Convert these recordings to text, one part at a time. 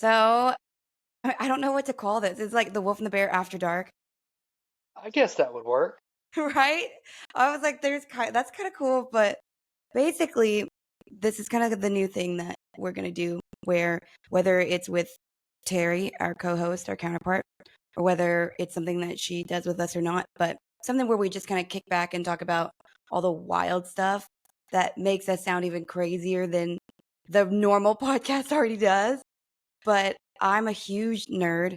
So I don't know what to call this. It's like the Wolf and the Bear after dark, I guess that would work. right? I was like, that's kind of cool, but basically, this is kind of the new thing that we're gonna do, where whether it's with Terry, our co-host, our counterpart, or whether it's something that she does with us or not, but something where we just kind of kick back and talk about all the wild stuff that makes us sound even crazier than the normal podcast already does. But I'm a huge nerd.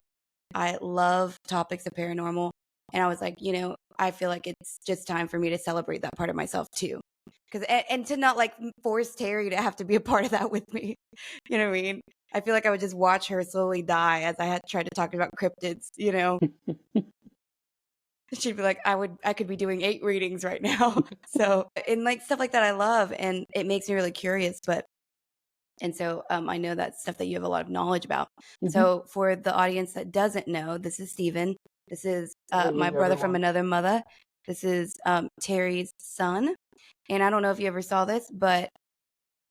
I love topics of paranormal. And I was like, I feel like it's just time for me to celebrate that part of myself too. And to not like force Terry to have to be a part of that with me. You know what I mean? I feel like I would just watch her slowly die as I had tried to talk about cryptids, She'd be like, I could be doing 8 readings right now. So, and like stuff like that I love, and it makes me really curious, and so I know that's stuff that you have a lot of knowledge about. Mhm. So for the audience that doesn't know, this is Steven. This is Hey, my brother from everyone. another mother. This is Terry's son. And I don't know if you ever saw this, but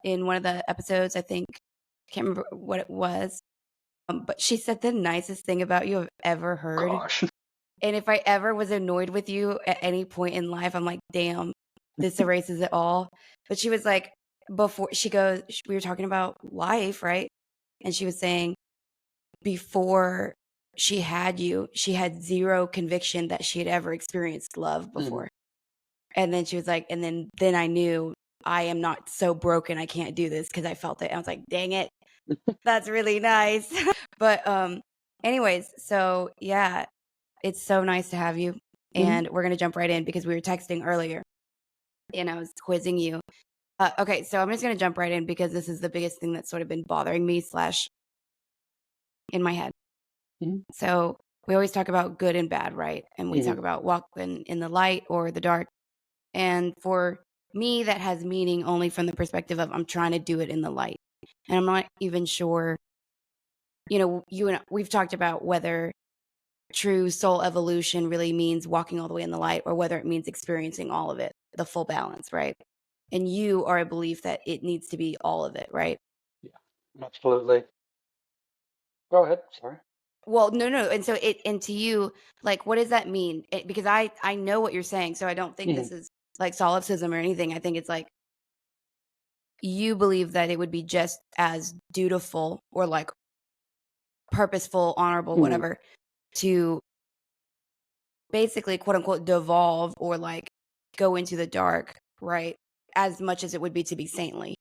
in one of the episodes, I can't remember what it was, but she said the nicest thing about you I've ever heard. Gosh. And if I ever was annoyed with you at any point in life, I'm like, damn, this erases it all. But she was like, before she goes, we were talking about life, right? And she was saying, before she had you, she had zero conviction that she had ever experienced love before. And then she was like, and then I knew I am not so broken I can't do this because I felt it. I was like, dang it, that's really nice. But anyways, so yeah, it's so nice to have you. And we're gonna jump right in because we were texting earlier and I was quizzing you. Okay, so I'm just gonna jump right in because this is the biggest thing that's sort of been bothering me slash in my head. So we always talk about good and bad, right? And we talk about walking in the light or the dark. And for me, that has meaning only from the perspective of I'm trying to do it in the light. And I'm not even sure, you and we've talked about whether true soul evolution really means walking all the way in the light or whether it means experiencing all of it, the full balance, right? And you are a belief that it needs to be all of it, right? Yeah, absolutely. Go ahead. Sorry. Well, no. And so and to you, like, what does that mean? Because I know what you're saying. So I don't think this is like solipsism or anything. I think it's like you believe that it would be just as dutiful or like purposeful, honorable, whatever, to basically quote unquote devolve or like go into the dark, right? As much as it would be to be saintly.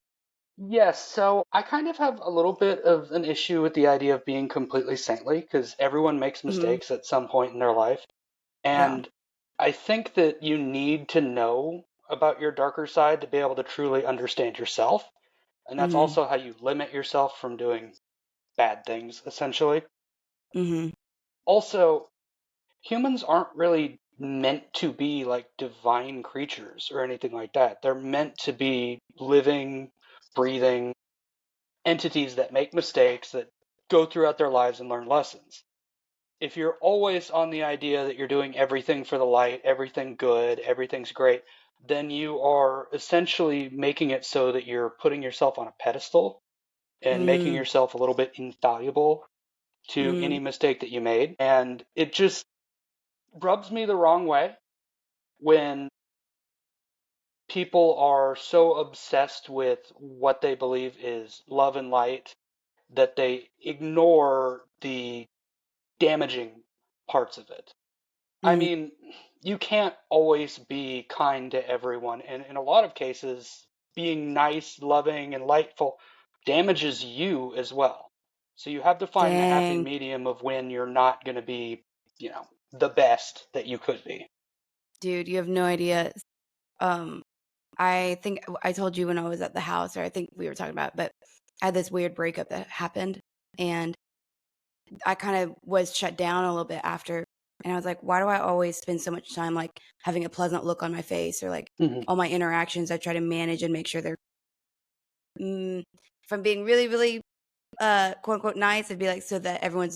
Yes, so I kind of have a little bit of an issue with the idea of being completely saintly because everyone makes mistakes at some point in their life. Yeah. And I think that you need to know about your darker side to be able to truly understand yourself. And that's Mm-hmm. also how you limit yourself from doing bad things, essentially. Mm-hmm. Also, humans aren't really meant to be like divine creatures or anything like that. They're meant to be living, breathing entities that make mistakes, that go throughout their lives and learn lessons. If you're always on the idea that you're doing everything for the light, everything good, everything's great, then you are essentially making it so that you're putting yourself on a pedestal and making Mm-hmm. yourself a little bit infallible to any mistake that you made. And it just rubs me the wrong way when people are so obsessed with what they believe is love and light that they ignore the damaging parts of it. I Mm-hmm. mean, you can't always be kind to everyone, and in a lot of cases, being nice, loving, and lightful damages you as well. So you have to find the happy Dang. medium of when you're not going to be, the best that you could be. Dude, you have no idea. Um, I think I told you when I was at the house, or I think we were talking about it, but I had this weird breakup that happened. And I kind of was shut down a little bit after. And I was like, why do I always spend so much time like having a pleasant look on my face or like all my interactions? I try to manage and make sure they're, if I'm being really, really, quote unquote nice, it'd be like so that everyone's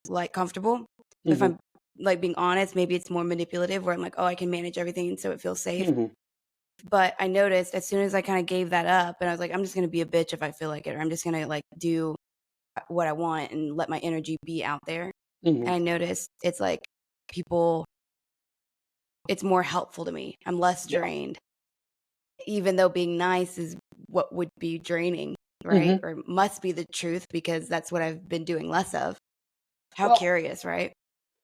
like comfortable. But if I'm like being honest, maybe it's more manipulative where I'm like, oh, I can manage everything so it feels safe. But I noticed as soon as I kind of gave that up and I was like, I'm just going to be a bitch if I feel like it, or I'm just going to like do what I want and let my energy be out there. Mhm. And I noticed it's like people, it's more helpful to me. I'm less Yeah. drained, even though being nice is what would be draining, right? Mhm. Or must be the truth because that's what I've been doing less of. How Well, curious, right?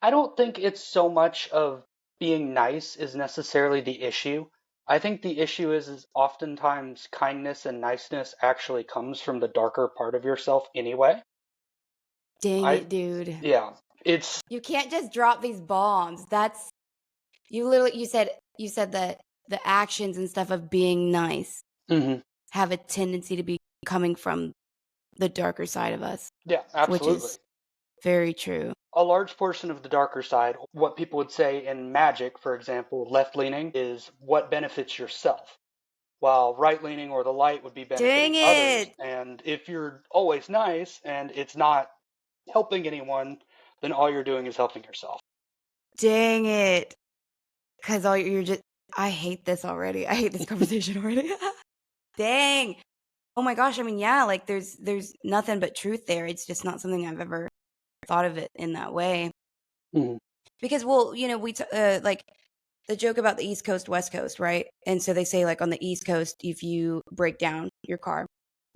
I don't think it's so much of being nice is necessarily the issue. I think the issue is oftentimes kindness and niceness actually comes from the darker part of yourself anyway. Dang I it, dude. Yeah, it's You can't just drop these bombs. That's you literally you said that the actions and stuff of being nice mhm. have a tendency to be coming from the darker side of us, Yeah, which absolutely. is very true. A large portion of the darker side, what people would say in magic, for example, left leaning, is what benefits yourself, while right leaning or the light would be Dang benefiting others. it. And if you're always nice and it's not helping anyone, then all you're doing is helping yourself. Dang it. Cuz all you're just I hate this already. I hate this conversation already. Dang. Oh my gosh, I mean, yeah, like there's nothing but truth there. It's just not something I've ever thought of it in that way. Mhm. Because well, like the joke about the East Coast, West Coast, right? And so they say like on the East Coast, if you break down your car,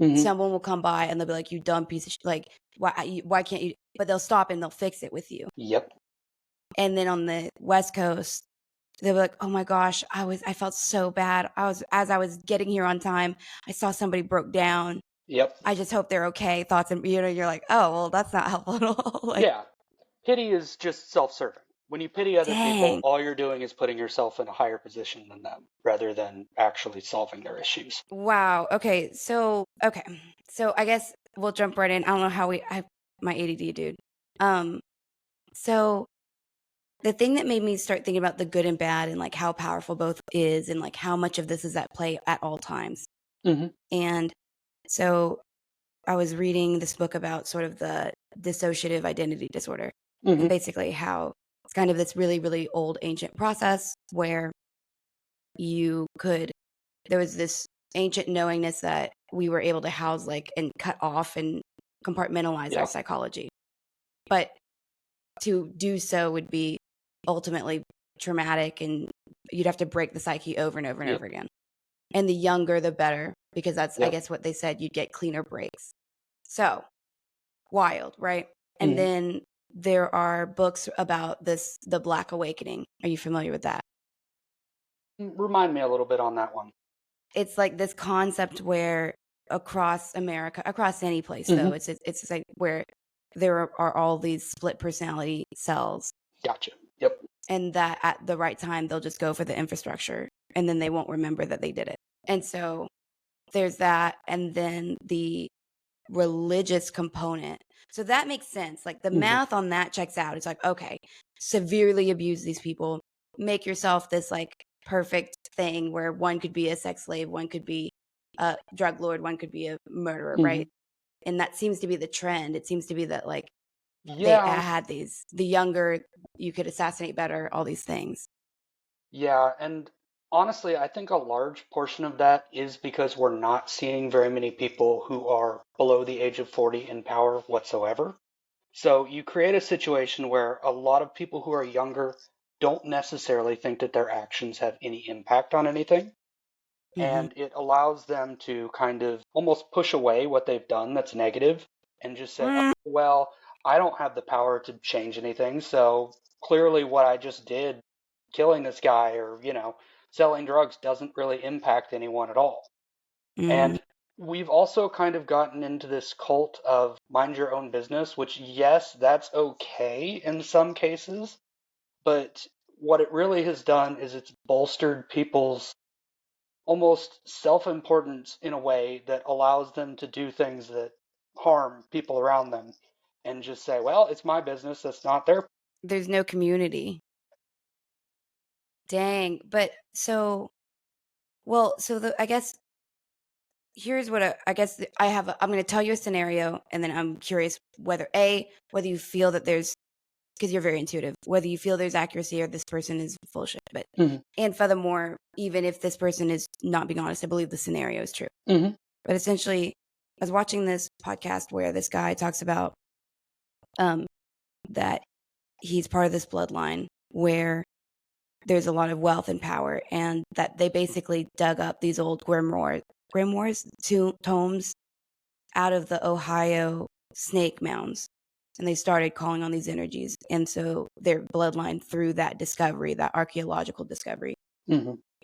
Mhm. someone will come by and they'll be like, "You dumb piece of like why can't you?" But they'll stop and they'll fix it with you. Yep. And then on the West Coast, they'll be like, "Oh my gosh, I felt so bad. As I was getting here on time, I saw somebody broke down. Yep. I just hope they're okay." Thoughts and you're like, "Oh well, that's not helpful at all." Like, Yeah. Pity is just self-serving. When you pity other people, dang. all you're doing is putting yourself in a higher position than them rather than actually solving their issues. Wow. Okay. So I guess we'll jump right in. I don't know how my ADD dude. Um so the thing that made me start thinking about the good and bad and like how powerful both is and like how much of this is at play at all times. Mhm. And so I was reading this book about sort of the dissociative identity disorder and Mhm. basically how it's kind of this really, really old ancient process where there was this ancient knowingness that we were able to house like and cut off and compartmentalize our Yeah. psychology. But to do so would be ultimately traumatic and you'd have to break the psyche over and over and Yep. over again. And the younger, the better, because that's, I Yep. guess, what they said, you'd get cleaner breaks. So wild, right? And Mhm. then there are books about the Black Awakening. Are you familiar with that? Remind me a little bit on that one. It's like this concept where across America, across any place though, Mhm. it's like where there are all these split personality cells, Gotcha. Yep. and that at the right time they'll just go for the infrastructure, and then they won't remember that they did it. And so there's that, and then the religious component. So that makes sense. Like the Mhm. math on that checks out. It's like, okay, severely abuse these people, make yourself this like perfect thing where one could be a sex slave, one could be a drug lord, one could be a murderer, right? Mhm. And that seems to be the trend. It seems to be that like they Yeah. had the younger you could assassinate better, all these things. Yeah, and honestly, I think a large portion of that is because we're not seeing very many people who are below the age of 40 in power whatsoever. So you create a situation where a lot of people who are younger don't necessarily think that their actions have any impact on anything. Hmm. And it allows them to kind of almost push away what they've done that's negative and just say, oh, Mm, well, I don't have the power to change anything. So clearly, what I just did, killing this guy or, selling drugs, doesn't really impact anyone at all. mm. And we've also kind of gotten into this cult of mind your own business, which, yes, that's okay in some cases. But what it really has done is it's bolstered people's almost self-importance in a way that allows them to do things that harm people around them and just say, well, it's my business, that's not their. There's no community. Dang. But so, well, so I guess here's what I guess I have. I'm going to tell you a scenario, and then I'm curious whether you feel that there's, because you're very intuitive, whether you feel there's accuracy or this person is full shit. But Mhm. and furthermore, even if this person is not being honest, I believe the scenario is true. Mhm. But essentially, I was watching this podcast where this guy talks about that he's part of this bloodline where there's a lot of wealth and power, and that they basically dug up these old tomes out of the Ohio snake mounds, and they started calling on these energies. And so their bloodline, through that discovery, that archaeological discovery,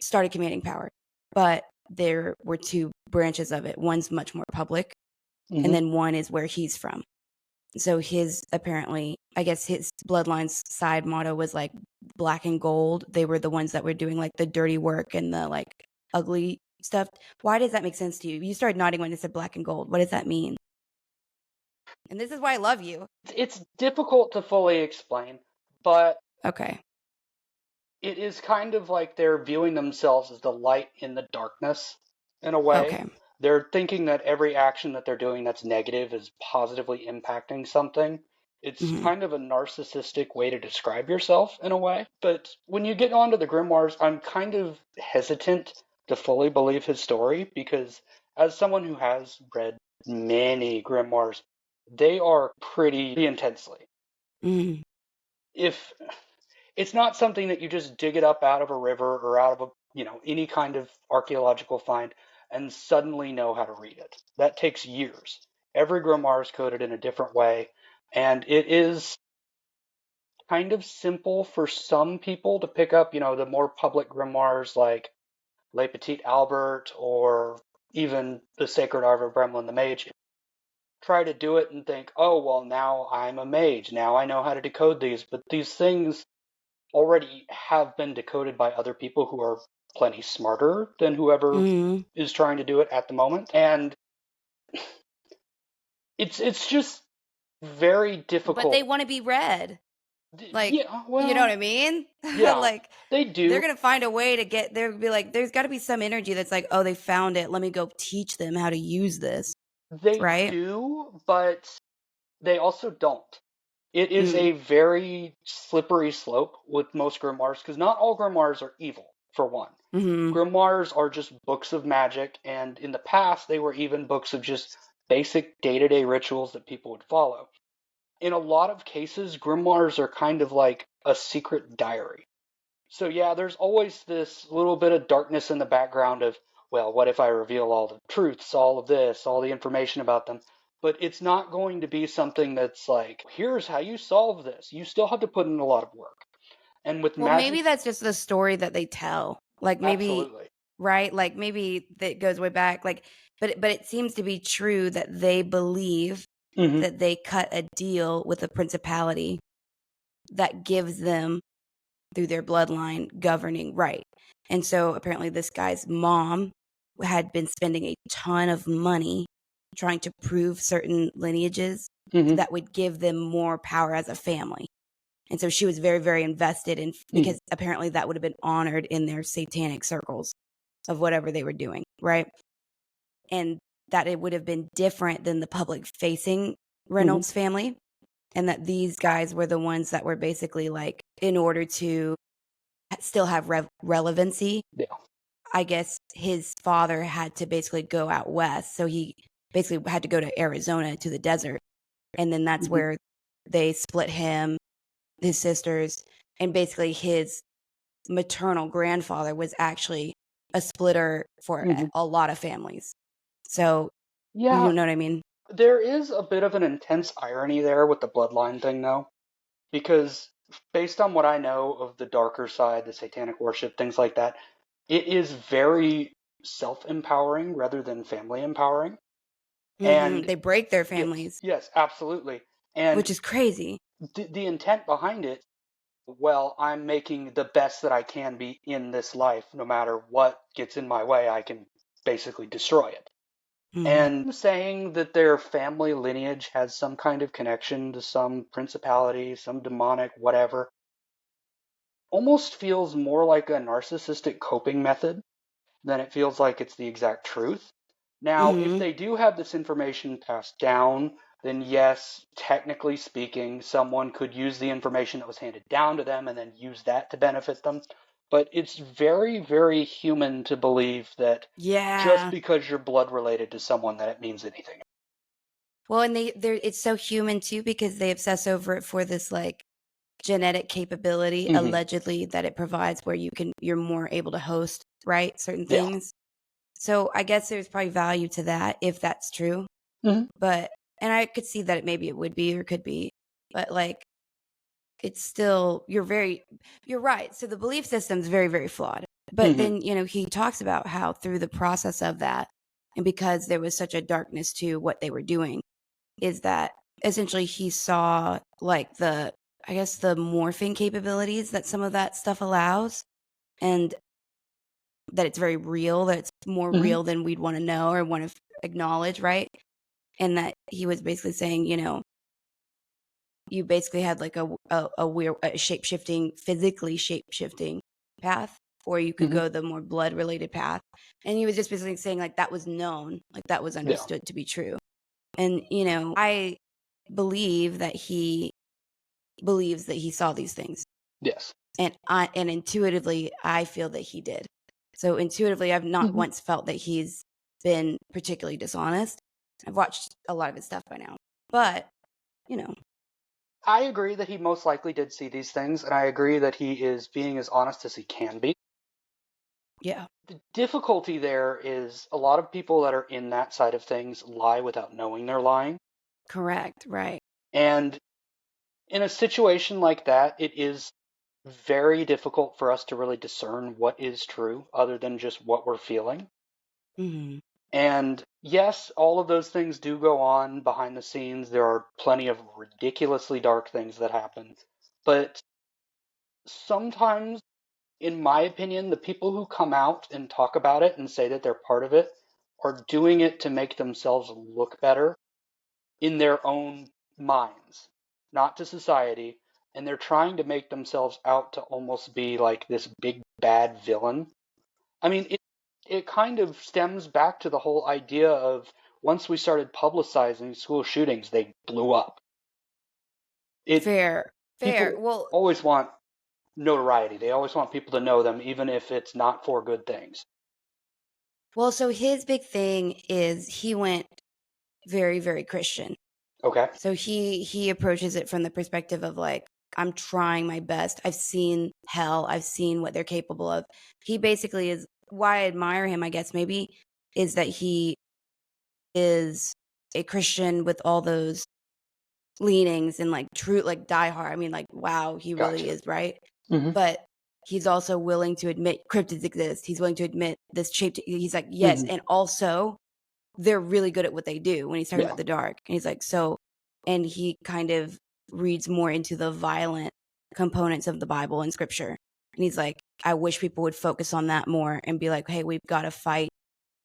started commanding power. But there were two branches of it. One's much more public, and then one is where he's from. So his, apparently, I guess his bloodline's side motto was like black and gold. They were the ones that were doing like the dirty work and the like ugly stuff. Why does that make sense to you? You started nodding when it said black and gold. What does that mean? And this is why I love you. It's difficult to fully explain, but Okay. it is kind of like they're viewing themselves as the light in the darkness in a way. Okay. They're thinking that every action that they're doing that's negative is positively impacting something. It's kind of a narcissistic way to describe yourself in a way. But when you get onto the grimoires, I'm kind of hesitant to fully believe his story because as someone who has read many grimoires, they are pretty intensely. If it's not something that you just dig it up out of a river or out of any kind of archaeological find and suddenly know how to read it. That takes years. Every grimoire is coded in a different way, and it is kind of simple for some people to pick up, the more public grimoires like Le Petit Albert or even the Sacred Art of Bremlin the Mage. Try to do it and think, oh, well, now I'm a mage. Now I know how to decode these. But these things already have been decoded by other people who are plenty smarter than whoever is trying to do it at the moment. And it's just very difficult. But they want to be read. Like, yeah, well, you know what I mean? Yeah, like, they do. They're going to find a way to get, they'll be like, there's got to be some energy that's like, oh, they found it. Let me go teach them how to use this. They right? do, but they also don't. It is a very slippery slope with most grimoires, because not all grimoires are evil, for one. Grimoires are just books of magic, and in the past, they were even books of just basic day-to-day rituals that people would follow. In a lot of cases, grimoires are kind of like a secret diary. So yeah, there's always this little bit of darkness in the background of, well, what if I reveal all the truths, all of this, all the information about them? But it's not going to be something that's like, here's how you solve this. You still have to put in a lot of work. And with magic, maybe that's just the story that they tell. Like maybe, absolutely. Right? Like maybe that goes way back. Like, but it seems to be true that they believe that they cut a deal with a principality that gives them, through their bloodline, governing right. And so apparently this guy's mom had been spending a ton of money trying to prove certain lineages that would give them more power as a family. And so she was very, very invested in, because apparently that would have been honored in their satanic circles of whatever they were doing, right? And that it would have been different than the public facing Reynolds family. And that these guys were the ones that were basically like, in order to still have relevancy, I guess his father had to basically go out west. So he basically had to go to Arizona, to the desert. And then that's where they split him, his sisters, and basically his maternal grandfather was actually a splitter for a lot of families. So, yeah, you know what I mean? There is a bit of an intense irony there with the bloodline thing, though, because based on what I know of the darker side, the satanic worship, things like that, it is very self-empowering rather than family empowering. And they break their families. Yes, absolutely. And which is crazy. The intent behind it, well, I'm making the best that I can be in this life. No matter what gets in my way, I can basically destroy it. And saying that their family lineage has some kind of connection to some principality, some demonic, whatever, almost feels more like a narcissistic coping method than it feels like it's the exact truth. Now, if they do have this information passed down, then yes, technically speaking, someone could use the information that was handed down to them and then use that to benefit them. But it's very, very human to believe that just because you're blood related to someone that it means anything. Well, and they're it's so human too because they obsess over it for this like genetic capability Hmm. allegedly that it provides where you're more able to host, right, certain Yeah. things. So I guess there's probably value to that if that's true. Hmm. But and I could see that maybe it would be or could be, but like it's still you're right. So the belief system's very, very flawed. But Hmm. then, he talks about how through the process of that, and because there was such a darkness to what they were doing, is that essentially he saw like I guess the morphing capabilities that some of that stuff allows, and that it's very real, that it's more Hmm. real than we'd want to know or want to acknowledge, right? And that he was basically saying, you basically had like a weird shape shifting, physically shape shifting path, or you could Hmm. go the more blood related path. And he was just basically saying like that was known, like that was Yeah. understood to be true. And I believe that he believes that he saw these things, Yes. and intuitively I feel that he did. So intuitively, I've not Hmm. once felt that he's been particularly dishonest. I've watched a lot of his stuff by now, but you know, I agree that he most likely did see these things, and I agree that he is being as honest as he can be. yeah, The difficulty there is a lot of people that are in that side of things lie without knowing they're lying. correct, right. And in a situation like that, it is very difficult for us to really discern what is true other than just what we're feeling. Hmm. And yes, all of those things do go on behind the scenes. There are plenty of ridiculously dark things that happen. But sometimes, in my opinion, the people who come out and talk about it and say that they're part of it are doing it to make themselves look better in their own minds, not to society. And they're trying to make themselves out to almost be like this big bad villain. I mean, it kind of stems back to the whole idea of once we started publicizing school shootings, they blew up. It Fair, fair. People Well, always want notoriety. They always want people to know them, even if it's not for good things. so his big thing is he went very, very Christian. Okay. So he approaches it from the perspective of like, I'm trying my best. I've seen hell. I've seen what they're capable of. He basically is why I admire him, I guess maybe, is that he is a Christian with all those leanings and like true like die hard. I mean, like, wow, he really Gotcha. is, right? Hmm. But he's also willing to admit cryptids exist. He's willing to admit this shape. He's like, yes, Hmm. and also they're really good at what they do when he's talking Yeah. about the dark. And he's like, so, and he kind of reads more into the violent components of the Bible and scripture. And he's like, I wish people would focus on that more and be like, hey, we've got to fight.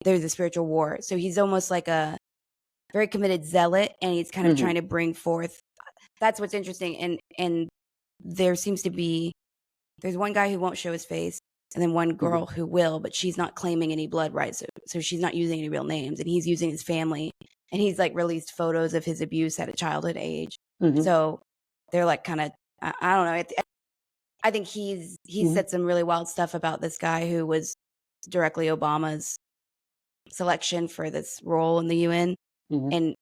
There's a spiritual war. So he's almost like a very committed zealot, and he's kind of Hmm. trying to bring forth. That's what's interesting. And there seems to be, there's one guy who won't show his face, and then one Hmm. girl who will, but she's not claiming any blood rights. So she's not using any real names, and he's using his family. And he's like released photos of his abuse at a childhood age. Hmm. So they're like kind of, I don't know. I think he Hmm. said some really wild stuff about this guy who was directly Obama's selection for this role in the UN. Hmm. And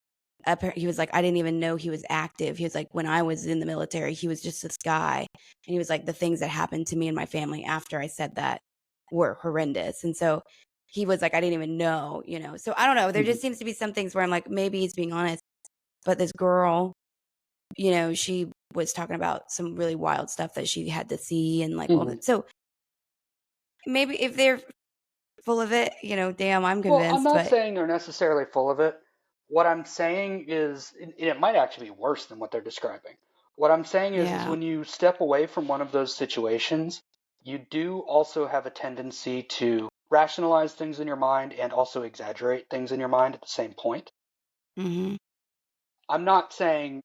he was like, I didn't even know he was active. He was like, when I was in the military, he was just this guy. And he was like, the things that happened to me and my family after I said that were horrendous. And so he was like, I didn't even know. So I don't know. There Hmm. just seems to be some things where I'm like, maybe he's being honest. But this girl, she was talking about some really wild stuff that she had to see and like all Hmm. that. So maybe if they're full of it, damn, I'm Well, I'm convinced. not But saying they're necessarily full of it. What I'm saying is, and it might actually be worse than what they're describing. What I'm saying is yeah. when you step away from one of those situations, you do also have a tendency to rationalize things in your mind and also exaggerate things in your mind at the same point. Hmm. I'm not saying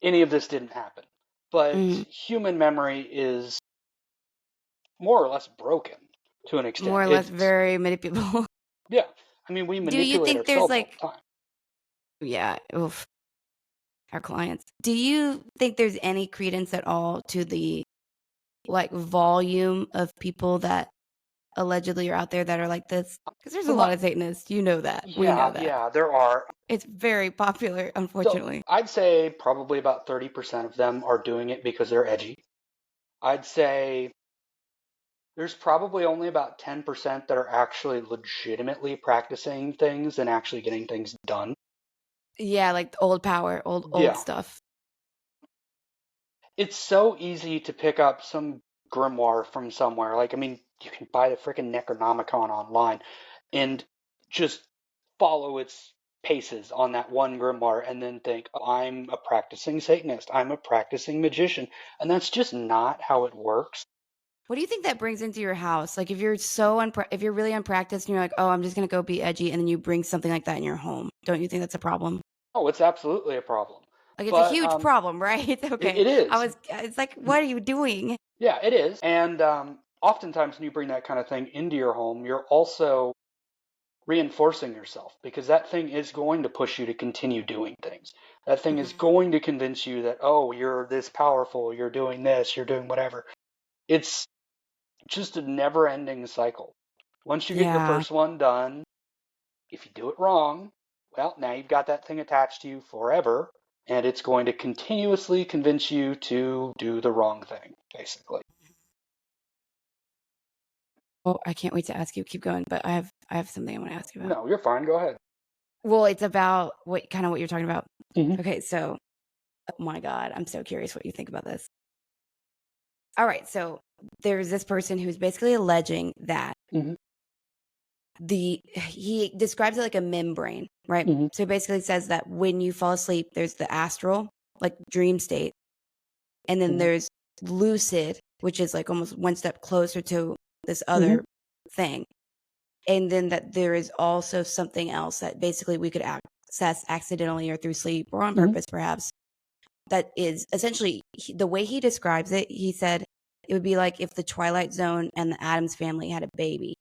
any of this didn't happen, but Hmm. human memory is more or less broken to an More extent. or less very manipulable. Yeah. I mean, we Do you manipulate think there's ourselves all like, the time. yeah, oof, our clients. Do you think there's any credence at all to the like volume of people that allegedly are out there that are like this? Because there's a From lot my, of Satanists. You know that. We know yeah, that. yeah, there are. It's very popular, So unfortunately. I'd say probably about 30% of them are doing it because they're edgy. I'd say there's probably only about 10% that are actually legitimately practicing things and actually getting things done. Yeah, like the old power, old Yeah. stuff. It's so easy to pick up some grimoire from somewhere. Like, I mean, you can buy the freaking Necronomicon online and just follow its paces on that one grimoire and then think, oh, I'm a practicing Satanist, I'm a practicing magician. And that's just not how it works. What do you think that brings into your house? Like if you're if you're really unpracticed and you're like, oh, I'm just gonna go be edgy, and then you bring something like that in your home, don't you think that's a problem? Oh, it's absolutely a problem. Like it's a But huge problem, right? Okay. it is. It's like, what are you doing? Yeah, it is. And oftentimes when you bring that kind of thing into your home, you're also reinforcing yourself because that thing is going to push you to continue doing things. That thing is Mhm. going to convince you that, oh, you're this powerful, you're doing this, you're doing whatever. It's just a never ending cycle. Once you get your Yeah. first one done, if you do it wrong, well, now you've got that thing attached to you forever, and it's going to continuously convince you to do the wrong thing, basically. Oh, I can't wait to ask you. Keep going, but I have something I want to ask you about. No, you're fine. Go ahead. Well, it's about what you're talking about. Hmm. Okay, so oh my God, I'm so curious what you think about this. All right, so there's this person who's basically alleging that Hmm. he describes it like a membrane, right? Hmm. So he basically says that when you fall asleep, there's the astral, like dream state, and then Hmm. there's lucid, which is like almost one step closer to this Hmm. other thing. And then that there is also something else that basically we could access accidentally or through sleep or on Hmm. purpose, perhaps. That is essentially the way he describes it. He said it would be like if the Twilight Zone and the Addams family had a baby.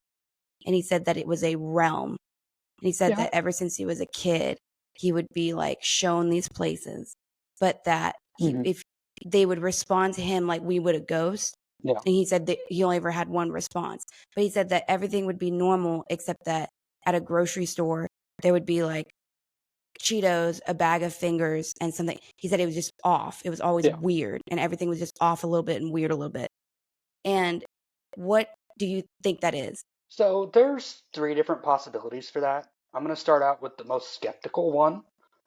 And he said that it was a realm. And he said Yeah. that ever since he was a kid, he would be like shown these places, but that Hmm. if they would respond to him like we would a ghost. Yeah. And he said that he only ever had one response, but he said that everything would be normal except that at a grocery store, there would be like Cheetos, a bag of fingers, and something. He said it was just off. It was always Yeah. weird, and everything was just off a little bit and weird a little bit. And what do you think that is? So there's three different possibilities for that. I'm going to start out with the most skeptical one,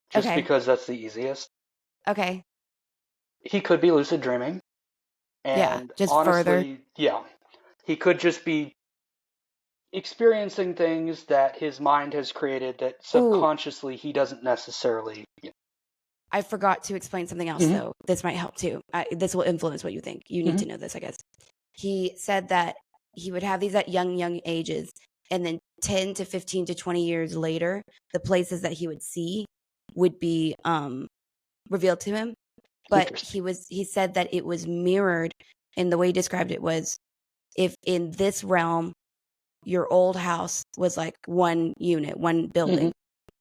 just Okay. because that's the easiest. Okay. He could be lucid dreaming, Yeah. and Just further. honestly, yeah, he could just be experiencing things that his mind has created that Ooh, subconsciously he doesn't necessarily. I forgot to explain something else, Hmm. though. This might help too. This will influence what you think. You need Hmm. to know this, I guess. He said that he would have these at young ages, and then 10 to 15 to 20 years later, the places that he would see would be revealed to him. But Interesting. he said that it was mirrored, and the way he described it was if in this realm your old house was like one unit, one Hmm. building.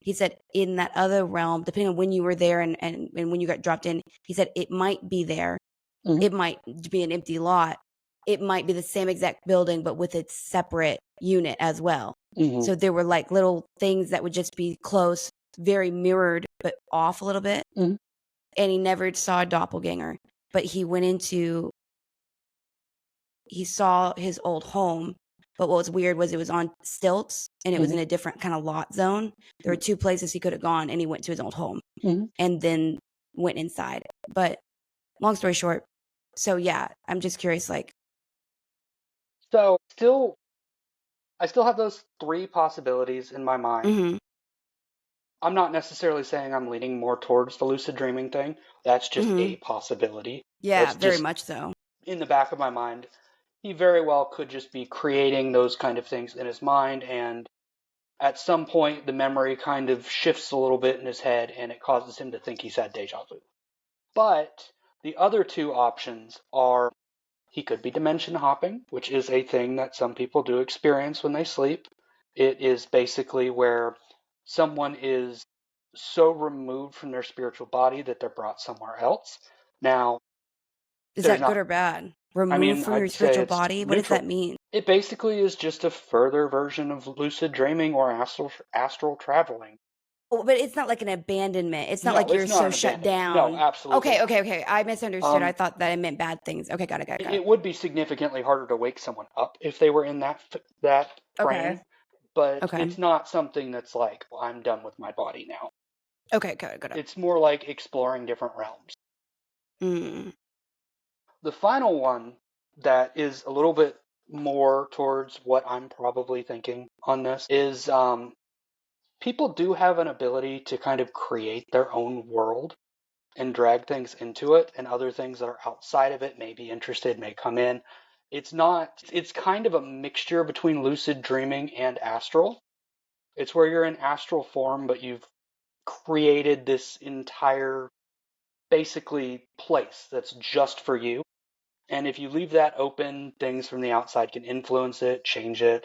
He said in that other realm, depending on when you were there and when you got dropped in, he said it might be there. Hmm. It might be an empty lot. It might be the same exact building, but with its separate unit as well. Hmm. So there were like little things that would just be close, very mirrored, but off a little bit. Hmm. And he never saw a doppelganger, but he saw his old home. But what was weird was it was on stilts and it was Hmm. in a different kind of lot zone. There were two places he could have gone, and he went to his old home Hmm. and then went inside. But long story short, so yeah, I'm just curious, like, So I still have those three possibilities in my mind. mm-hmm, I'm not necessarily saying I'm leaning more towards the lucid dreaming thing. That's just mm-hmm. a possibility. Yeah, That's very just much so. in the back of my mind. He very well could just be creating those kind of things in his mind, and at some point the memory kind of shifts a little bit in his head and it causes him to think he's had deja vu. But the other two options are he could be dimension hopping, which is a thing that some people do experience when they sleep. It is basically where someone is so removed from their spiritual body that they're brought somewhere else. Now, Is there's that good not, or bad? I Removed mean, from your I'd say spiritual it's body? What does that neutral. mean? It basically is just a further version of lucid dreaming or astral traveling. Oh, but it's not like an abandonment. It's not No, like it's you're not so an shut abandonment. No, down. absolutely Okay, not. okay, okay. I misunderstood. I thought that it meant bad things. Okay, got it, got it, got it. It would be significantly harder to wake someone up if they were in that Okay, frame, but okay, it's not something that's like, well, I'm done with my body now. okay, got it, got it. It's more like exploring different realms. Mm. The final one that is a little bit more towards what I'm probably thinking on this is people do have an ability to kind of create their own world and drag things into it, and other things that are outside of it may be interested, may come in. It's kind of a mixture between lucid dreaming and astral. It's where you're in astral form, but you've created this entire, basically, place that's just for you. And if you leave that open, things from the outside can influence it, change it.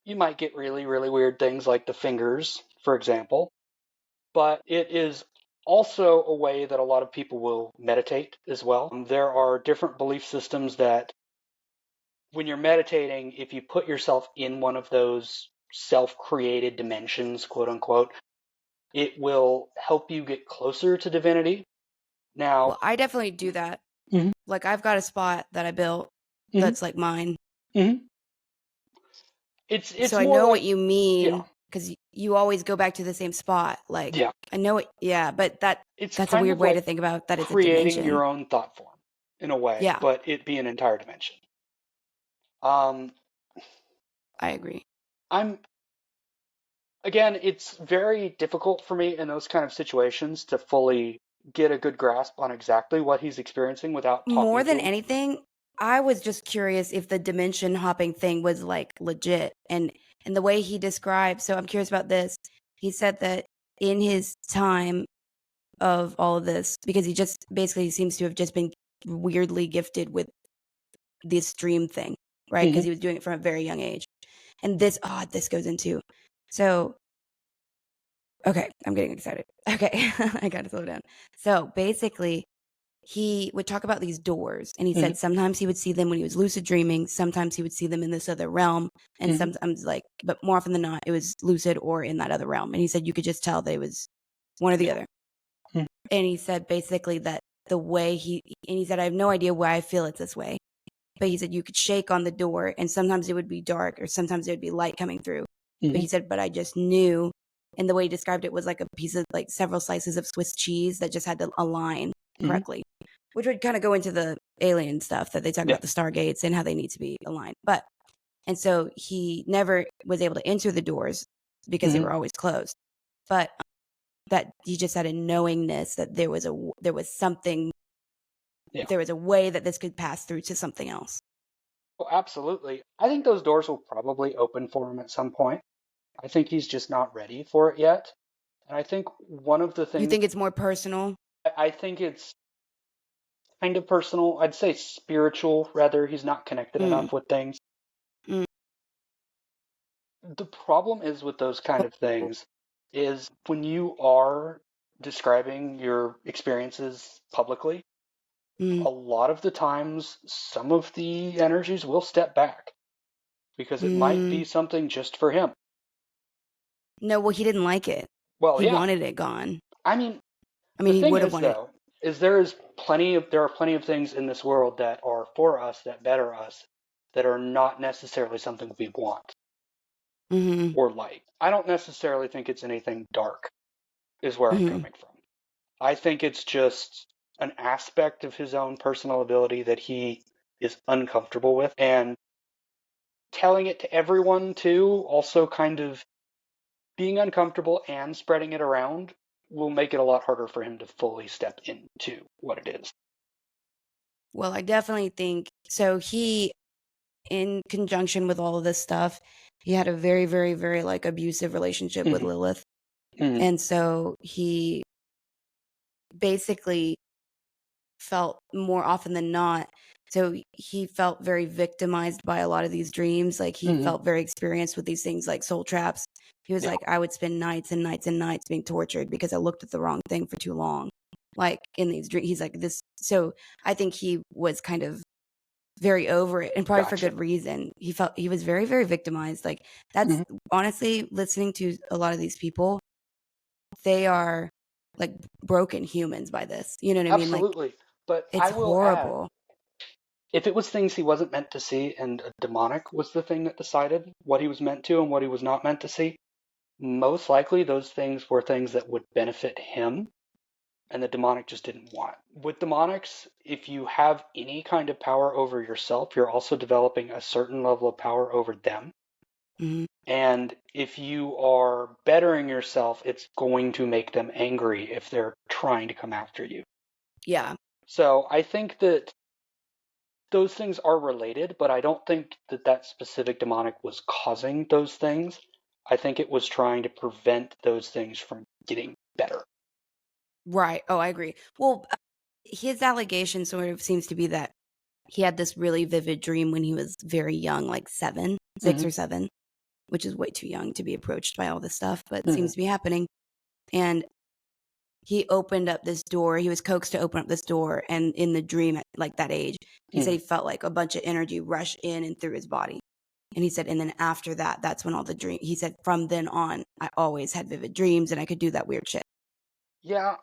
You might get really, really weird things like the fingers, for example. But it is also a way that a lot of people will meditate as well. There are different belief systems that when you're meditating, if you put yourself in one of those self-created dimensions, quote unquote, it will help you get closer to divinity. Now, Well, I definitely do that. Mhm, Like, I've got a spot that I built mhm, that's like mine. mhm. It's So I more know what like, you yeah, mean because you always go back to the same spot. Like, yeah. I know it. Yeah, but It's that's a kind weird of way like to think about that it's a creating dimension. your own thought form in a way, Yeah, but it be an entire dimension. Um, I agree. I'm Again, it's very difficult for me in those kind of situations to fully get a good grasp on exactly what he's experiencing without More talking than to him. anything, I was just curious if the dimension hopping thing was like legit and the way he described. So I'm curious about this. He said that in his time of all of this, because he just basically seems to have just been weirdly gifted with this dream thing, right? Because Hmm. he was doing it from a very young age. And this goes into. So, okay, I'm getting excited. Okay, I got to slow down. So basically, he would talk about these doors, and he Hmm. said sometimes he would see them when he was lucid dreaming, sometimes he would see them in this other realm, and Hmm. sometimes like, but more often than not, it was lucid or in that other realm. And he said you could just tell they was one or the Yeah. other. And he said basically that the way and he said, I have no idea why I feel it's this way. But he said you could shake on the door and sometimes it would be dark or sometimes it would be light coming through. But Hmm. he said, but I just knew. And the way he described it was like a piece of like several slices of Swiss cheese that just had to align Hmm. correctly, which would kind of go into the alien stuff that they talk Yeah. about the stargates and how they need to be aligned. And so he never was able to enter the doors because they Hmm. were always closed. But that he just had a knowingness that there was something, Yeah. there was a way that this could pass through to something else. Well, absolutely. I think those doors will probably open for him at some point. I think he's just not ready for it yet. And I think one of the You things, think it's more personal? I think it's kind of personal. I'd say spiritual, rather. He's not connected Mm, enough with things. mm. The problem is with those kind of things is when you are describing your experiences publicly, Mm, a lot of the times some of the energies will step back because it might mm. be something just for him. No, well, he didn't like it. Well, He yeah. wanted it gone. I mean, I the mean, he thing would have is wanted. though, is there are plenty of things in this world that are for us, that better us, that are not necessarily something we want Mm-hmm, or like. I don't necessarily think it's anything dark, is where I'm mm-hmm. coming from. I think it's just an aspect of his own personal ability that he is uncomfortable with. And telling it to everyone, too, also kind of being uncomfortable and spreading it around will make it a lot harder for him to fully step into what it is. Well, I definitely think so. He, in conjunction with all of this stuff, he had a very, very, very like abusive relationship with Hmm. Lilith. Hmm. And so he basically felt more often than not. So he felt very victimized by a lot of these dreams. Like he Hmm. felt very experienced with these things like soul traps. He was Yeah. like, I would spend nights and nights and nights being tortured because I looked at the wrong thing for too long. Like in these dreams, he's like this. So I think he was kind of very over it, and probably for Gotcha. good reason. He was very, very victimized. Like, that's honestly, listening to a lot of these people, they are like broken humans by this. You know what I mean? Like, Absolutely. But it's I will add, horrible. if it was things he wasn't meant to see and a demonic was the thing that decided what he was meant to and what he was not meant to see, most likely those things were things that would benefit him and the demonic just didn't want. With demonics, if you have any kind of power over yourself, you're also developing a certain level of power over them. Mhm. And if you are bettering yourself, it's going to make them angry if they're trying to come after you. Yeah. So I think that those things are related, but I don't think that that specific demonic was causing those things. I think it was trying to prevent those things from getting better. Right. Oh, I agree. Well, his allegation sort of seems to be that he had this really vivid dream when he was very young, like 7, 6 Hmm. or 7, which is way too young to be approached by all this stuff, but it Hmm. seems to be happening. And he opened up this door. He was coaxed to open up this door. And in the dream at like that age, he said Hmm. he felt like a bunch of energy rush in and through his body. And he said, and then after that, that's when all the dream, he said, from then on, I always had vivid dreams and I could do that weird shit. Yeah,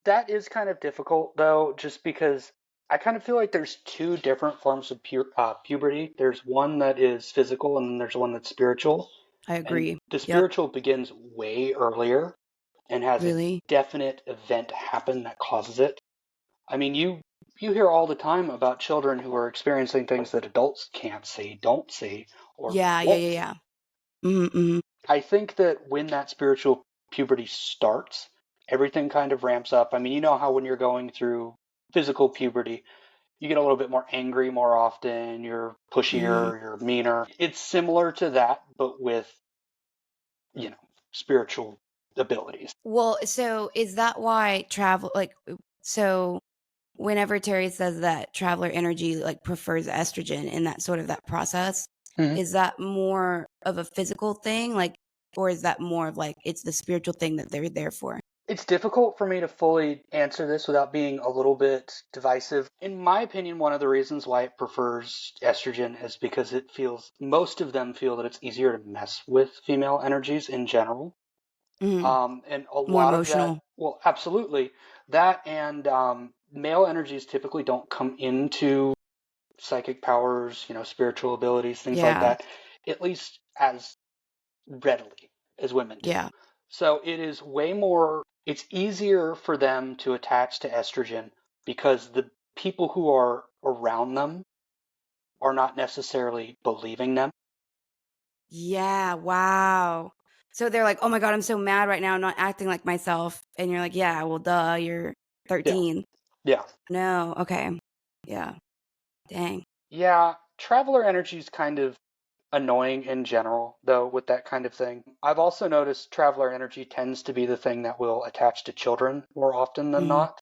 that is kind of difficult though, just because I kind of feel like there's two different forms of puberty. There's one that is physical and then there's one that's spiritual. I And agree. the Yep. spiritual begins way earlier and has a Really? definite event happen that causes it. I mean, you hear all the time about children who are experiencing things that adults can't see, don't see, or Yeah. Yeah. won't Yeah. see. Yeah. Mm-hmm. I think that when that spiritual puberty starts, everything kind of ramps up. I mean, you know how when you're going through physical puberty, you get a little bit more angry more often, you're Mm-hmm. pushier, you're meaner. It's similar to that, but with, spiritual abilities. Well, so is that why travel, like, so whenever Terry says that traveler energy like prefers estrogen in that sort of that process, Mhm. is that more of a physical thing, like, or is that more of like it's the spiritual thing that they're there for? It's difficult for me to fully answer this without being a little bit divisive. In my opinion, one of the reasons why it prefers estrogen is because most of them feel that it's easier to mess with female energies in general. Hmm. And a More lot of that, emotional. well, absolutely. That and male energies typically don't come into psychic powers, spiritual abilities, things like Yeah. that, at least as readily as women do. Yeah. So it's easier for them to attach to estrogen because the people who are around them are not necessarily believing them. Yeah. Wow. So they're like, oh my God, I'm so mad right now. I'm not acting like myself. And you're like, yeah, well, duh, you're Yeah. 13. Yeah. No. Okay. Yeah. Dang. Yeah. Traveler energy is kind of annoying in general, though, with that kind of thing. I've also noticed traveler energy tends to be the thing that will attach to children more often than Hmm. not,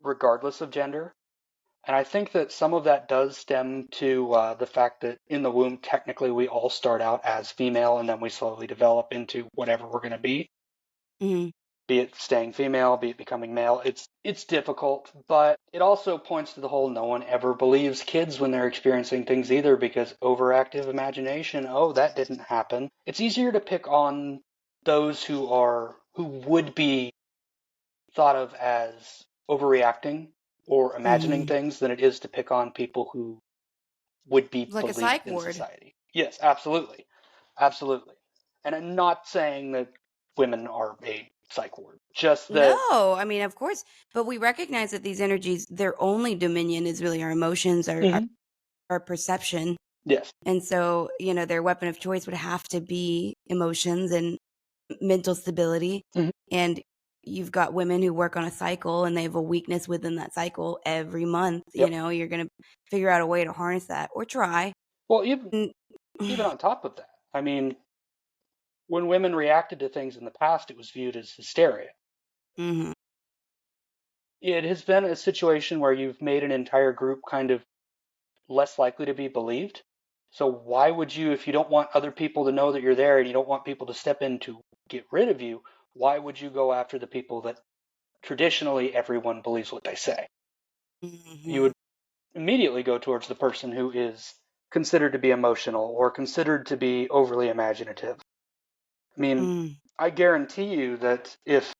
regardless of gender. And I think that some of that does stem to the fact that in the womb, technically, we all start out as female and then we slowly develop into whatever we're going to Hmm. be it staying female, be it becoming male. It's difficult, but it also points to the whole no one ever believes kids when they're experiencing things either because overactive imagination, oh, that didn't happen. It's easier to pick on those who would be thought of as overreacting or imagining Hmm. things than it is to pick on people who would be Like a believed psych in ward. society. Yes, absolutely. Absolutely. And I'm not saying that women are a psych ward, just that. No, I mean, of course, but we recognize that these energies, their only dominion is really our emotions, Mhm. our perception. Yes. And so, their weapon of choice would have to be emotions and mental stability. Mhm. And you've got women who work on a cycle and they have a weakness within that cycle every month. Yep. You're going to figure out a way to harness that or try. Well, even Mm. even on top of that, I mean, when women reacted to things in the past, it was viewed as hysteria. Hmm. It has been a situation where you've made an entire group kind of less likely to be believed. So why would you, if you don't want other people to know that you're there and you don't want people to step in to get rid of you, why would you go after the people that traditionally everyone believes what they say? You Hmm. would immediately go towards the person who is considered to be emotional or considered to be overly imaginative. I mean, I guarantee you that if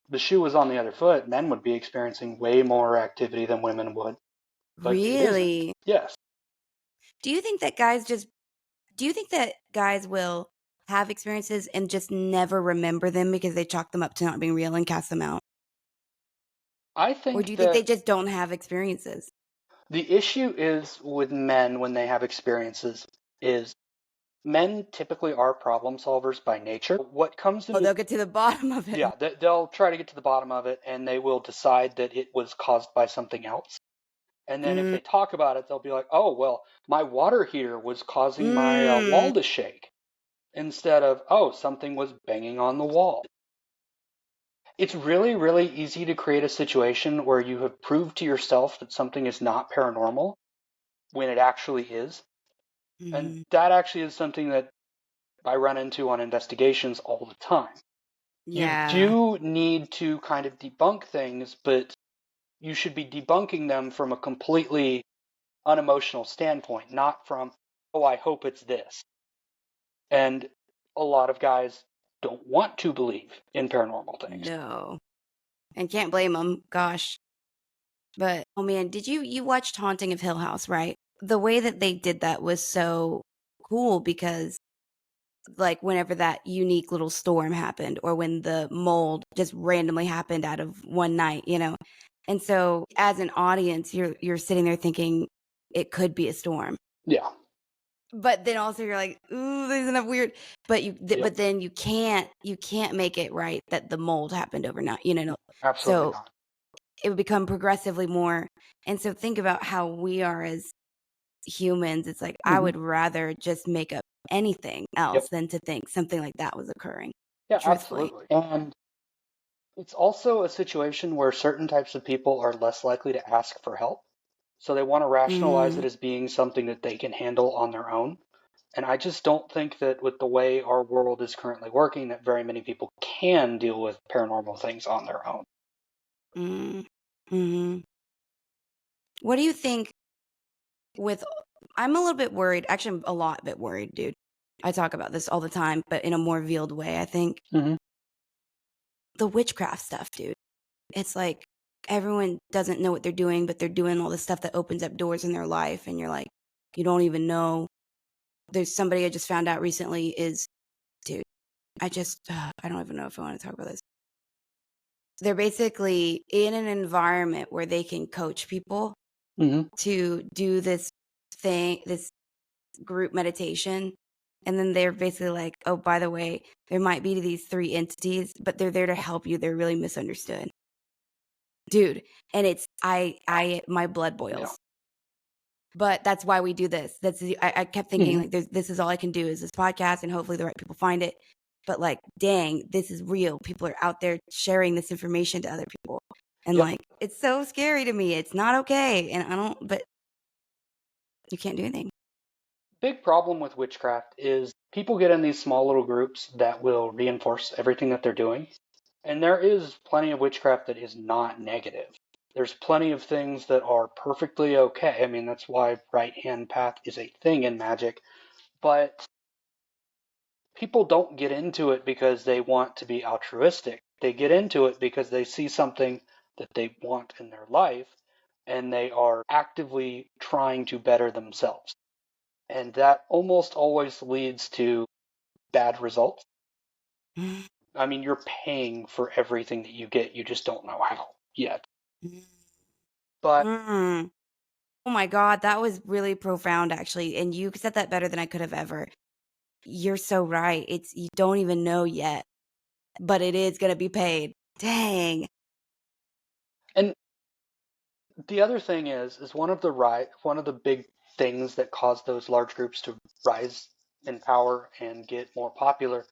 the shoe was on the other foot, men would be experiencing way more activity than women would. But it isn't. Really? Yes. Do you think that guys will have experiences and just never remember them because they chalk them up to not being real and cast them out? I Or do think you think they that just don't have experiences? the issue is with men when they have experiences is men typically are problem solvers by nature. What comes Oh, into they'll get to the bottom of it. yeah, they'll try to get to the bottom of it and they will decide that it was caused by something else. And then if Mm, they talk about it, they'll be like, "Oh, well, my water heater was causing my mm, wall to shake," instead of, "Oh, something was banging on the wall." It's really, really easy to create a situation where you have proved to yourself that something is not paranormal when it actually is. And mhm. that actually is something that I run into on investigations all the time. You Yeah. do need to kind of debunk things, but you should be debunking them from a completely unemotional standpoint, not from, oh, I hope it's this. And a lot of guys don't want to believe in paranormal things. No. And can't blame them. Gosh. But oh man, did you watched Haunting of Hill House, right? The way that they did that was so cool because like whenever that unique little storm happened or when the mold just randomly happened out of one night, you know. And so as an audience, you're sitting there thinking it could be a storm. Yeah. But then also you're like, ooh, there's enough weird. But Yep. but then you can't make it right that the mold happened overnight, you know. Absolutely So not. it would become progressively more. And so think about how we are as humans. It's like I Hmm. would rather just make up anything Yep. else than to think something like that was occurring. Yeah, Truthfully. absolutely. And it's also a situation where certain types of people are less likely to ask for help. So they want to rationalize it Mm, as being something that they can handle on their own. And I just don't think that with the way our world is currently working, that very many people can deal with paranormal things on their own. mm, mm. What do you think with I'm a little bit worried, actually I'm a lot bit worried, dude. I talk about this all the time, but in a more veiled way, I think. Hmm. The witchcraft stuff, dude. It's like everyone doesn't know what they're doing, but they're doing all the stuff that opens up doors in their life and you're like, you don't even know. There's somebody I just found out recently is dude, I don't even know if I want to talk about this. They're basically in an environment where they can coach people Hmm. to do this group meditation. And then they're basically like, oh, by the way, there might be these three entities, but they're there to help you. They're really misunderstood. Dude. And it's, my blood Yeah. boils. But that's why we do this. I kept thinking Hmm. like, this is all I can do is this podcast and hopefully the right people find it. But like, dang, this is real. People are out there sharing this information to other people. And Yep. like, it's so scary to me. It's not okay. And but you can't do anything. Big problem with witchcraft is people get in these small little groups that will reinforce everything that they're doing. And there is plenty of witchcraft that is not negative. There's plenty of things that are perfectly okay. I mean, that's why right hand path is a thing in magic. But people don't get into it because they want to be altruistic. They get into it because they see something that they want in their life and they are actively trying to better themselves. And that almost always leads to bad results. I mean, you're paying for everything that you get, you just don't know how yet. But Mm. Oh my God, that was really profound, actually. And you said that better than I could have ever. You're so right. You don't even know yet, but it is going to be paid. Dang. and the other thing is one of the big things that caused those large groups to rise in power and get more popular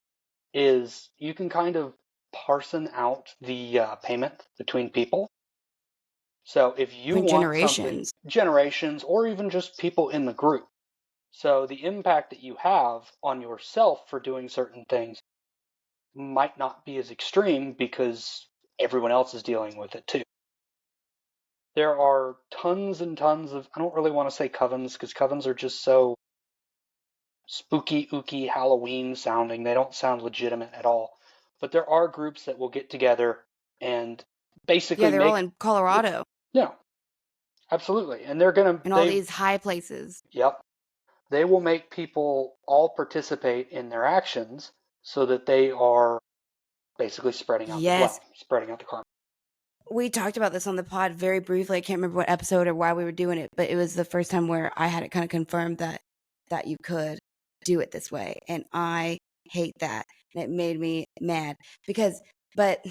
is you can kind of parson out the payment between people. So if you Different want something, generations. generations or even just people in the group. So the impact that you have on yourself for doing certain things might not be as extreme because everyone else is dealing with it too. There are tons and tons of, I don't really want to say covens because covens are just so spooky, ooky, Halloween sounding. They don't sound legitimate at all. But there are groups that will get together and Yeah, basically they're all make, in Colorado yeah, absolutely. And they're going to, and all these high places. yep, they will make people all participate in their actions so that they are basically spreading out Yes. spreading out the karma. We talked about this on the pod very briefly. I can't remember what episode or why we were doing it, but it was the first time where I had it kind of confirmed that you could do it this way. And I hate that. And it made me mad but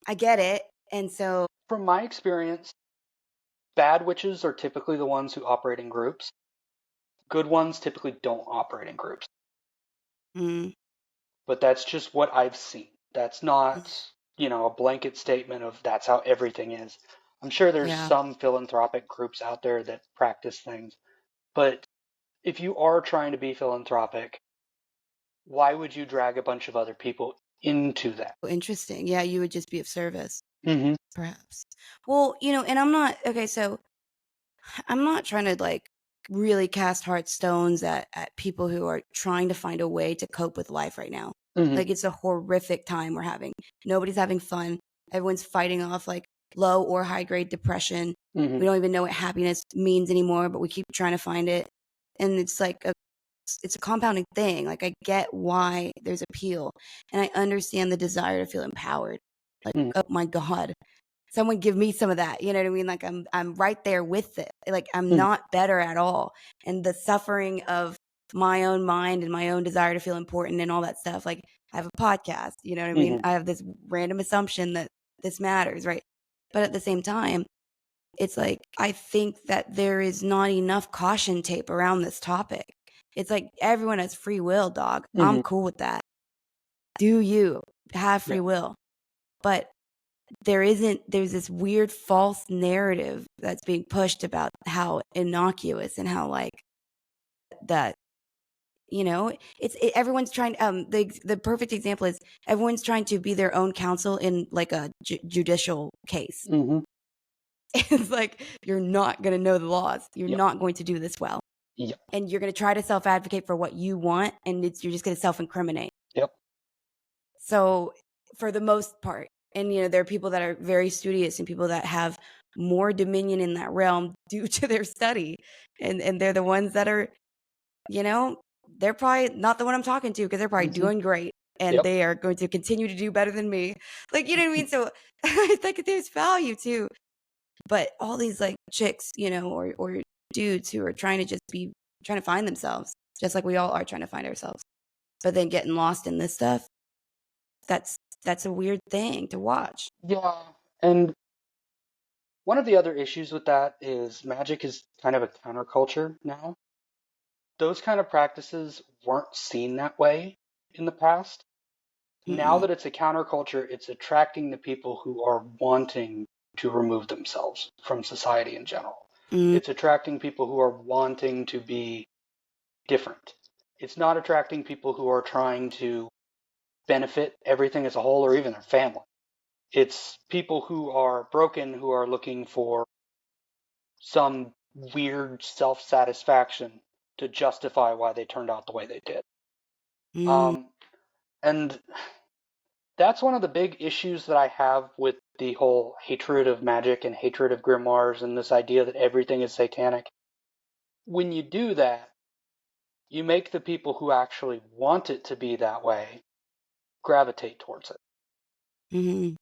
I get it. And so, From my experience, bad witches are typically the ones who operate in groups. Good ones typically don't operate in groups. mm, But that's just what I've seen. That's not, a blanket statement of that's how everything is. I'm sure there's yeah, some philanthropic groups out there that practice things. But if you are trying to be philanthropic, why would you drag a bunch of other people into that? interesting. Yeah, you would just be of service, Mm-hmm. perhaps. Well, and I'm not, okay, so I'm not trying to like really cast hard stones at people who are trying to find a way to cope with life right now. Mm-hmm. Like it's a horrific time we're having. Nobody's having fun. Everyone's fighting off like low or high grade depression. Mm-hmm. We don't even know what happiness means anymore, but we keep trying to find it. And it's like it's a compounding thing. Like I get why there's appeal and I understand the desire to feel empowered. Like, Mm-hmm. oh my God, someone give me some of that. You know what I mean? Like I'm right there with it. Like I'm Mm-hmm. not better at all. And the suffering of my own mind and my own desire to feel important and all that stuff. Like I have a podcast, you know what I mean? Mm-hmm. I have this random assumption that this matters, right? But at the same time, it's like I think that there is not enough caution tape around this topic. It's like everyone has free will, dog. I'm Mm-hmm. cool with that. Do you have Yeah. free will? But there's this weird false narrative that's being pushed about how innocuous and how like that everyone's trying the perfect example is everyone's trying to be their own counsel in like a judicial case. Mm-hmm. It's like you're not going to know the laws, you're Yep. not going to do this well, Yep. and you're going to try to self-advocate for what you want, and you're just going to self-incriminate. Yep. So for the most part, and there are people that are very studious and people that have more dominion in that realm due to their study, and they're the ones that are, they're probably not the one I'm talking to because they're probably Mm-hmm. doing great and Yep. they are going to continue to do better than me. Like, you know what I mean? So I think there's value too. But all these like chicks, or dudes who are trying to find themselves, just like we all are trying to find ourselves, but then getting lost in this stuff. That's a weird thing to watch. Yeah. And one of the other issues with that is magic is kind of a counterculture now. Those kind of practices weren't seen that way in the past. Now Mm-mm. that it's a counterculture, it's attracting the people who are wanting to remove themselves from society in general. Mm. It's attracting people who are wanting to be different. It's not attracting people who are trying to benefit everything as a whole or even their family. It's people who are broken who are looking for some weird self satisfaction to justify why they turned out the way they did. Mm. And that's one of the big issues that I have with the whole hatred of magic and hatred of grimoires and this idea that everything is satanic. When you do that, you make the people who actually want it to be that way gravitate towards it. Mm-hmm.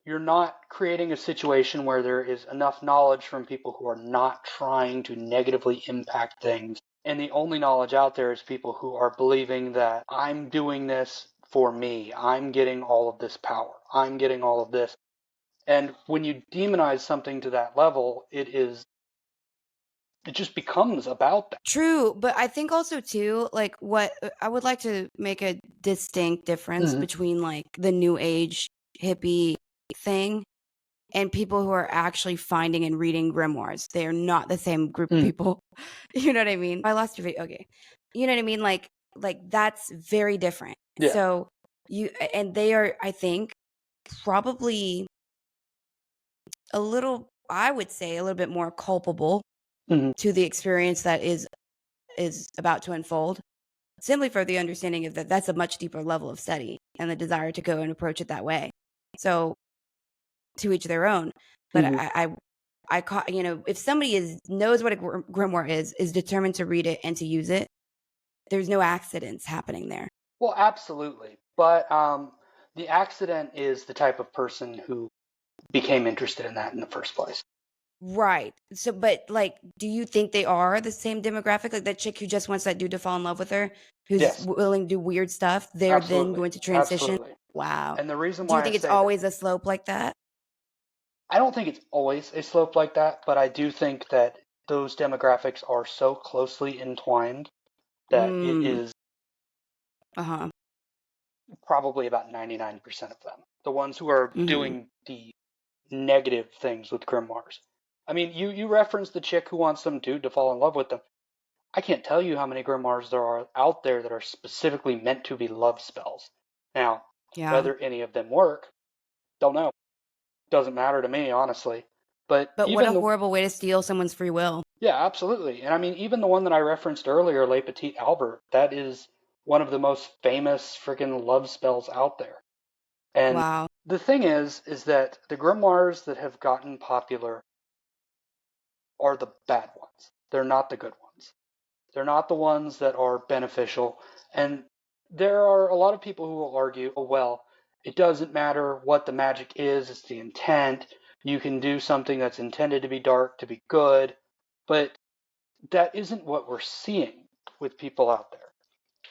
You're not creating a situation where there is enough knowledge from people who are not trying to negatively impact things. And the only knowledge out there is people who are believing that I'm doing this for me. I'm getting all of this power. I'm getting all of this. And when you demonize something to that level, it just becomes about that. True, but I think also too, like what I would like to make a distinct difference Mm-hmm. between like the new age hippie thing and people who are actually finding and reading grimoires. They are not the same group of Mm-hmm. people. You know what I mean? I lost your video. Okay. You know what I mean? Like that's very different. Yeah. So they are, I think, probably a little I would say, a little bit more culpable Mhm. to the experience that is about to unfold, simply for the understanding of that that's a much deeper level of study and the desire to go and approach it that way. So to each their own. But Mhm. I caught, if somebody knows what a grimoire is determined to read it and to use it, there's no accidents happening there. Well, absolutely. But the accident is the type of person who became interested in that in the first place. Right. So, but like, do you think they are the same demographic? Like that chick who just wants that dude to fall in love with her, who's Yes, willing to do weird stuff, they're then absolutely. going to transition? Absolutely. Wow. And the reason Do you why I think it's say that, always a slope like that? I don't think it's always a slope like that, but I do think that those demographics are so closely entwined that it Mm. is Uh-huh. probably about 99% of them. The ones who are Mm-hmm. doing the negative things with grimoires. I mean, you referenced the chick who wants some dude to fall in love with them. I can't tell you how many grimoires there are out there that are specifically meant to be love spells. Now, Yeah. whether any of them work, don't know. Doesn't matter to me, honestly. But But what even a the horrible way to steal someone's free will. yeah, absolutely. And I mean, even the one that I referenced earlier, Le Petit Albert, that is one of the most famous freaking love spells out there. And Wow. the thing is that the grimoires that have gotten popular are the bad ones. They're not the good ones. They're not the ones that are beneficial. And there are a lot of people who will argue, oh, well, it doesn't matter what the magic is, it's the intent. You can do something that's intended to be dark to be good. But that isn't what we're seeing with people out there.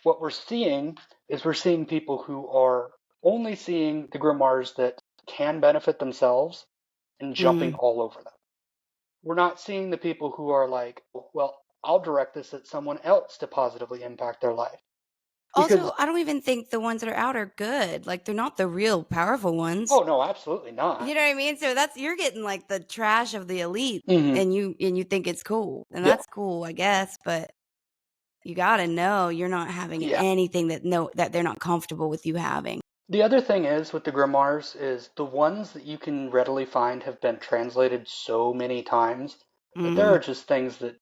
What we're seeing is we're seeing people who are only seeing the grimoires that can benefit themselves and jumping Mm-hmm. all over them. We're not seeing the people who are like, well, I'll direct this at someone else to positively impact their life. Because, Also, I don't even think the ones that are out are good. Like they're not the real powerful ones. oh no, absolutely not. You know what I mean? So that's you're getting like the trash of the elite Mm-hmm. and you think it's cool. And Yeah, that's cool, I guess, but you got to know you're not having yeah. anything that they're not comfortable with you having. The other thing is with the grimoires is the ones that you can readily find have been translated so many times that there Mm, are just things that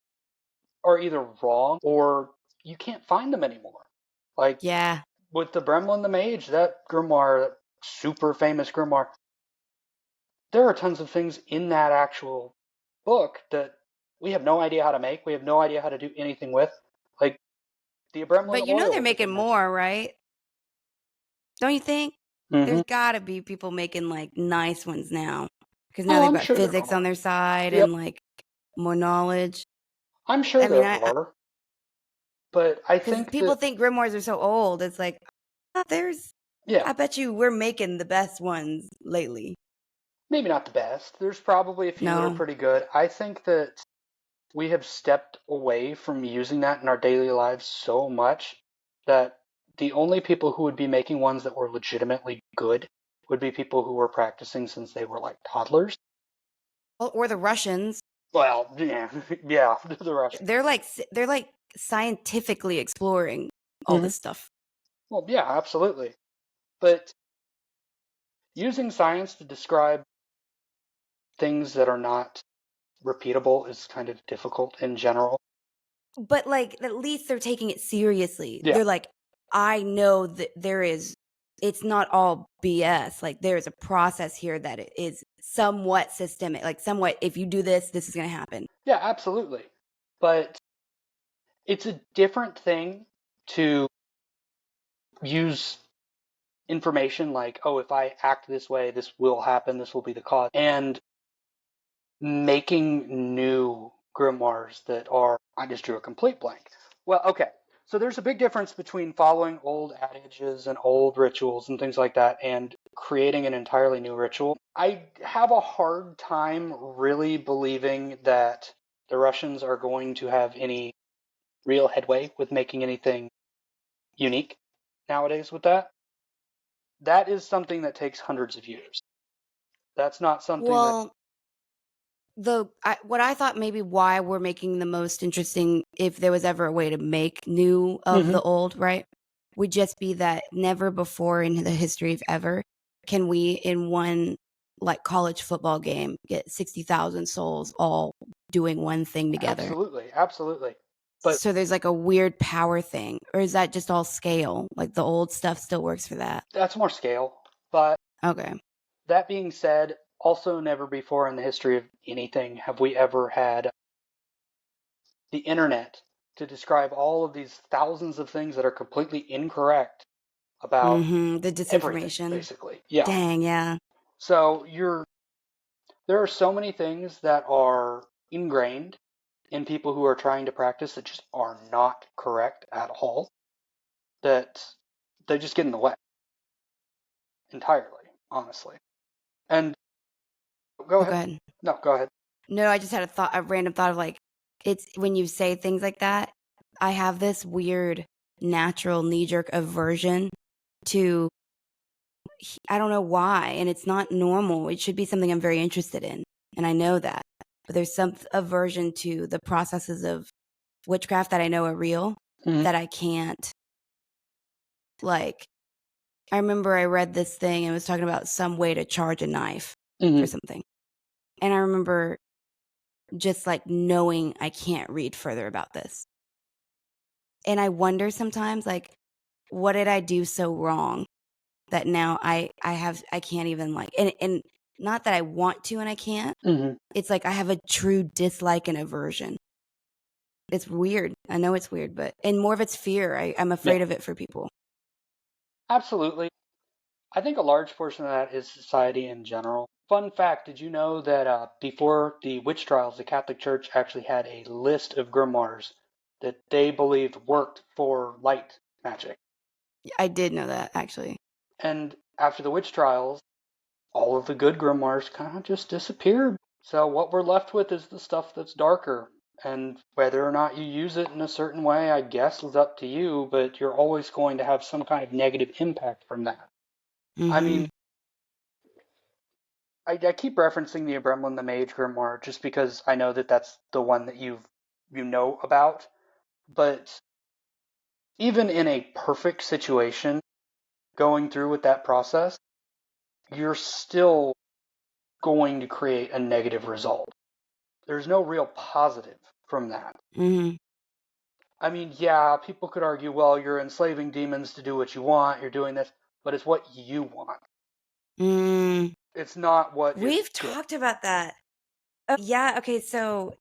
are either wrong or you can't find them anymore. Like yeah. with the Bremlin the Mage, that grimoire, that super famous grimoire, there are tons of things in that actual book that we have no idea how to make. We have no idea how to do anything with. Like the Bremlin But of you know they're Oil that they making mentioned. more, right? Don't you think? Mm-hmm. There's got to be people making like nice ones now. Cuz now Oh, they've I'm got sure there physics on are. their side Yep, and like more knowledge. I'm sure I mean, there I are. But I cuz think people that, think grimoires are so old. It's like there's yeah, I bet you we're making the best ones lately. maybe not the best. There's probably a few that are No. pretty good. I think that we have stepped away from using that in our daily lives so much that the only people who would be making ones that were legitimately good would be people who were practicing since they were like toddlers. Or the Russians. Well, yeah, yeah, the Russians. They're like scientifically exploring all Hmm. this stuff. Well, yeah, absolutely. But using science to describe things that are not repeatable is kind of difficult in general. But like at least they're taking it seriously. Yeah, They're like, I know that it's not all BS. Like there's a process here that it is somewhat systemic. Like somewhat, if you do this, this is going to happen. yeah, absolutely. But it's a different thing to use information like, oh, if I act this way, this will happen, this will be the cause, and making new grimoires that are, I just drew a complete blank. Well, okay. So there's a big difference between following old adages and old rituals and things like that and creating an entirely new ritual. I have a hard time really believing that the Russians are going to have any real headway with making anything unique nowadays with that. That is something that takes hundreds of years. That's not something that. Well, what I thought maybe why we're making the most interesting, if there was ever a way to make new of Hmm. the old, right, would just be that never before in the history of ever can we in one like college football game, get 60,000 souls all doing one thing together. Absolutely, absolutely. But so there's like a weird power thing, or is that just all scale? Like the old stuff still works for that? that's more scale. But Okay. that being said, also never before in the history of anything have we ever had the internet to describe all of these thousands of things that are completely incorrect about The everything, disinformation. basically. Yeah. Dang, yeah. So there are so many things that are ingrained in people who are trying to practice that just are not correct at all, that they just get in the way entirely, honestly. And go ahead. Okay. No, go ahead. No, I just had a random thought of like, it's when you say things like that, I have this weird natural knee-jerk aversion to, I don't know why, and it's not normal. It should be something I'm very interested in, and I know that. But there's some aversion to the processes of witchcraft that I know are real, that I can't, like, I remember I read this thing and it was talking about some way to charge a knife for something. And I remember just like knowing I can't read further about this. And I wonder sometimes, like, what did I do so wrong that now I can't even like, and not that I want to and I can't. It's like I have a true dislike and aversion. It's weird. I know it's weird, but, and more of it's fear. I'm afraid of it for people. Absolutely. I think a large portion of that is society in general. Fun fact, did you know that before the witch trials, the Catholic Church actually had a list of grimoires that they believed worked for light magic? I did know that, actually. And after the witch trials, all of the good grimoires kind of just disappeared. So what we're left with is the stuff that's darker. And whether or not you use it in a certain way, I guess, is up to you, but you're always going to have some kind of negative impact from that. I mean, I keep referencing the Gremlin the Mage grimoire just because I know that that's the one that you know about. But even in a perfect situation, going through with that process, you're still going to create a negative result. There's no real positive from that. I mean, yeah, people could argue, well, you're enslaving demons to do what you want, you're doing this, but it's what you want. It's not what We've talked about that. Oh, yeah, okay, so,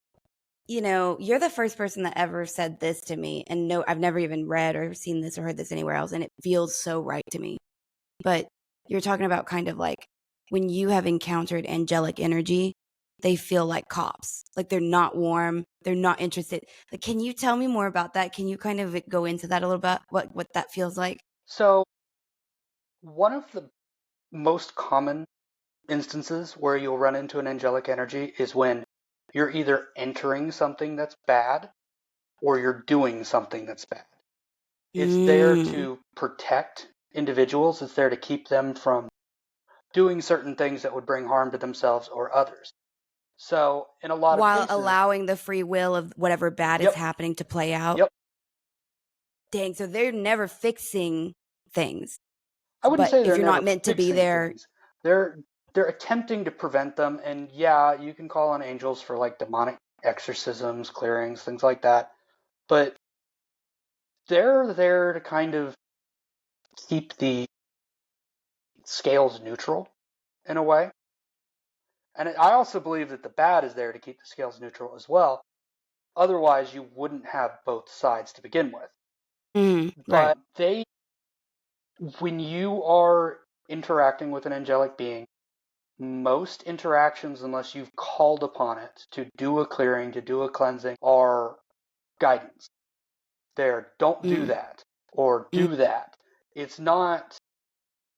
you know, you're the first person that ever said this to me, and no, I've never even read or seen this or heard this anywhere else, and it feels so right to me. But you're talking about kind of like when you have encountered angelic energy, they feel like cops. Like they're not warm, they're not interested. Like, can you tell me more about that? Can you kind of go into that a little bit? What that feels like? So, one of the most common instances where you'll run into an angelic energy is when you're either entering something that's bad or you're doing something that's bad. It's there to protect individuals. It's there to keep them from doing certain things that would bring harm to themselves or others. So, in a lot of While cases, allowing the free will of whatever bad is happening to play out. Yep. Dang, so they're never fixing things. I wouldn't But say if they're you're never not meant to be fixing there, things. They're attempting to prevent them, and yeah, you can call on angels for like demonic exorcisms, clearings, things like that. But they're there to kind of keep the scales neutral in a way. And I also believe that the bad is there to keep the scales neutral as well. Otherwise, you wouldn't have both sides to begin with. right. But when you are interacting with an angelic being, most interactions, unless you've called upon it to do a clearing, to do a cleansing, are guidance. There, don't do that, or do that. It's not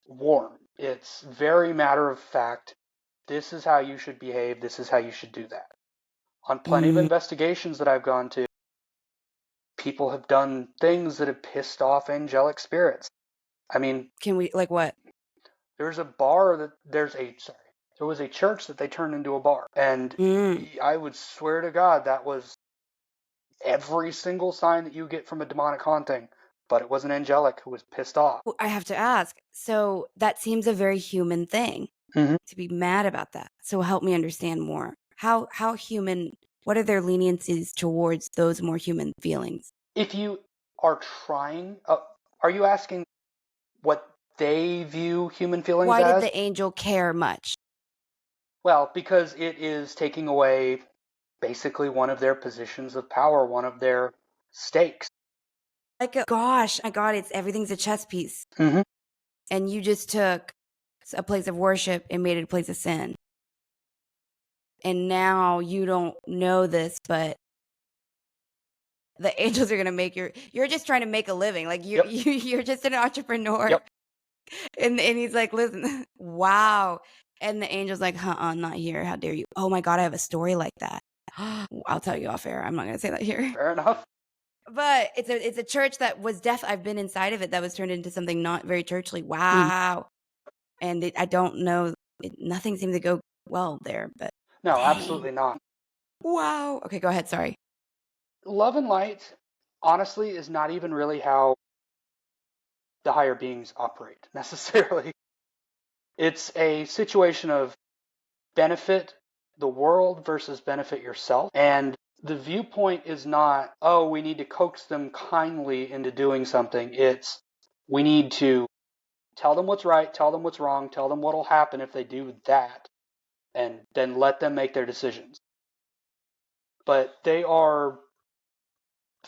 warm. It's very matter of fact. This is how you should behave. This is how you should do that. On plenty of investigations that I've gone to, people have done things that have pissed off angelic spirits. I mean, Can we, like what? there's a bar that there was a church that they turned into a bar. And I would swear to God that was every single sign that you get from a demonic haunting, but it was an angelic who was pissed off. I have to ask. So that seems a very human thing. to be mad about that. So help me understand more. How human, what are their leniencies towards those more human feelings? If you are trying, are you asking what they view human feelings Why did as? the angel care much? Well, because it is taking away basically one of their positions of power, one of their stakes. Like, gosh, my God, everything's a chess piece. Mm-hmm. And you just took a place of worship and made it a place of sin. And now you don't know this, but the angels are going to make you're just trying to make a living. Like you're just an entrepreneur. Yep. And he's like, listen, wow. And the angel's like, I'm not here. How dare you? Oh my God, I have a story like that. I'll tell you off air. I'm not going to say that here. Fair enough. But it's a church that was I've been inside of it that was turned into something not very churchly. Wow. And I don't know. Nothing seemed to go well there, but No, dang. absolutely not. Wow. Okay, go ahead. Sorry. Love and light, honestly, is not even really how the higher beings operate necessarily. It's a situation of benefit the world versus benefit yourself. And the viewpoint is not, oh, we need to coax them kindly into doing something. It's, we need to tell them what's right, tell them what's wrong, tell them what'll happen if they do that, and then let them make their decisions. But they are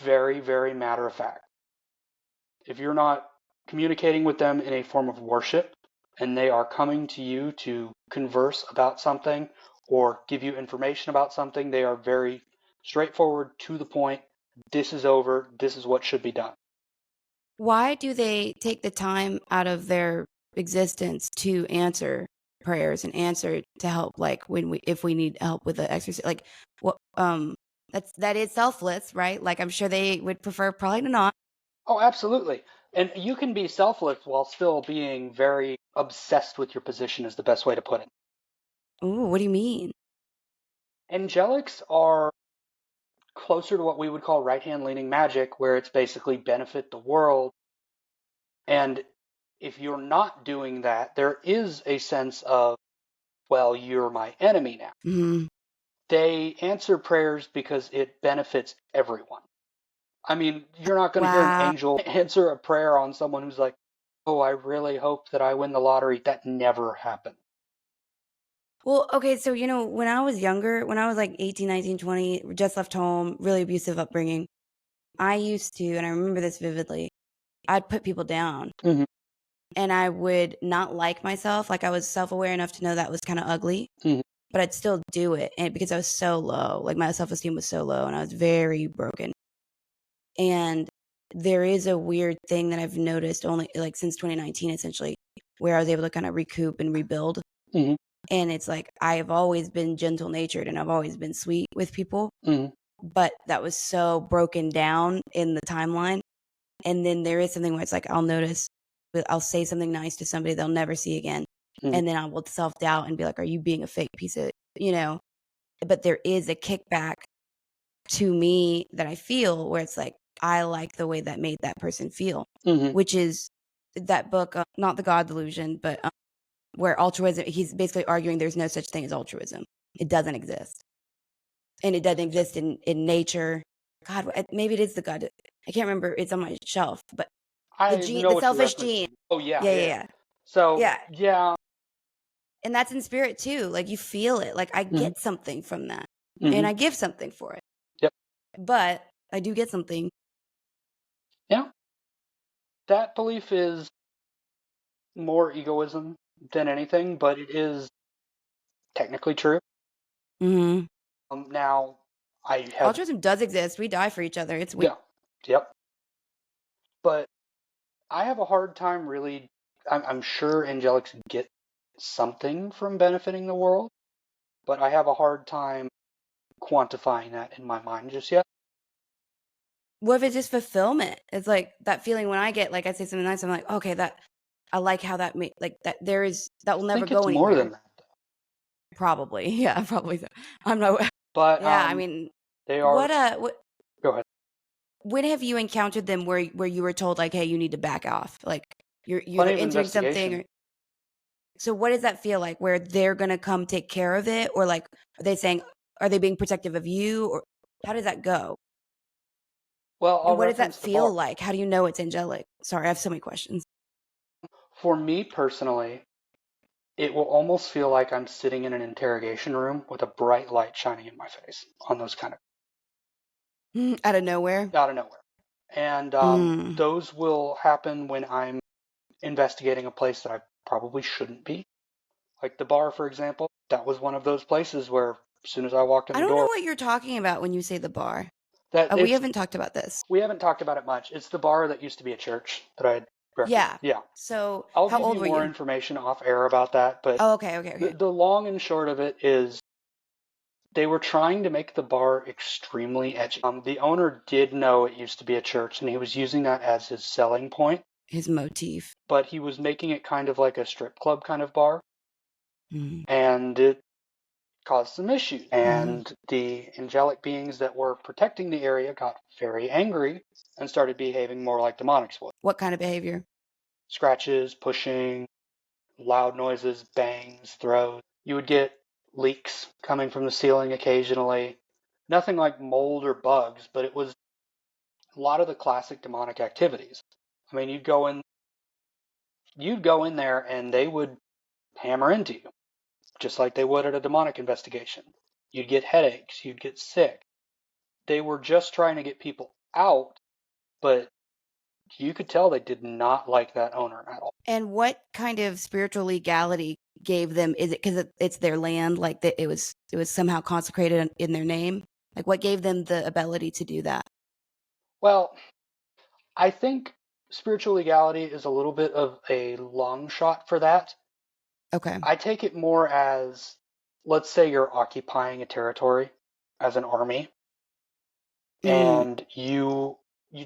very, very matter of fact. If you're not communicating with them in a form of worship, and they are coming to you to converse about something or give you information about something, they are very straightforward, to the point. This is over. This is what should be done. Why do they take the time out of their existence to answer prayers and answer to help, like if we need help with the exercise, like what that is selfless, right? Like I'm sure they would prefer probably to not. Oh, absolutely. And you can be selfless while still being very obsessed with your position, is the best way to put it. Ooh, what do you mean? Angelics are closer to what we would call right-hand leaning magic, where it's basically benefit the world. And if you're not doing that, there is a sense of, well, you're my enemy now. Mm-hmm. They answer prayers because it benefits everyone. I mean, you're not going to hear an angel answer a prayer on someone who's like, oh, I really hope that I win the lottery. That never happened. Well, okay, so when I was younger, when I was like 18, 19, 20, just left home, really abusive upbringing, I used to, and I remember this vividly, I'd put people down. Mm-hmm. And I would not like myself. Like I was self-aware enough to know that was kind of ugly, but I'd still do it. And because I was so low, like my self-esteem was so low and I was very broken. And there is a weird thing that I've noticed only like since 2019, essentially, where I was able to kind of recoup and rebuild. Mm-hmm. And it's like, I have always been gentle natured and I've always been sweet with people, but that was so broken down in the timeline. And then there is something where it's like, I'll say something nice to somebody they'll never see again. And then I will self-doubt and be like, are you being a fake piece of, but there is a kickback to me that I feel where it's like, I like the way that made that person feel, which is that book, not The God Delusion, but where altruism, he's basically arguing there's no such thing as altruism. It doesn't exist. And it doesn't exist in nature. God, maybe it is the God. I can't remember. It's on my shelf, but the selfish gene. Oh, yeah. Yeah. So, yeah. And that's in spirit too. Like you feel it. Like I get something from that. And I give something for it. Yep. But I do get something. Yeah. That belief is more egoism than anything, but it is technically true. Now, altruism does exist. We die for each other. It's weird. Yeah. Yep. But I have a hard time really. I'm sure angelics get something from benefiting the world, but I have a hard time quantifying that in my mind just yet. What if it's just fulfillment? It's like that feeling when I get, like, I say something nice, I'm like, okay, that I like how that made, like that that will never go anywhere. More than that, though. Probably, yeah, probably so. I'm not. But yeah, I mean, they are. What? Go ahead. When have you encountered them where you were told like, hey, you need to back off, like you're entering something? So what does that feel like? Where they're gonna come take care of it, or like are they saying, are they being protective of you, or how does that go? Well, I'll And what does that reference the bar. feel like? How do you know it's angelic? Sorry, I have so many questions. For me personally, it will almost feel like I'm sitting in an interrogation room with a bright light shining in my face on those kind of Out of nowhere. out of nowhere. And Mm. those will happen when I'm investigating a place that I probably shouldn't be. Like the bar, for example, that was one of those places where as soon as I walked in I the don't know door, what you're talking about when you say the bar. that We it's haven't talked about this. we haven't talked about it much. It's the bar that used to be a church that I had referenced. Yeah. Yeah. So I'll how give old you were more you? information off air about that, but Oh, okay, okay, okay. the long and short of it is they were trying to make the bar extremely edgy. The owner did know it used to be a church, and he was using that as his selling point, His motif. but he was making it kind of like a strip club kind of bar, Mm. and it caused some issues. Mm. And the angelic beings that were protecting the area got very angry and started behaving more like demonics would. What kind of behavior? Scratches, pushing, loud noises, bangs, throws. You would get leaks coming from the ceiling occasionally. Nothing like mold or bugs, but it was a lot of the classic demonic activities. I mean, you'd go in there and they would hammer into you, just like they would at a demonic investigation. You'd get headaches, you'd get sick. They were just trying to get people out, but you could tell they did not like that owner at all. And what kind of spiritual legality gave them? Is it because it's their land, like that it was somehow consecrated in their name? Like what gave them the ability to do that? Well, I think spiritual legality is a little bit of a long shot for that. Okay. I take it more as, let's say you're occupying a territory as an army, Mm. and you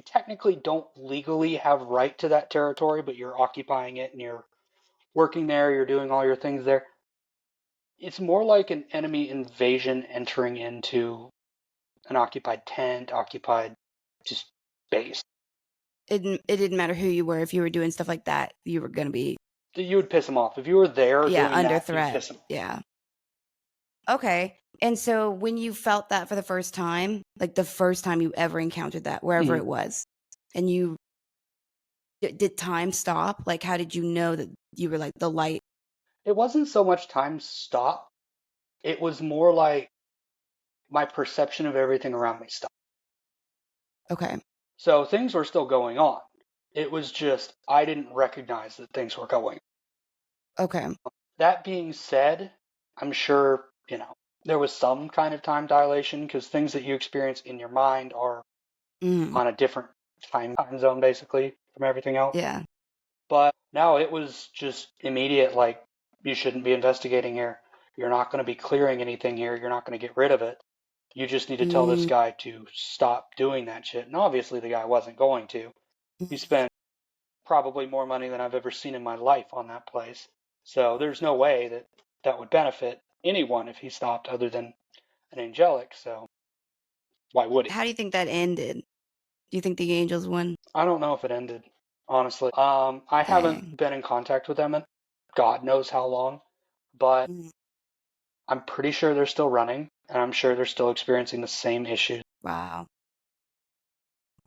technically don't legally have right to that territory, but you're occupying it and you're working there, you're doing all your things there. It's more like an enemy invasion entering into an occupied tent, occupied just base. It didn't matter who you were. If you were doing stuff like that, you were going to be, You would piss them off. If you were there yeah, doing under that, you'd threat. piss them off. Yeah. Okay. And so when you felt that for the first time, like the first time you ever encountered that, wherever Mhm. it was, and you did time stop? Like, how did you know that you were like the light? It wasn't so much time stop. It was more like my perception of everything around me stopped. Okay. So things were still going on. It was just I didn't recognize that things were going. Okay. That being said, I'm sure, there was some kind of time dilation because things that you experience in your mind are Mm. on a different time zone basically from everything else. Yeah. But no, it was just immediate, like, you shouldn't be investigating here. You're not going to be clearing anything here. You're not going to get rid of it. You just need to tell this Mm. guy to stop doing that shit. And obviously the guy wasn't going to. He spent probably more money than I've ever seen in my life on that place. So there's no way that that would benefit anyone if he stopped other than an angelic. So why would he? How do you think that ended? Do you think the angels won? I don't know if it ended, honestly. I haven't Dang. been in contact with them in God knows how long, but Mm. I'm pretty sure they're still running, and I'm sure they're still experiencing the same issues. Wow.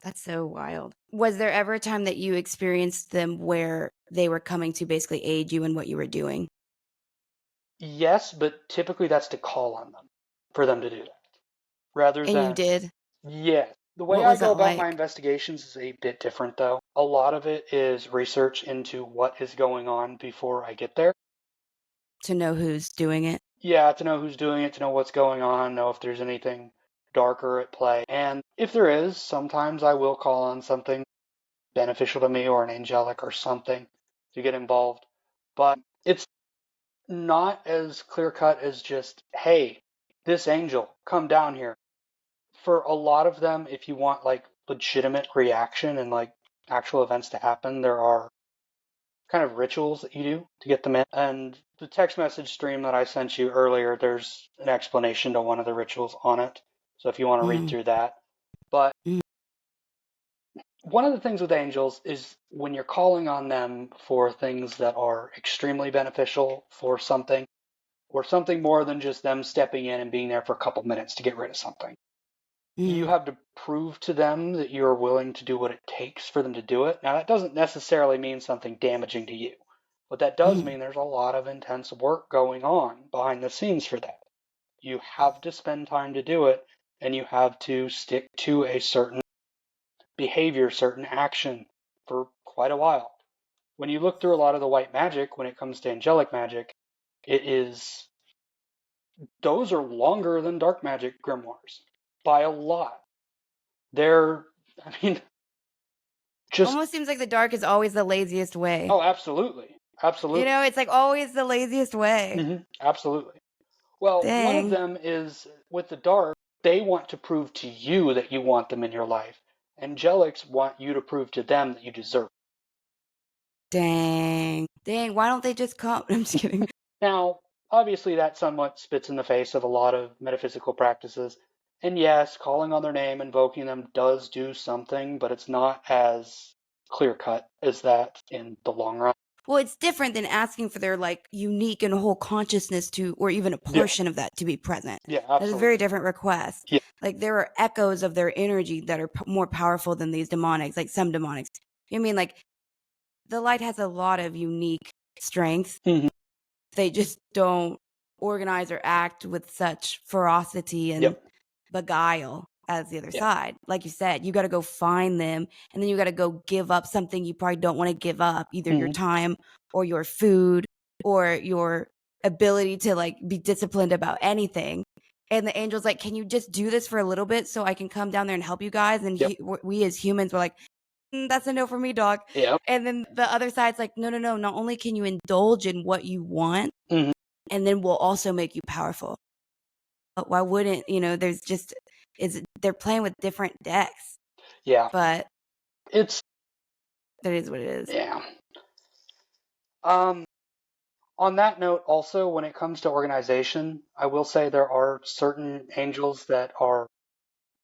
That's so wild. Was there ever a time that you experienced them where they were coming to basically aid you in what you were doing? Yes, but typically that's to call on them for them to do that. Rather And you than, did? yes. The way What I was go that about my like? investigations is a bit different, though. A lot of it is research into what is going on before I get there. To know who's doing it? Yeah, to know who's doing it, to know what's going on, know if there's anything darker at play. And if there is, sometimes I will call on something beneficial to me or an angelic or something to get involved. But it's not as clear cut as just, hey, this angel, come down here. For a lot of them, if you want like legitimate reaction and like actual events to happen, there are kind of rituals that you do to get them in. And the text message stream that I sent you earlier, there's an explanation to one of the rituals on it. So if you want to read Mm. through that. But Mm. one of the things with angels is when you're calling on them for things that are extremely beneficial for something, or something more than just them stepping in and being there for a couple minutes to get rid of something. You Mm, have to prove to them that you're willing to do what it takes for them to do it. Now, that doesn't necessarily mean something damaging to you, but that does mm. mean there's a lot of intense work going on behind the scenes for that. You have to spend time to do it, and you have to stick to a certain behavior, certain action for quite a while. When you look through a lot of the white magic, when it comes to angelic magic, it is, those are longer than dark magic grimoires by a lot. They're, I mean, just, Almost seems like the dark is always the laziest way. oh, absolutely. Absolutely. It's like always the laziest way. Absolutely. Well, one of Dang. them is with the dark, they want to prove to you that you want them in your life. Angelics want you to prove to them that you deserve Dang. Dang. Why don't they just come? I'm just kidding. it. Now, obviously, that somewhat spits in the face of a lot of metaphysical practices. And yes, calling on their name, invoking them does do something, but it's not as clear cut as that in the long run. Well, it's different than asking for their like unique and whole consciousness to, or even a Yeah, portion of that to be present. yeah, That is a very absolutely. different request. Yeah. Like there are echoes of their energy that are more powerful than these demonics, like some demonics. You know what I mean? Like the light has a lot of unique strength. hmm They just don't organize or act with such ferocity and Yep. beguile as the other Yeah. side. Like you said, you got to go find them and then you got to go give up something you probably don't want to give up, either your hmm time or your food or your ability to like be disciplined about anything. And the angel's like, can you just do this for a little bit so I can come down there and help you guys? And Yep. we as humans were like, that's a no for me, dog. Yep. And then the other side's like, no, no, no. Not only can you indulge in what you want, hmm and then we'll also make you powerful. But why wouldn't, there's just, they're playing with different decks, Yeah. but It's, that is what it is. yeah. Um, on that note, also, when it comes to organization, I will say there are certain angels that are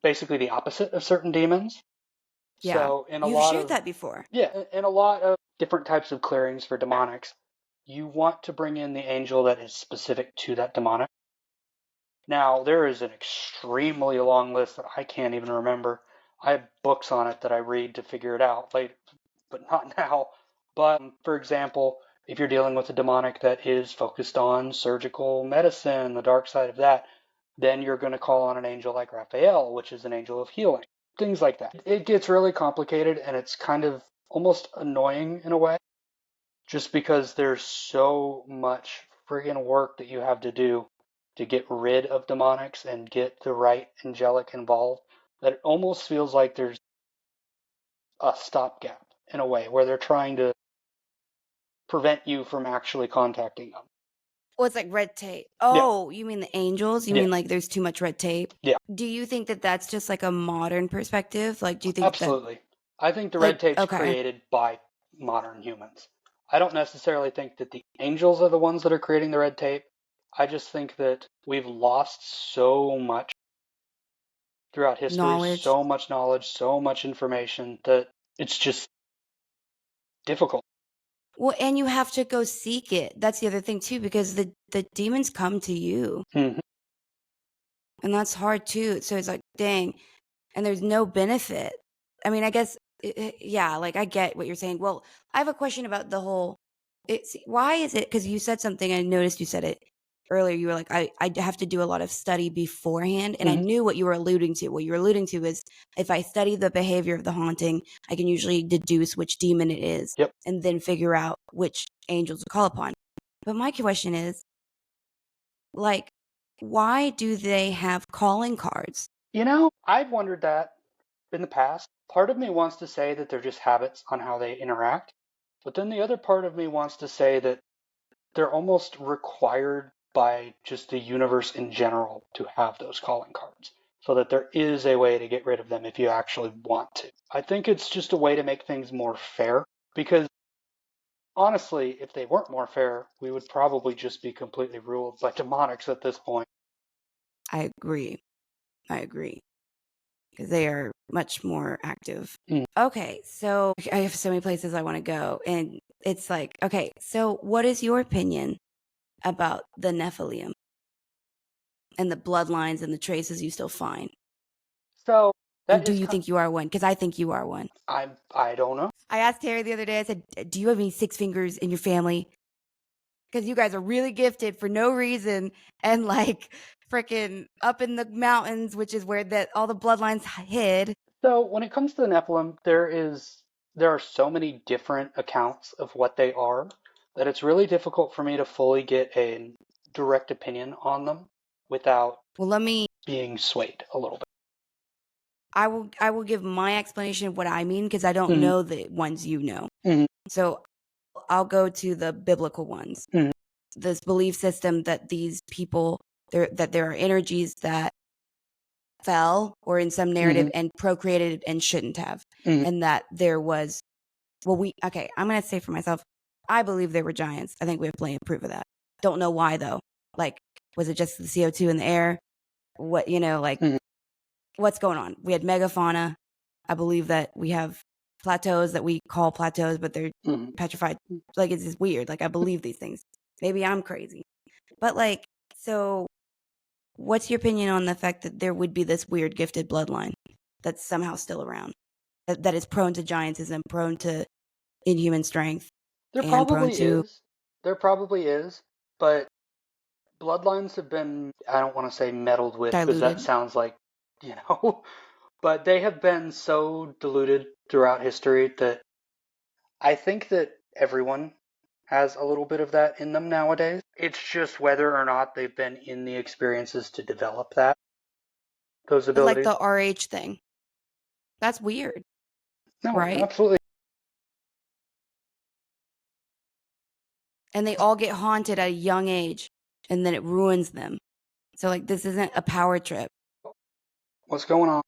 basically the opposite of certain demons. Yeah. So in a You've lot shared of, that before. yeah, in a lot of different types of clearings for demonics, you want to bring in the angel that is specific to that demonic. Now, there is an extremely long list that I can't even remember. I have books on it that I read to figure it out later, but not now. But for example, if you're dealing with a demonic that is focused on surgical medicine, the dark side of that, then you're going to call on an angel like Raphael, which is an angel of healing. Things like that. It gets really complicated and it's kind of almost annoying in a way, just because there's so much friggin' work that you have to do to get rid of demonics and get the right angelic involved, that it almost feels like there's a stopgap in a way where they're trying to prevent you from actually contacting them. Well, it's like red tape. Yeah, Oh, you mean the angels? You yeah, mean like there's too much red tape? yeah, Do you think that that's just like a modern perspective? Like, do you think that, absolutely. I think the red like, tape's okay, created by modern humans. I don't necessarily think that the angels are the ones that are creating the red tape. I just think that we've lost so much throughout history, knowledge? so much knowledge, so much information that it's just difficult. Well, and you have to go seek it. That's the other thing too, because the demons come to you, hmm and that's hard too. So it's like, dang, and there's no benefit. I mean, I guess, yeah, like I get what you're saying. Well, I have a question about the whole. Why is it? Because you said something. I noticed you said it earlier. You were like, I have to do a lot of study beforehand, and I hmm knew what you were alluding to. What you were alluding to is if I study the behavior of the haunting, I can usually deduce which demon it is, Yep. and then figure out which angels to call upon. But my question is, like, why do they have calling cards? I've wondered that in the past. Part of me wants to say that they're just habits on how they interact, but then the other part of me wants to say that they're almost required by just the universe in general to have those calling cards, so that there is a way to get rid of them if you actually want to. I think it's just a way to make things more fair, because honestly, if they weren't more fair, we would probably just be completely ruled by demonics at this point. I agree. I agree. because they are much more active. Mm. Okay, so I have so many places I want to go, and it's like, okay, so what is your opinion about the Nephilim and the bloodlines and the traces you still find? So that And do is you think you are one? Because I think you are one. I don't know. I asked Terry the other day, I said, do you have any six fingers in your family? Because you guys are really gifted for no reason and like freaking up in the mountains, which is where all the bloodlines hid. So when it comes to the Nephilim, there are so many different accounts of what they are that it's really difficult for me to fully get a direct opinion on them without being swayed a little bit. I will give my explanation of what I mean because I don't know the ones you know. Mhm. So I'll go to the biblical ones. Mhm. This belief system that these people that there are energies that fell or in some narrative and procreated and shouldn't have. And that there was I'm going to say for myself, I believe there were giants. I think we have plenty of proof of that. Don't know why though. Like, was it just the CO2 in the air? What, what's going on? We had megafauna. I believe that we have plateaus that we call plateaus, but they're petrified. Like, it's just weird. Like, I believe these things. Maybe I'm crazy. But like, so what's your opinion on the fact that there would be this weird gifted bloodline that's somehow still around? That is prone to giantism, prone to inhuman strength, There and prone probably to is. There probably is, but bloodlines have been, I don't want to say meddled with because that diluted. sounds like, but they have been so diluted throughout history that I think that everyone has a little bit of that in them nowadays. It's just whether or not they've been in the experiences to develop those abilities. Like the RH thing. That's weird. No, right? absolutely. And they all get haunted at a young age, and then it ruins them. So, like, this isn't a power trip. What's going on?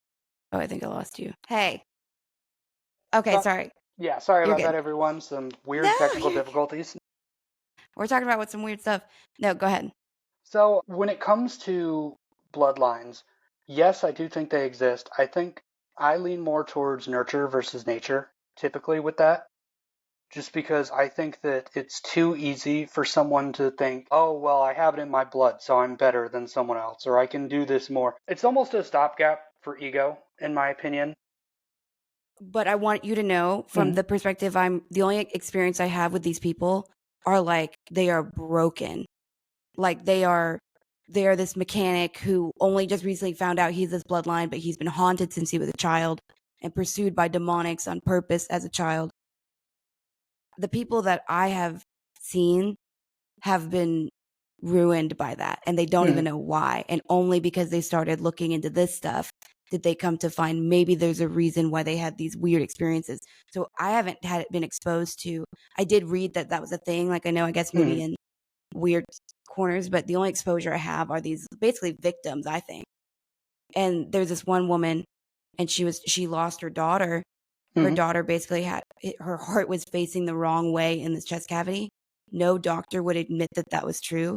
Oh, I think I lost you. Hey. Okay, sorry. Yeah, sorry You're about good. that, everyone. Some weird technical difficulties. We're talking about some weird stuff. No, go ahead. So, when it comes to bloodlines, yes, I do think they exist. I think I lean more towards nurture versus nature, typically with that. Just because I think that it's too easy for someone to think, oh, well, I have it in my blood, so I'm better than someone else, or I can do this more. It's almost a stopgap for ego, in my opinion. But I want you to know from the perspective the only experience I have with these people are like, they are broken. Like they are this mechanic who only just recently found out he's this bloodline, but he's been haunted since he was a child and pursued by demonics on purpose as a child. The people that I have seen have been ruined by that, and they don't even know why. And only because they started looking into this stuff did they come to find maybe there's a reason why they had these weird experiences. So I haven't been exposed to. I did read that was a thing. Like, I know, I guess maybe in weird corners, but the only exposure I have are these basically victims, I think. And there's this one woman, and she lost her daughter. Her daughter basically her heart was facing the wrong way in this chest cavity. No doctor would admit that was true.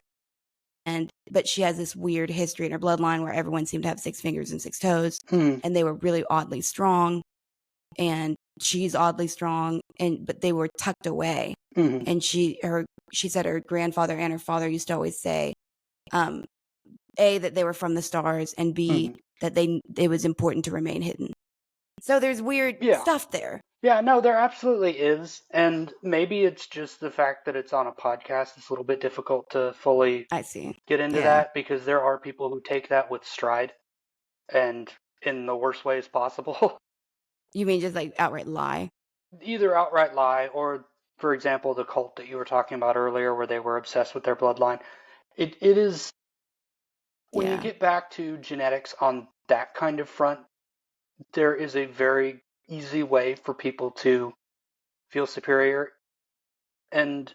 But she has this weird history in her bloodline where everyone seemed to have 6 fingers and 6 toes, and they were really oddly strong, and she's oddly strong, but they were tucked away. And she said her grandfather and her father used to always say, A, that they were from the stars, and B, that it was important to remain hidden. So there's weird stuff there. Yeah, no, there absolutely is. And maybe it's just the fact that it's on a podcast. It's a little bit difficult to fully get into that because there are people who take that with stride and in the worst ways possible. You mean just like outright lie? Either outright lie or, for example, the cult that you were talking about earlier where they were obsessed with their bloodline. It is, when you get back to genetics on that kind of front, there is a very easy way for people to feel superior. And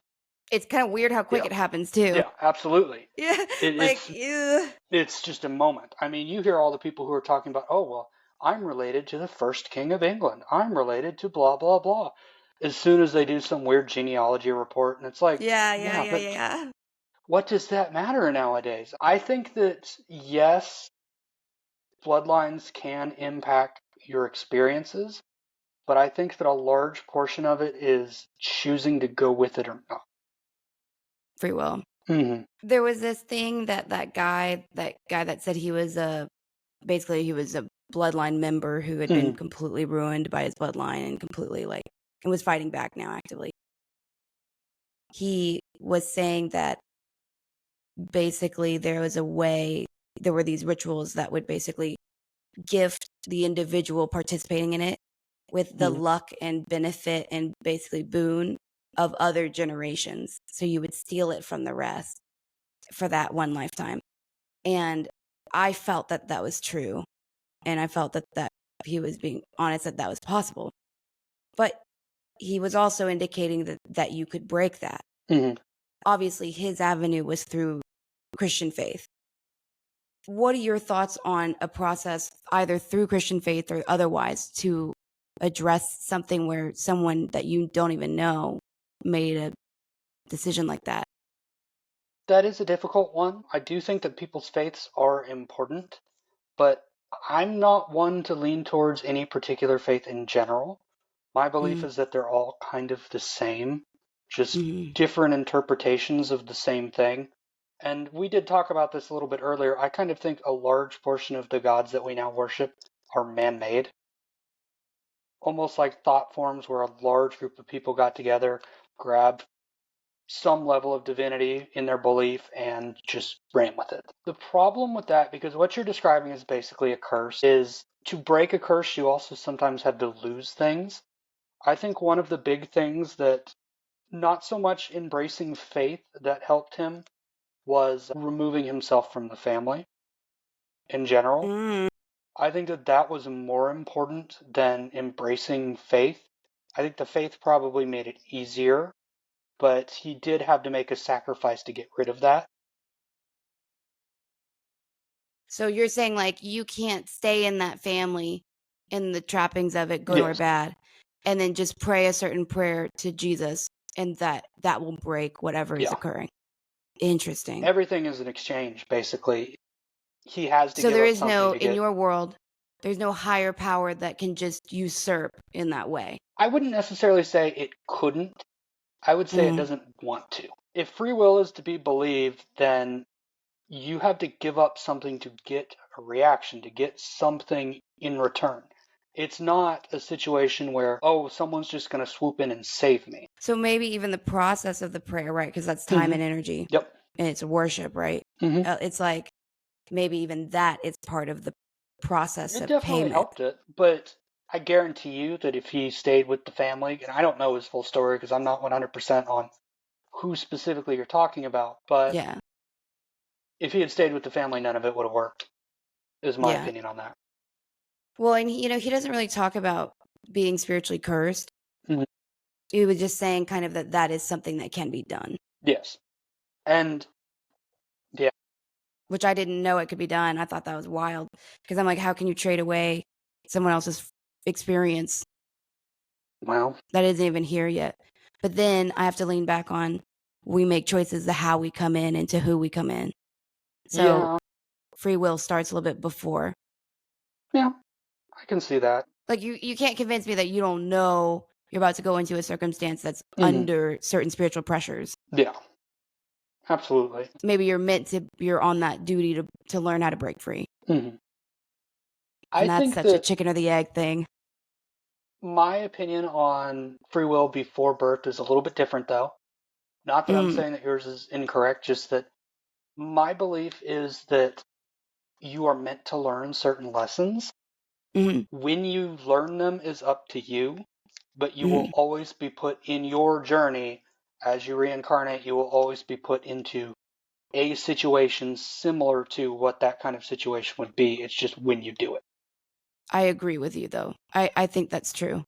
it's kind of weird how quick it happens too. Yeah, absolutely. Yeah, it's just a moment. I mean, you hear all the people who are talking about, oh, well, I'm related to the first king of England. I'm related to blah, blah, blah. As soon as they do some weird genealogy report, and it's like, yeah. What does that matter nowadays? I think that, yes, bloodlines can impact your experiences, but I think that a large portion of it is choosing to go with it or not. Free will. Mm-hmm. There was this thing that guy that said he was a bloodline member who had been Mm-hmm. completely ruined by his bloodline and completely and was fighting back now actively. He was saying that basically there were these rituals that would basically gift the individual participating in it with the luck and benefit and basically boon of other generations. So you would steal it from the rest for that one lifetime. And I felt that was true. And I felt that he was being honest that was possible. But he was also indicating that you could break that. Mm-hmm. Obviously, his avenue was through Christian faith. What are your thoughts on a process either through Christian faith or otherwise to address something where someone that you don't even know made a decision like that? That is a difficult one. I do think that people's faiths are important, but I'm not one to lean towards any particular faith in general. My belief is that they're all kind of the same, just different interpretations of the same thing. And we did talk about this a little bit earlier. I kind of think a large portion of the gods that we now worship are man-made. Almost like thought forms where a large group of people got together, grabbed some level of divinity in their belief and just ran with it. The problem with that, because what you're describing is basically a curse, is to break a curse, you also sometimes have to lose things. I think one of the big things that not so much embracing faith that helped him was removing himself from the family in general. I think that was more important than embracing faith. I think the faith probably made it easier, but he did have to make a sacrifice to get rid of that. So you're saying you can't stay in that family in the trappings of it, good or bad, and then just pray a certain prayer to Jesus and that will break whatever is occurring. Interesting. Everything is an exchange, basically. He has to So give there up is something to get. in your world, there's no higher power that can just usurp in that way. I wouldn't necessarily say it couldn't. I would say it doesn't want to. If free will is to be believed, then you have to give up something to get a reaction, to get something in return. It's not a situation where, oh, someone's just going to swoop in and save me. So maybe even the process of the prayer, right? Because that's time and energy. Yep. And it's worship, right? It's like maybe even that is part of the process It of definitely payment. helped it, but I guarantee you that if he stayed with the family, and I don't know his full story because I'm not 100% on who specifically you're talking about, but yeah, if he had stayed with the family, none of it would have worked, is my opinion on that. Well, and he doesn't really talk about being spiritually cursed. Mhm. He was just saying kind of that is something that can be done. Yes. And yeah. Which I didn't know it could be done. I thought that was wild because I'm like, how can you trade away someone else's experience? Well, that isn't even here yet. But then I have to lean back on we make choices to how we come in and to who we come in. So free will starts a little bit before. Yeah, I can see that. Like you can't convince me that you don't know you're about to go into a circumstance that's under certain spiritual pressures. Yeah, absolutely. Maybe you're on that duty to learn how to break free. And that's such a chicken or the egg thing. My opinion on free will before birth is a little bit different, though. Not that I'm saying that yours is incorrect, just that my belief is that you are meant to learn certain lessons. When you learn them is up to you, but you will always be put in your journey as you reincarnate. You will always be put into a situation similar to what that kind of situation would be. It's just when you do it. I agree with you, though. I think that's true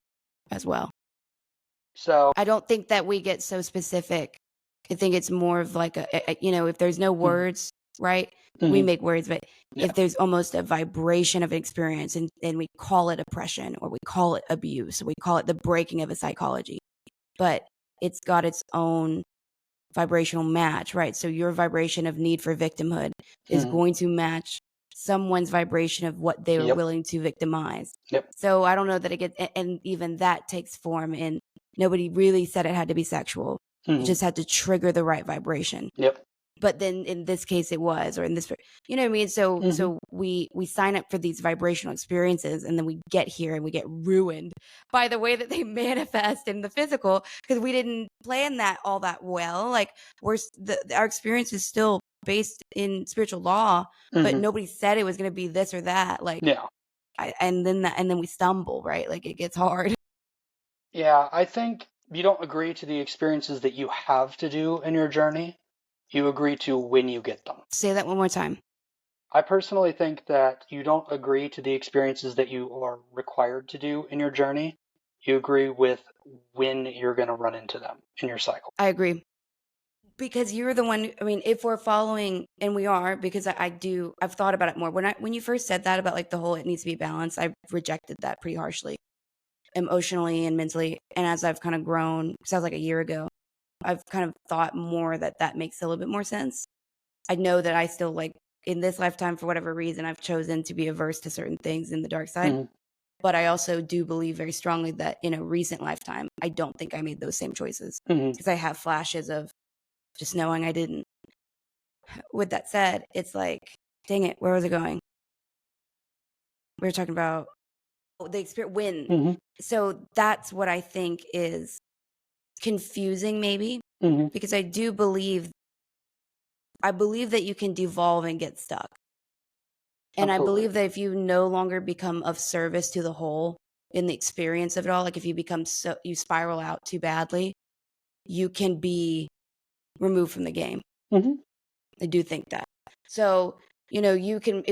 as well. So I don't think that we get so specific. I think it's more of like if there's no words, right? We make words, but if there's almost a vibration of an experience and we call it oppression or we call it abuse, we call it the breaking of a psychology, but it's got its own vibrational match, right? So your vibration of need for victimhood is going to match someone's vibration of what they were Yep. willing to victimize. Yep. So I don't know that it gets, and even that takes form in, nobody really said it had to be sexual. It just had to trigger the right vibration. Yep. But then in this case it was, or in this, you know what I mean? So we sign up for these vibrational experiences, and then we get here and we get ruined by the way that they manifest in the physical, because we didn't plan that all that well. Like our experience is still based in spiritual law, but nobody said it was going to be this or that. Like, Yeah. and then we stumble, right? Like it gets hard. Yeah, I think you don't agree to the experiences that you have to do in your journey. You agree to when you get them. Say that one more time. I personally think that you don't agree to the experiences that you are required to do in your journey. You agree with when you're going to run into them in your cycle. I agree. Because you're the one, I mean, if we're following, and we are, because I've thought about it more. When you first said that about like the whole, it needs to be balanced, I rejected that pretty harshly, emotionally and mentally. And as I've kind of grown, because that was like a year ago, I've kind of thought more that makes a little bit more sense. I know that I still, like, in this lifetime, for whatever reason, I've chosen to be averse to certain things in the dark side. But I also do believe very strongly that in a recent lifetime, I don't think I made those same choices, because I have flashes of just knowing I didn't. With that said, it's like, dang it, where was it going? We were talking about the experience, when. So that's what I think is confusing, maybe, because I believe that you can devolve and get stuck. And Absolutely. I believe that if you no longer become of service to the whole in the experience of it all, like if you you spiral out too badly, you can be removed from the game. I do think that. So, you can,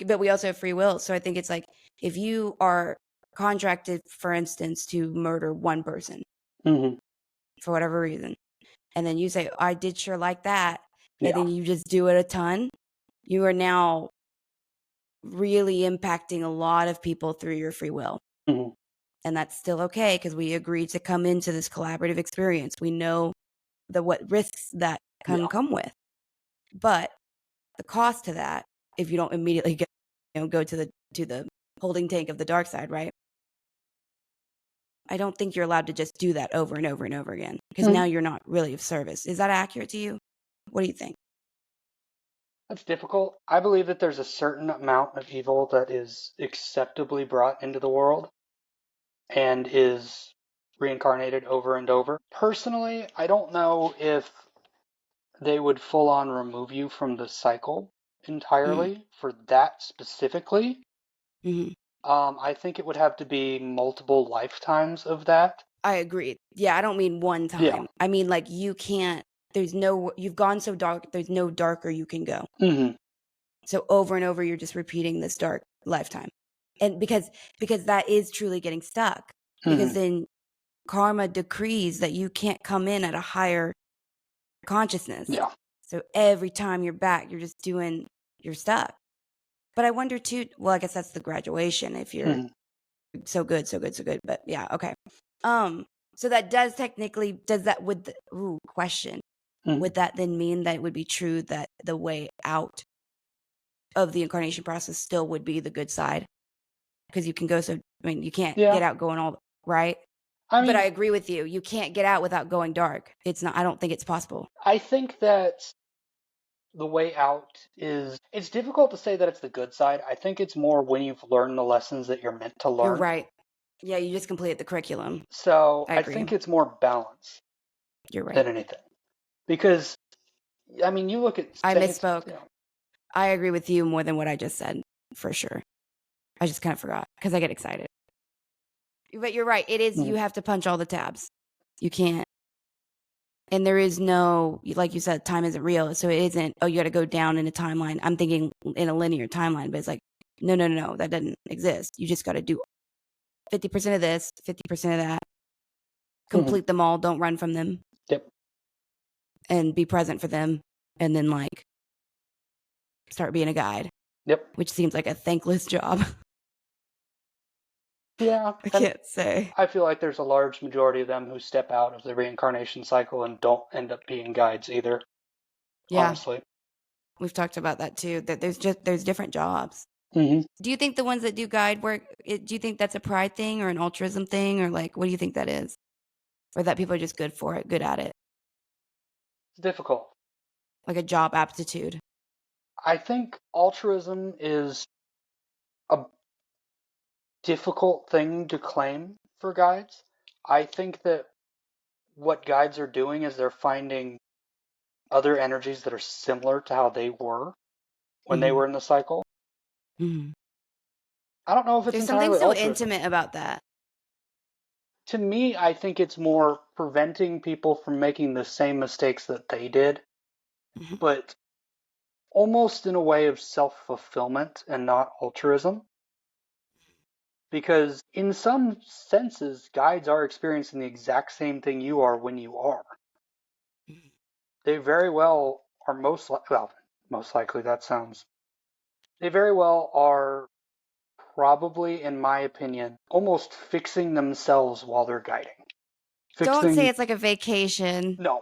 but we also have free will. So I think it's like, if you are contracted, for instance, to murder one person for whatever reason, and then you say, I did sure like that, and then you just do it a ton, you are now really impacting a lot of people through your free will. And that's still okay, because we agreed to come into this collaborative experience. We know what risks that can come with. But the cost to that, if you don't immediately go to the holding tank of the dark side, right? I don't think you're allowed to just do that over and over and over again, because now you're not really of service. Is that accurate to you? What do you think? That's difficult. I believe that there's a certain amount of evil that is acceptably brought into the world and is reincarnated over and over. Personally, I don't know if they would full on remove you from the cycle entirely for that specifically. I think it would have to be multiple lifetimes of that. I agree. Yeah, I don't mean one time. Yeah. I mean, like, you can't, you've gone so dark, there's no darker you can go. So over and over, you're just repeating this dark lifetime. And because that is truly getting stuck, because then karma decrees that you can't come in at a higher consciousness. Yeah. So every time you're back, you're stuck. But I wonder too, well, I guess that's the graduation, if you're so good. But yeah, okay. So that does that question. Would that then mean that it would be true that the way out of the incarnation process still would be the good side? Because you can go, you can't get out going all right. But I agree with you. You can't get out without going dark. I don't think it's possible. I think that the way out it's difficult to say that it's the good side. I think it's more when you've learned the lessons that you're meant to learn. You're right. Yeah, you just completed the curriculum. So I think it's more balance. You're right. Than anything. Because, I mean, you look at... I misspoke. I agree with you more than what I just said, for sure. I just kind of forgot, because I get excited. But you're right. It is, you have to punch all the tabs. You can't. And there is no, like you said, time isn't real. So it isn't, you got to go down in a timeline. I'm thinking in a linear timeline, but it's like, no, that doesn't exist. You just got to do 50% of this, 50% of that. Complete them all. Don't run from them. Yep. And be present for them. And then, like, start being a guide. Yep. Which seems like a thankless job. Yeah. I can't say. I feel like there's a large majority of them who step out of the reincarnation cycle and don't end up being guides either. Yeah. Honestly. We've talked about that too, that there's different jobs. Mm-hmm. Do you think the ones that do guide work, do you think that's a pride thing or an altruism thing, or like, what do you think that is? Or that people are just good for it, good at it, It's difficult. like a job aptitude? I think altruism is a difficult thing to claim for guides. I think that what guides are doing is they're finding other energies that are similar to how they were when they Mm-hmm. were in the cycle. Mm-hmm. I don't know if it's There's something entirely so altruism. intimate about that. To me, I think it's more preventing people from making the same mistakes that they did, Mm-hmm. but almost in a way of self-fulfillment and not altruism. Because in some senses, guides are experiencing the exact same thing you are when you are. They very well are most likely that sounds. They very well are probably, in my opinion, almost fixing themselves while they're guiding. Don't say Fixing. it's like a vacation. No,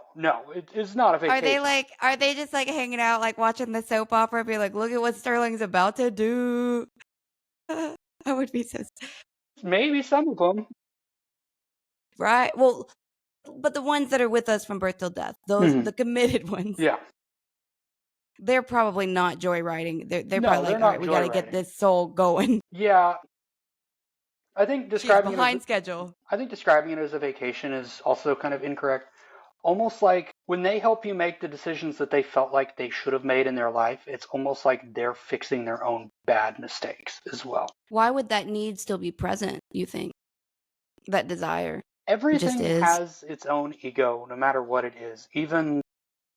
it's not a vacation. Are they just like hanging out, like watching the soap opera and be like, look at what Sterling's about to do? I would be so, Maybe some of them. right? Well, but the ones that are with us from birth till death, those, Mhm. the committed ones, Yeah. they're probably not joyriding. They're No, probably they're like, all right, not we got to get joyriding. this soul going. Yeah, I think She's describing it as behind schedule. I think describing it as a vacation is also kind of incorrect. Almost like when they help you make the decisions that they felt like they should have made in their life, it's almost like they're fixing their own bad mistakes as well. Why would that need still be present, you think? That desire? It just Everything is. has its own ego, no matter what it is. Even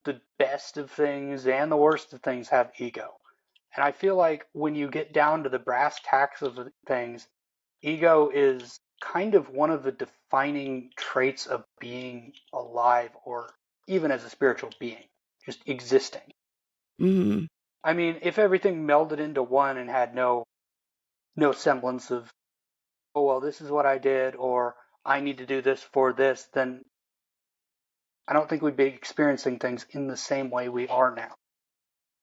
the best of things and the worst of things have ego. And I feel like when you get down to the brass tacks of things, ego is kind of one of the defining traits of being alive or even as a spiritual being, just existing. Mm-hmm. I mean, if everything melded into one and had no semblance of, oh well, this is what I did or I need to do this for this, then I don't think we'd be experiencing things in the same way we are now.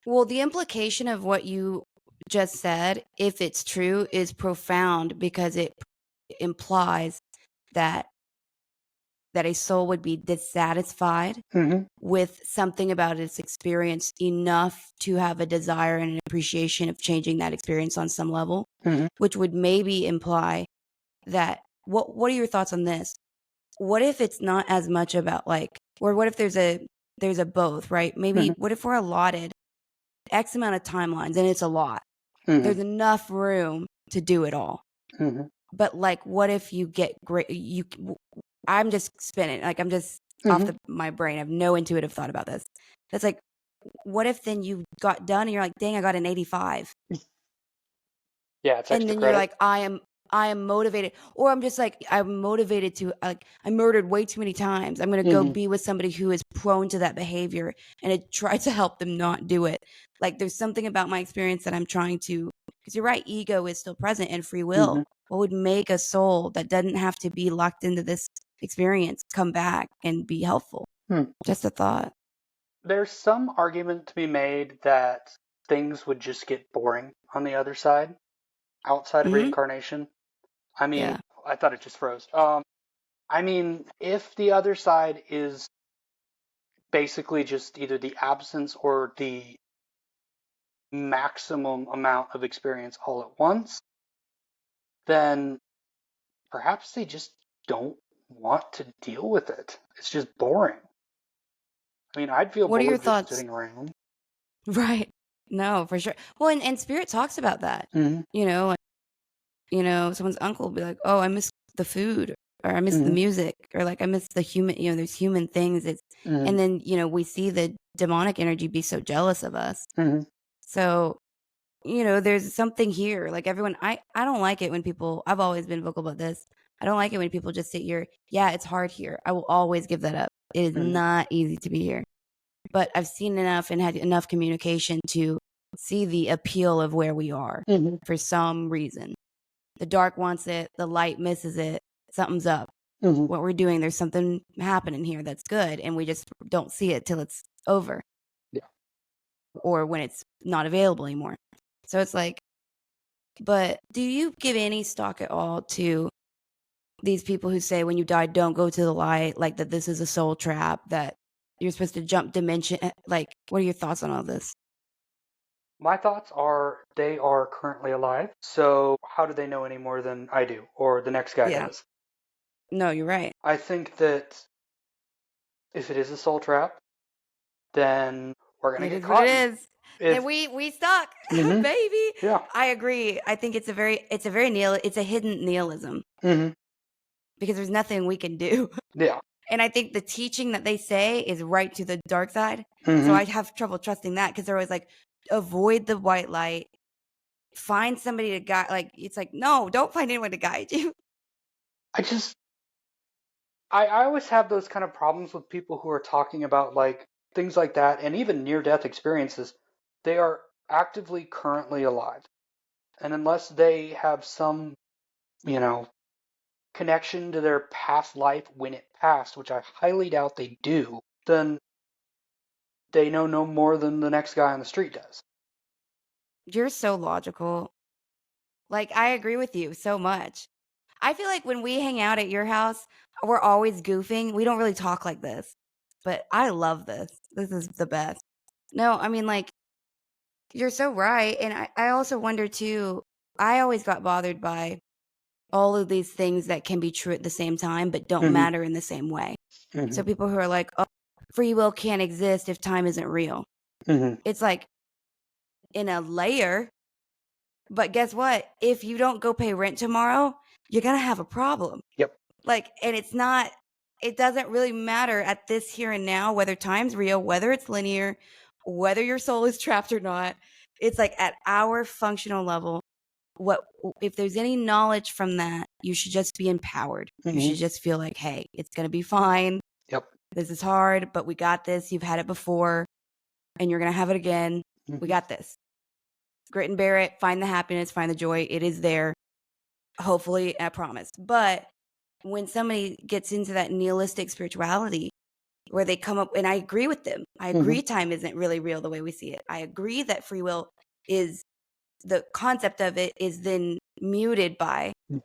Well, the implication of what you just said, if it's true, is profound because it implies that a soul would be dissatisfied Mm-hmm. with something about its experience enough to have a desire and an appreciation of changing that experience on some level, Mm-hmm. which would maybe imply that what are your thoughts on this? What if it's not as much about like, or what if there's a both, right? Maybe Mm-hmm. what if we're allotted X amount of timelines and it's a lot? Mm-hmm. There's enough room to do it all. Mm-hmm. But like, what if you get great? I'm just spinning. Like, I'm just off Mm-hmm. my brain. I have no intuitive thought about this. That's like, what if then you got done and you're like, dang, I got an 85. Yeah, it's And extra then you're credit. like, I am motivated, or I'm just like, I'm motivated to, like, I murdered way too many times. I'm going to go Mm-hmm. be with somebody who is prone to that behavior and try to help them not do it. Like, there's something about my experience that I'm trying to, because you're right, ego is still present and free Mm-hmm. will. What would make a soul that doesn't have to be locked into this experience come back and be helpful? Hmm. Just a thought. There's some argument to be made that things would just get boring on the other side, outside of Mm-hmm. reincarnation. I mean, Yeah. I thought it just froze. I mean, if the other side is basically just either the absence or the maximum amount of experience all at once, then perhaps they just don't want to deal with it. It's just boring. I mean, I'd feel What are your bored just thoughts? sitting around. Right. No, for sure. Well, and Spirit talks about that. Mm-hmm. You know, someone's uncle will be like, "Oh, I miss the food, or I miss the Mm-hmm. music, or like I miss the human." There's human things. Mm-hmm. And then we see the demonic energy be so jealous of us. Mm-hmm. So there's something here. Like everyone, I don't like it when people. I've always been vocal about this. I don't like it when people just sit here. Yeah, it's hard here. I will always give that up. It is Mm-hmm. not easy to be here. But I've seen enough and had enough communication to see the appeal of where we are Mm-hmm. for some reason. The dark wants it, the light misses it, something's up. Mm-hmm. What we're doing, there's something happening here that's good, and we just don't see it till it's over. Yeah. or when it's not available anymore. So it's like, but do you give any stock at all to these people who say when you die, don't go to the light, like that this is a soul trap, that you're supposed to jump dimension? Like, what are your thoughts on all this? My thoughts are they are currently alive, so how do they know any more than I do or the next guy Yeah. does? No, you're right. I think that if it is a soul trap, then we're gonna It get is what caught it in it. is. Then If we stuck, hmm baby. yeah. I agree. I think it's a very it's a hidden nihilism hmm because there's nothing we can do. Yeah. And I think the teaching that they say is right to the dark side. So hmm I have trouble trusting that because they're always like, avoid the white light, find somebody to guide. Like, it's like, no, don't find anyone to guide you. I just I always have those kind of problems with people who are talking about like things like that and even near death experiences. They are actively currently alive. And unless they have some, you know, connection to their past life when it passed, which I highly doubt they do, then they know no more than the next guy on the street does. You're so logical. Like, I agree with you so much. I feel like when we hang out at your house, we're always goofing. We don't really talk like this. But I love this. This is the best. No, I mean, like, you're so right. And I also wonder too, I always got bothered by all of these things that can be true at the same time, but don't hmm matter in the same way. hmm So people who are like, oh, free will can't exist if time isn't real. hmm It's like in a layer. But guess what? If you don't go pay rent tomorrow, you're going to have a problem. Yep. Like, and it doesn't really matter at this here and now, whether time's real, whether it's linear, whether your soul is trapped or not. It's like at our functional level, what if there's any knowledge from that, you should just be empowered. You hmm should just feel like, hey, it's going to be fine. Yep. This is hard, but we got this. You've had it before and you're going to have it again. We hmm got this. Grit and bear it, find the happiness, find the joy. It is there. Hopefully, I promise. But when somebody gets into that nihilistic spirituality where they come up, and I agree with them, I hmm agree time isn't really real the way we see it. I agree that free will is, the concept of it is then muted by Yeah.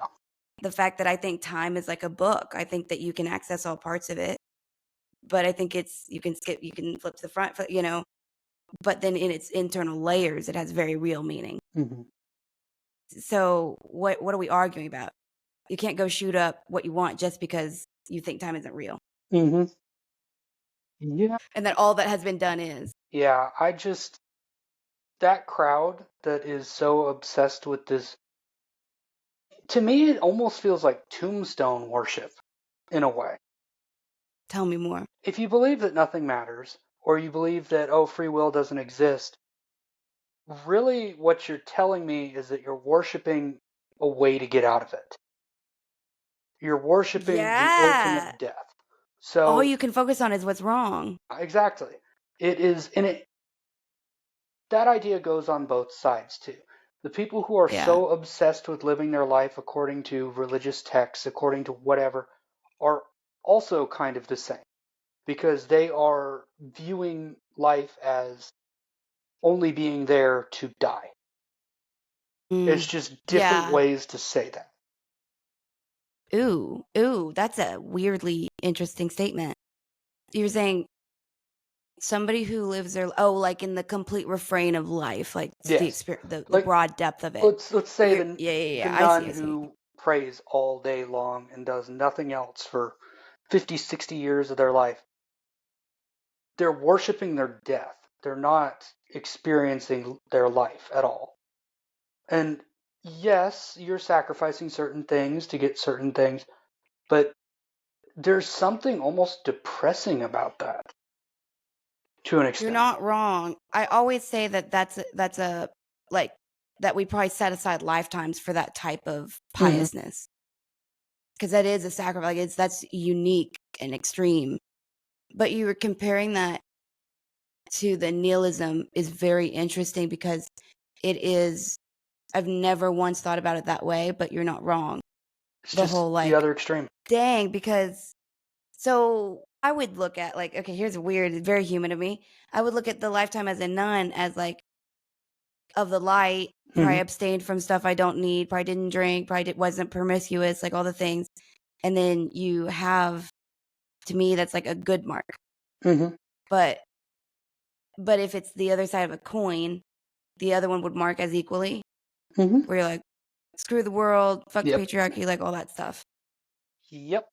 the fact that I think time is like a book. I think that you can access all parts of it, but I think you can skip, you can flip to the front, but then in its internal layers, it has very real meaning. hmm So what are we arguing about? You can't go shoot up what you want just because you think time isn't real. hmm Yeah. And that all that has been done is. Yeah. That crowd that is so obsessed with this, to me, it almost feels like tombstone worship in a way. Tell me more. If you believe that nothing matters, or you believe that, oh, free will doesn't exist, really what you're telling me is that you're worshiping a way to get out of it. You're worshiping the Yeah. ultimate death. All So, you can focus on is what's wrong. exactly. It is, and that idea goes on both sides too. The people who are Yeah. so obsessed with living their life according to religious texts, according to whatever, are also kind of the same because they are viewing life as only being there to die. It's Mm, just different yeah. ways to say that. Ooh, that's a weirdly interesting statement. You're saying somebody who lives their, like in the complete refrain of life, like the Yes. experience, the Like broad depth of it. let's say the Yeah. nun I see. who prays all day long and does nothing else for 50, 60 years of their life. They're worshiping their death. They're not experiencing their life at all. And yes, you're sacrificing certain things to get certain things, but there's something almost depressing about that to an You're extent. not wrong. I always say that that's a like that we probably set aside lifetimes for that type of hmm piousness because that is a sacrifice. Like that's unique and extreme. But you were comparing that to the nihilism is very interesting because it is. I've never once thought about it that way, but you're not wrong. It's The just whole the like, other extreme. dang, because so I would look at, like, okay, here's weird, it's very human of me. I would look at the lifetime as a nun as, like, of the light, probably Hmm. abstained from stuff I don't need, probably didn't drink, probably wasn't promiscuous, like, all the things. And then you have, to me, that's, like, a good mark. Hmm. But if it's the other side of a coin, the other one would mark as equally, Hmm. where you're like, "Screw the world, fuck the Yep. patriarchy," like, all that stuff. Yep.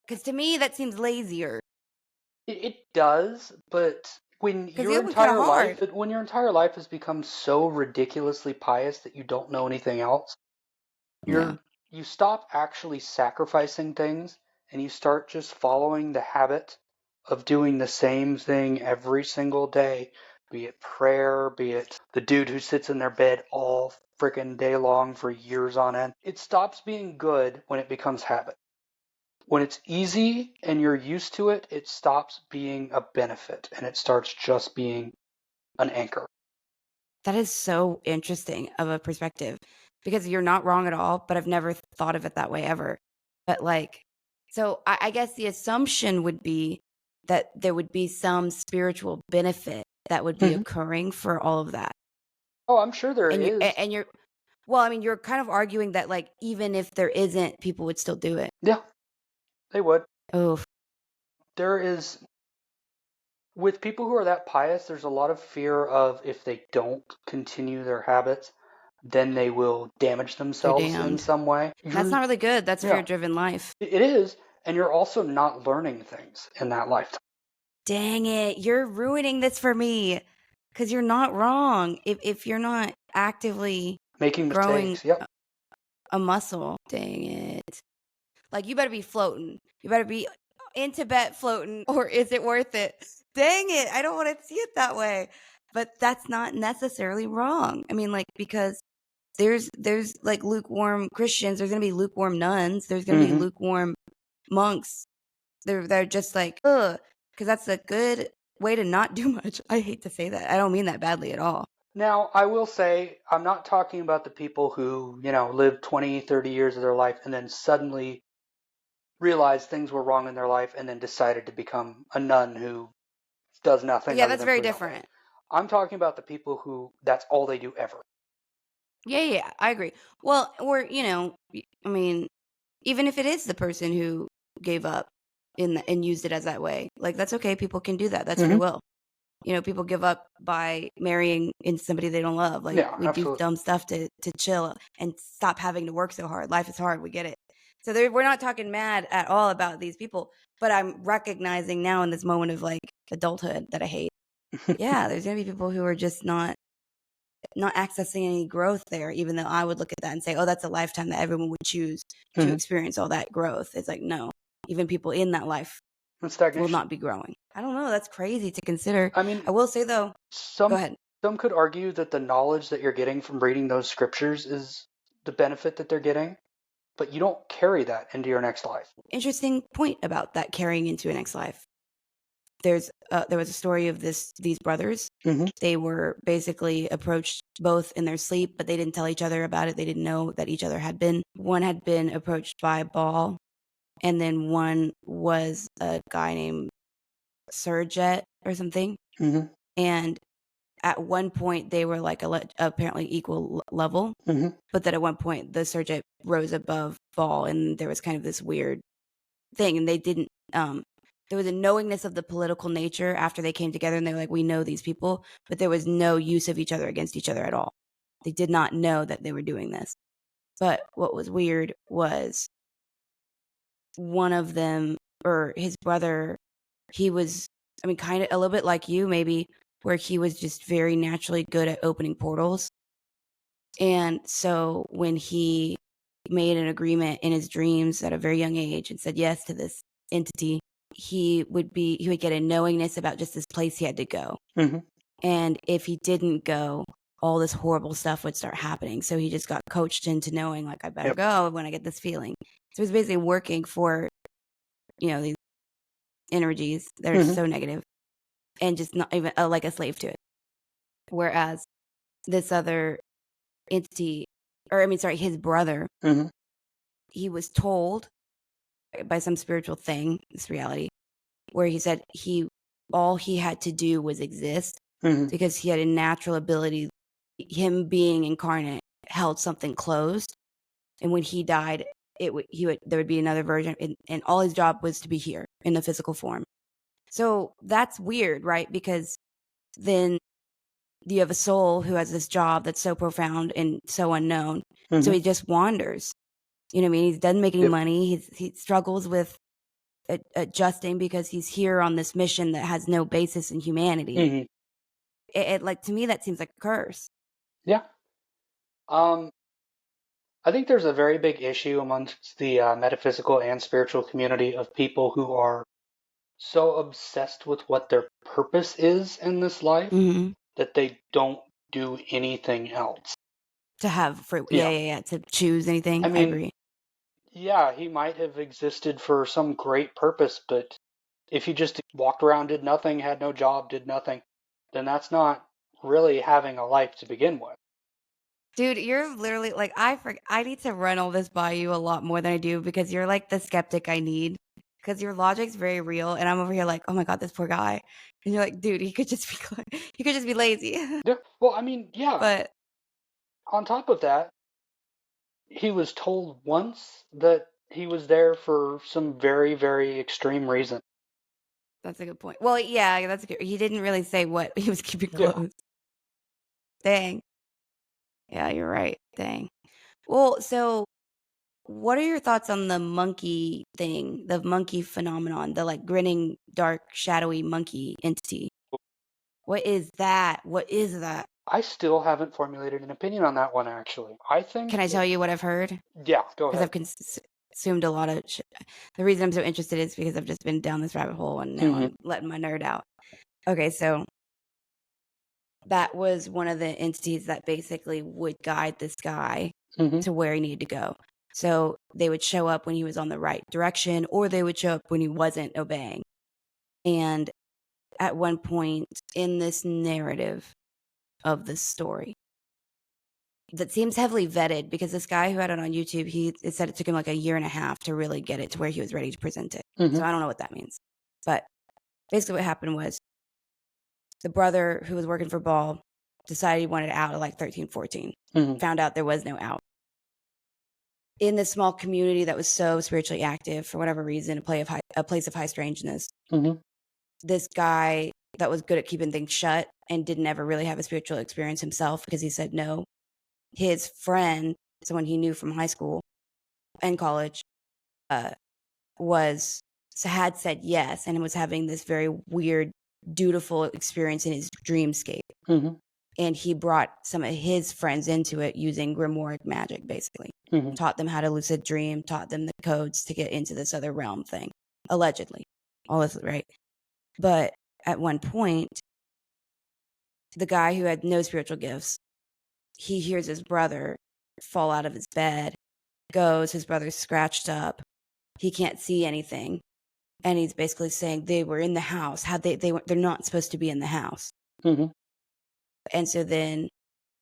Because to me, that seems lazier. It does, but Because the other one's kinda hard. when your entire life has become so ridiculously pious that you don't know anything else, Yeah. you stop actually sacrificing things and you start just following the habit of doing the same thing every single day, be it prayer, be it the dude who sits in their bed all freaking day long for years on end. It stops being good when it becomes habit. When it's easy and you're used to it, it stops being a benefit and it starts just being an anchor. That is so interesting of a perspective, because you're not wrong at all, but I've never thought of it that way ever. But, like, so I guess the assumption would be that there would be some spiritual benefit that would be Hmm. occurring for all of that. Oh, I'm sure there And you is. and you're well, I mean, you're kind of arguing that, like, even if there isn't, people would still do it. Yeah, they would. Oh, There is, with people who are that pious, there's a lot of fear of if they don't continue their habits, then they will damage they're themselves in damned. some way. That's not really good. That's Yeah, fear-driven life. it is, and you're also not learning things in that lifetime, Dang it, you're ruining this for me, because 'cause you're not wrong. If you're not actively making growing mistakes. Yep. a muscle, dang it. Like, you better be floating. You better be in Tibet floating, or is it worth it? Dang it, I don't wanna see it that way. But that's not necessarily wrong. I mean, like, because there's, like, lukewarm Christians, there's gonna be lukewarm nuns, there's gonna be Hmm. lukewarm monks. They're just like, ugh, because that's a good way to not do much. I hate to say that. I don't mean that badly at all. Now, I will say, I'm not talking about the people who, lived 20, 30 years of their life and then suddenly realized things were wrong in their life and then decided to become a nun who does nothing Yeah, other that's than very pray all day. different. I'm talking about the people who that's all they do ever. Yeah, yeah, yeah, I agree. Well, or, I mean, even if it is the person who gave up and used it as that way, like, that's okay. People can do that. That's free Hmm. will. People give up by marrying into somebody they don't love. Like, Yeah, we do absolutely. dumb stuff to chill and stop having to work so hard. Life is hard. We get it. So we're not talking mad at all about these people, but I'm recognizing now in this moment of, like, adulthood that I hate. Yeah, there's gonna be people who are just not accessing any growth there, even though I would look at that and say, oh, that's a lifetime that everyone would choose to Hmm. experience all that growth. It's like, no, even people in that life And will stagnation. not be growing. I don't know. That's crazy to consider. I mean, I will say, though, go some ahead. some could argue that the knowledge that you're getting from reading those scriptures is the benefit that they're getting, but you don't carry that into your next life. Interesting point about that carrying into a next life. There was a story of these brothers. Hmm. They were basically approached both in their sleep, but they didn't tell each other about it. They didn't know that each other had been. One had been approached by Baal, and then one was a guy named Surjet or something. Hmm. And at one point, they were like apparently equal level, Hmm. but that at one point the Surjet rose above Baal, and there was kind of this weird thing, and they didn't. There was a knowingness of the political nature after they came together, and they were like, we know these people, but there was no use of each other against each other at all. They did not know that they were doing this. But what was weird was one of them, or his brother, he was, I mean, kind of a little bit like you, maybe, where he was just very naturally good at opening portals. And so when he made an agreement in his dreams at a very young age and said yes to this entity, he would get a knowingness about just this place he had to go. Hmm. And if he didn't go, all this horrible stuff would start happening. So he just got coached into knowing, like, I better Yep. go when I get this feeling. So he's basically working for, these energies that are Hmm. so negative, and just not even like a slave to it. Whereas this other entity, or I mean, sorry, his brother, Hmm. he was told by some spiritual thing, this reality, where he said all he had to do was exist because he had a natural ability. Him being incarnate held something closed, and when he died, there would be another version, and all his job was to be here in the physical form. So that's weird, right? Because then you have a soul who has this job that's so profound and so unknown. So he just wanders. You know what I mean? He doesn't make any money. He struggles with adjusting because he's here on this mission that has no basis in humanity. It like, to me, that seems like a curse. Yeah. I think there's a very big issue amongst the metaphysical and spiritual community of people who are so obsessed with what their purpose is in this life that they don't do anything else. To have free, to choose anything. I agree. Yeah, he might have existed for some great purpose, but if he just walked around, did nothing, had no job, did nothing, then that's not really having a life to begin with. Dude, you're literally like, I need to run all this by you a lot more than I do, because you're like the skeptic I need, because your logic's very real, and I'm over here like, oh my god, this poor guy, and you're like, dude, he could just be lazy. Yeah, well, I mean, yeah. But on top of that, he was told once that he was there for some very, very extreme reason. That's a good point. Well, yeah, that's good. He didn't really say what he was keeping close. Dang. Yeah, you're right. Dang. Well, so what are your thoughts on the monkey thing, the monkey phenomenon, the like grinning, dark, shadowy monkey entity? What is that? What is that? I still haven't formulated an opinion on that one, actually. I think... Can I tell you what I've heard? Yeah, go ahead. Because I've consumed a lot of shit. The reason I'm so interested is because I've just been down this rabbit hole, and now I'm letting my nerd out. Okay, so that was one of the entities that basically would guide this guy to where he needed to go. So they would show up when he was on the right direction, or they would show up when he wasn't obeying. And at one point in this narrative of this story that seems heavily vetted, because this guy who had it on YouTube, it said it took him like 1.5 years to really get it to where he was ready to present it. So I don't know what that means. But basically what happened was the brother who was working for Ball decided he wanted out at like 13, 14. Found out there was no out. In this small community that was so spiritually active, for whatever reason, a place of high strangeness, this guy that was good at keeping things shut and didn't ever really have a spiritual experience himself because he said no. His friend, someone he knew from high school and college, had said yes and was having this very weird, dutiful experience in his dreamscape. And he brought some of his friends into it using grimoire magic, basically. Taught them how to lucid dream, taught them the codes to get into this other realm thing, allegedly. All this, right? But at one point, the guy who had no spiritual gifts, he hears his brother fall out of his bed, his brother's scratched up, he can't see anything. And he's basically saying they were in the house. They're not supposed to be in the house. And so then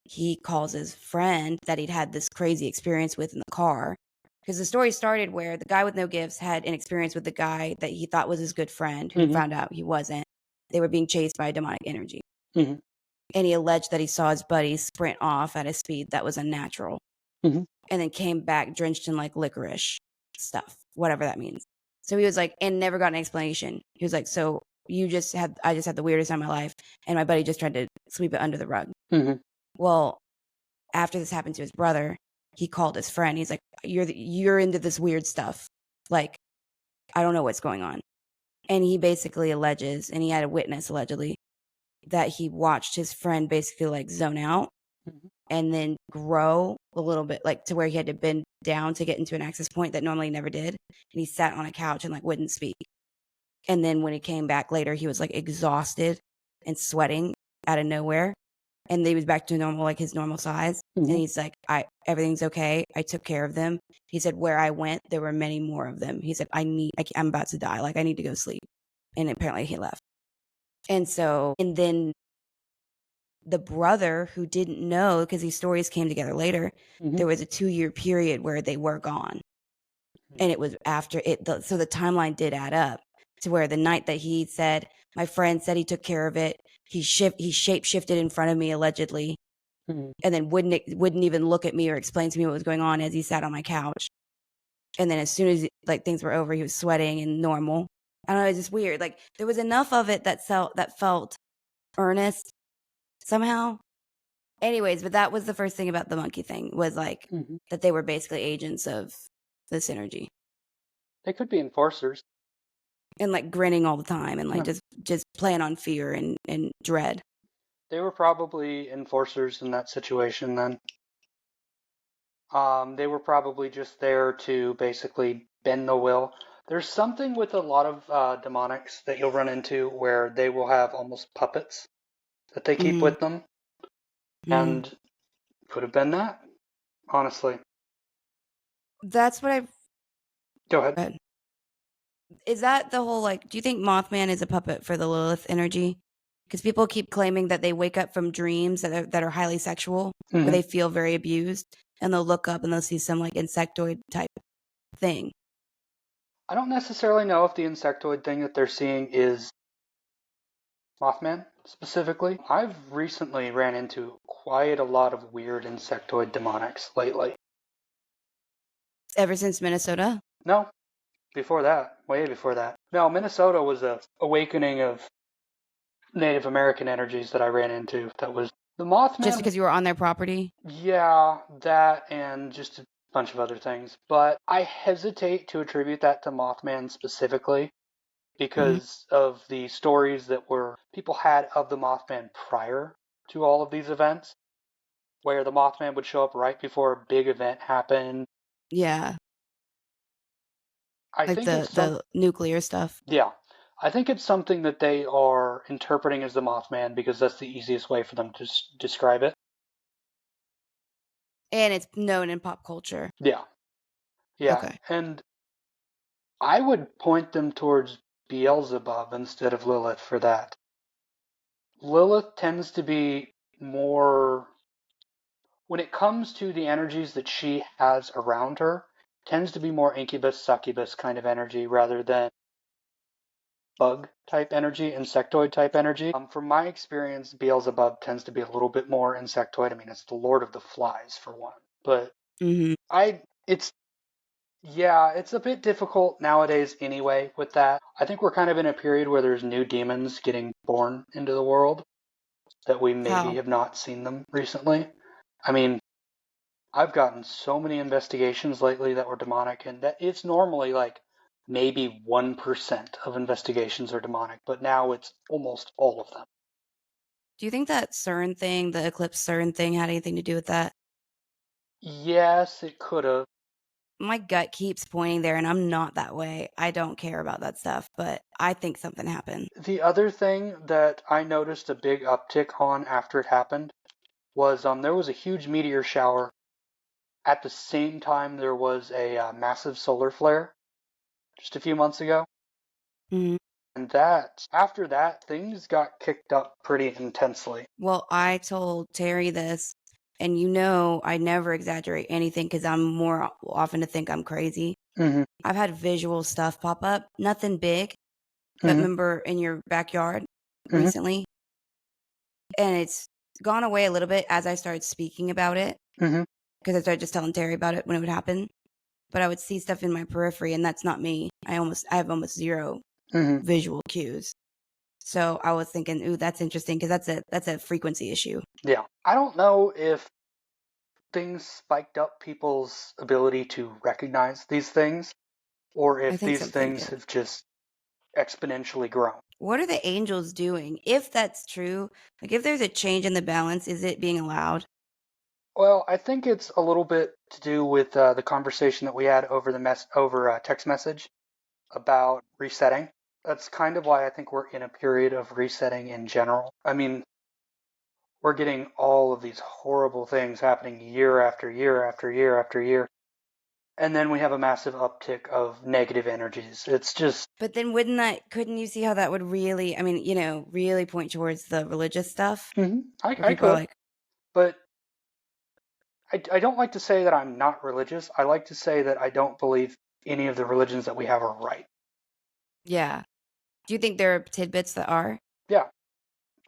he calls his friend that he'd had this crazy experience with in the car. Because the story started where the guy with no gifts had an experience with the guy that he thought was his good friend, who found out he wasn't. They were being chased by a demonic energy. And he alleged that he saw his buddy sprint off at a speed that was unnatural. And then came back drenched in like licorice stuff, whatever that means. So he was like, and never got an explanation. He was like, so I just had the weirdest time of my life, and my buddy just tried to sweep it under the rug. Well, after this happened to his brother, he called his friend. He's like, you're into this weird stuff. Like, I don't know what's going on. And he basically alleges, and he had a witness allegedly, that he watched his friend basically like zone out and then grow a little bit, like to where he had to bend down to get into an access point that normally he never did. And he sat on a couch and like wouldn't speak. And then when he came back later, he was like exhausted and sweating out of nowhere. And he was back to normal, like his normal size. And he's like, everything's okay. I took care of them. He said, where I went, there were many more of them. He said, I'm about to die. Like, I need to go sleep. And apparently he left. And then the brother who didn't know, because these stories came together later, there was a 2-year period where they were gone. And it was after it. So the timeline did add up to where the night that he said, my friend said he took care of it. He shape shifted in front of me allegedly, Mhm. and then wouldn't even look at me or explain to me what was going on as he sat on my couch. And then as soon as like things were over, he was sweating and normal. I don't know, it's just weird. Like there was enough of it that felt earnest somehow. Anyways, but that was the first thing about the monkey thing was like Mhm. that they were basically agents of the synergy They could be enforcers. and like grinning all the time and like Yeah. just playing on fear and dread. They were probably enforcers in that situation then. They were probably just there to basically bend the will. There's something with a lot of demonics that you'll run into where they will have almost puppets that they keep Mm-hmm. with them, Mm-hmm. and could have been that, honestly. That's what I've Go ahead. read. Is that the whole like? Do you think Mothman is a puppet for the Lilith energy? Because people keep claiming that they wake up from dreams that are highly sexual, where Hmm. they feel very abused, and they'll look up and they'll see some like insectoid type thing. I don't necessarily know if the insectoid thing that they're seeing is Mothman specifically. I've recently ran into quite a lot of weird insectoid demonics lately. Ever since Minnesota, No, before that, way before that. No, Minnesota was a awakening of Native American energies that I ran into. That was the just Mothman. because you were on their property. Yeah, that and just a bunch of other things. But I hesitate to attribute that to Mothman specifically Mm-hmm. because of the stories that were people had of the Mothman prior to all of these events, where the Mothman would show up right before a big event happened. Yeah, I like think it's some the nuclear stuff, Yeah. I think it's something that they are interpreting as the Mothman because that's the easiest way for them to describe it. and it's known in pop culture. Yeah. Yeah. Okay. And I would point them towards Beelzebub instead of Lilith for that. Lilith tends to be more, when it comes to the energies that she has around her, tends to be more incubus, succubus kind of energy rather than bug type energy, insectoid type energy. From my experience, Beelzebub tends to be a little bit more insectoid. I mean, it's the Lord of the Flies for one. But Mm-hmm. it's yeah, it's a bit difficult nowadays anyway with that. I think we're kind of in a period where there's new demons getting born into the world that we maybe How? have not seen them recently. I mean, I've gotten so many investigations lately that were demonic, and that it's normally like maybe 1% of investigations are demonic, but now it's almost all of them. Do you think that CERN thing, the eclipse CERN thing, had anything to do with that? Yes, it could have. My gut keeps pointing there, and I'm not that way. I don't care about that stuff, but I think something happened. The other thing that I noticed a big uptick on after it happened was there was a huge meteor shower at the same time there was a massive solar flare just a few months ago. Mhm. And after that, things got kicked up pretty intensely. Well, I told Terry this, and you know I never exaggerate anything because I'm more often to think I'm crazy. Mm-hmm. I've had visual stuff pop up, nothing big, but Mm-hmm. remember in your backyard Mm-hmm. recently, and it's gone away a little bit as I started speaking about it Mm-hmm. because I started just telling Terry about it when it would happen. But I would see stuff in my periphery, and that's not me. I have almost zero Mm-hmm. visual cues. So I was thinking, ooh, that's interesting because that's a frequency issue. Yeah. I don't know if things spiked up people's ability to recognize these things or I if think these something things did. have just exponentially grown. What are the angels doing? If that's true, like if there's a change in the balance, is it being allowed? Well, I think it's a little bit to do with the conversation that we had over text message about resetting. That's kind of why I think we're in a period of resetting in general. I mean, we're getting all of these horrible things happening year after year after year after year. And then we have a massive uptick of negative energies. It's just, But then couldn't you see how that would really, I mean, really point towards the religious stuff where I people are could, like, but I don't like to say that I'm not religious. I like to say that I don't believe any of the religions that we have are right. yeah. Do you think there are tidbits that are? Yeah.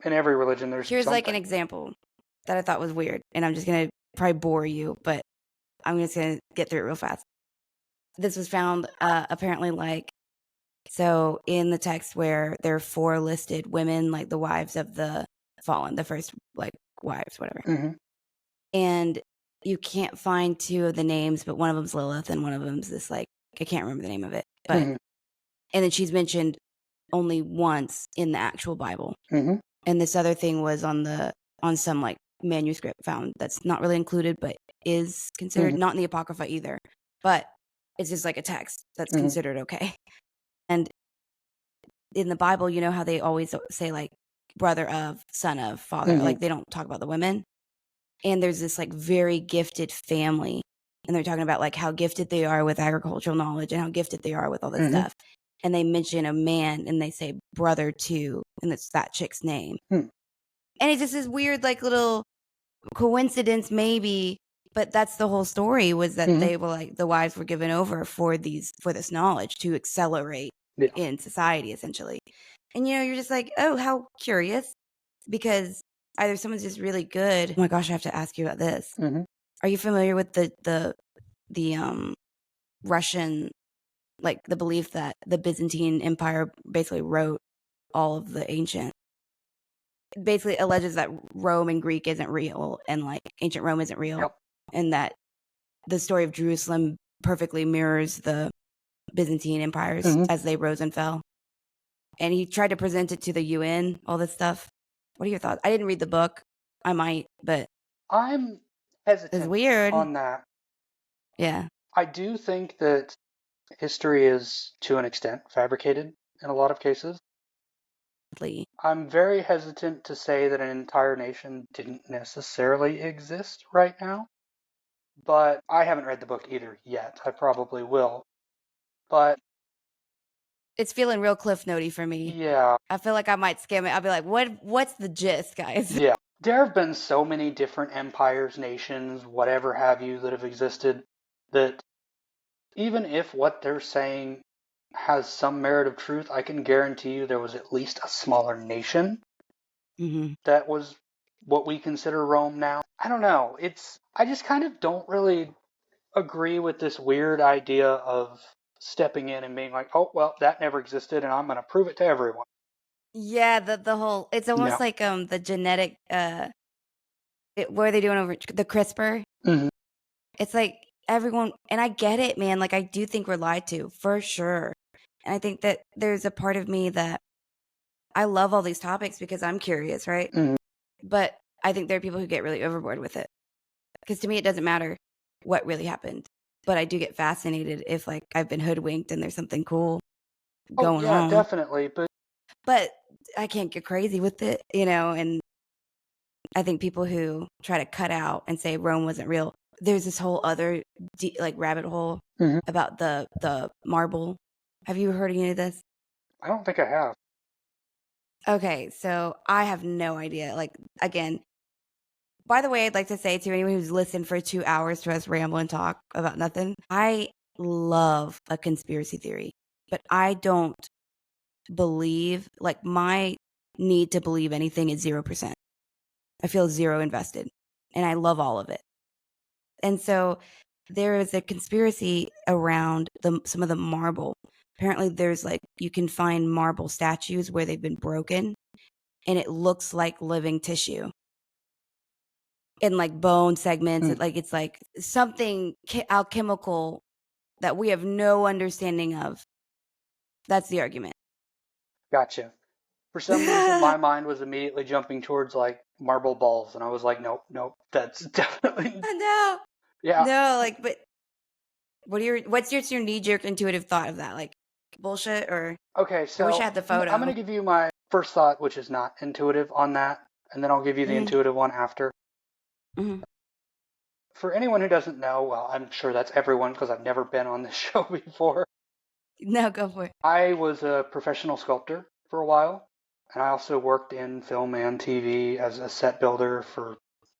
In every religion, there's Here's like an something. example that I thought was weird, and I'm just gonna probably bore you, but I'm just gonna get through it real fast. This was found apparently like so in the text where there are 4 listed women, like the wives of the fallen, the first like wives, whatever. Mm-hmm. And you can't find 2 of the names, but one of them's Lilith and one of them's this like I can't remember the name of it, but Mm-hmm. and then she's mentioned only once in the actual Bible. Mm-hmm. And this other thing was on some like manuscript found that's not really included, but is considered not in the Apocrypha either. But it's just like a text that's considered okay. And in the Bible, you know how they always say like brother of, son of, father. Like they don't talk about the women. And there's this like very gifted family. And they're talking about like how gifted they are with agricultural knowledge and how gifted they are with all this stuff. And they mention a man and they say brother to, and it's that chick's name. And it's just this weird like little coincidence maybe, but that's the whole story was that they were like the wives were given over for this knowledge to accelerate in society essentially. And you know, you're just like, oh, how curious, because either someone's just really good. Oh my gosh, I have to ask you about this. Are you familiar with the Russian, like the belief that the Byzantine Empire basically wrote all of the ancient, basically alleges that Rome and Greek isn't real and like ancient Rome isn't real, and that the story of Jerusalem perfectly mirrors the Byzantine empires as they rose and fell. And he tried to present it to the UN, all this stuff. What are your thoughts? I didn't read the book. I might, but I'm it's hesitant weird. on that. Yeah. I do think that history is, to an extent, fabricated in a lot of cases. I'm very hesitant to say that an entire nation didn't necessarily exist right now, but I haven't read the book either yet. I probably will. But it's feeling real Cliff Notey for me. Yeah. I feel like I might skim it. I'll be like, what's the gist, guys? Yeah. There have been so many different empires, nations, whatever have you, that have existed that even if what they're saying has some merit of truth, I can guarantee you there was at least a smaller nation that was what we consider Rome now. I don't know. I just kind of don't really agree with this weird idea of stepping in and being like, oh, well, that never existed and I'm going to prove it to everyone. Yeah, the whole, it's almost like the genetic, what are they doing over the CRISPR? It's like everyone, and I get it, man. Like I do think we're lied to for sure. And I think that there's a part of me that I love all these topics because I'm curious, right? But I think there are people who get really overboard with it. Because to me, it doesn't matter what really happened. But I do get fascinated if like I've been hoodwinked and there's something cool going on. Definitely. But I can't get crazy with it, you know? And I think people who try to cut out and say Rome wasn't real, there's this whole other like rabbit hole about the marble. Have you heard any of this? I don't think I have. Okay, so I have no idea. Like, again, by the way, I'd like to say to anyone who's listened for 2 hours to us ramble and talk about nothing, I love a conspiracy theory, but I don't believe, like, my need to believe anything is 0%. I feel 0 invested, and I love all of it. And so there is a conspiracy around some of the marble. Apparently there's like, you can find marble statues where they've been broken and it looks like living tissue and like bone segments. It's like something alchemical that we have no understanding of. That's the argument. Gotcha. For some reason, my mind was immediately jumping towards like marble balls, and I was like, nope, that's definitely no. Yeah. No, like, but what's your knee-jerk intuitive thought of that? Like bullshit or? Okay, so I wish I had the photo. I'm going to give you my first thought, which is not intuitive on that, and then I'll give you the intuitive one after. For anyone who doesn't know, well, I'm sure that's everyone because I've never been on this show before. No, go for it. I was a professional sculptor for a while, and I also worked in film and TV as a set builder for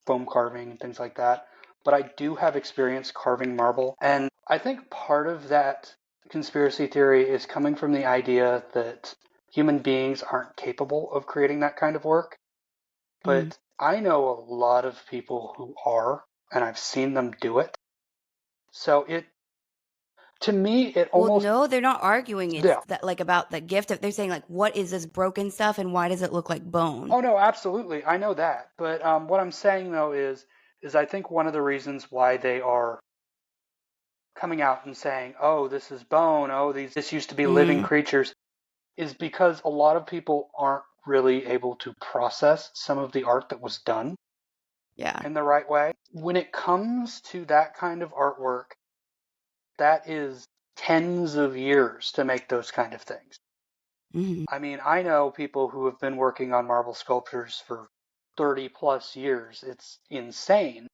foam carving and things like that. But I do have experience carving marble, and I think part of that conspiracy theory is coming from the idea that human beings aren't capable of creating that kind of work. But I know a lot of people who are, and I've seen them do it. So to me, it Well, almost, no, they're not arguing it's yeah. that like about the gift. They're saying like, what is this broken stuff and why does it look like bone? Oh no, absolutely. I know that. But what I'm saying though is I think one of the reasons why they are coming out and saying, oh, this is bone, oh, this used to be living creatures, is because a lot of people aren't really able to process some of the art that was done Yeah. in the right way. When it comes to that kind of artwork, that is tens of years to make those kind of things. I mean, I know people who have been working on marble sculptures for 30 plus years. It's insane,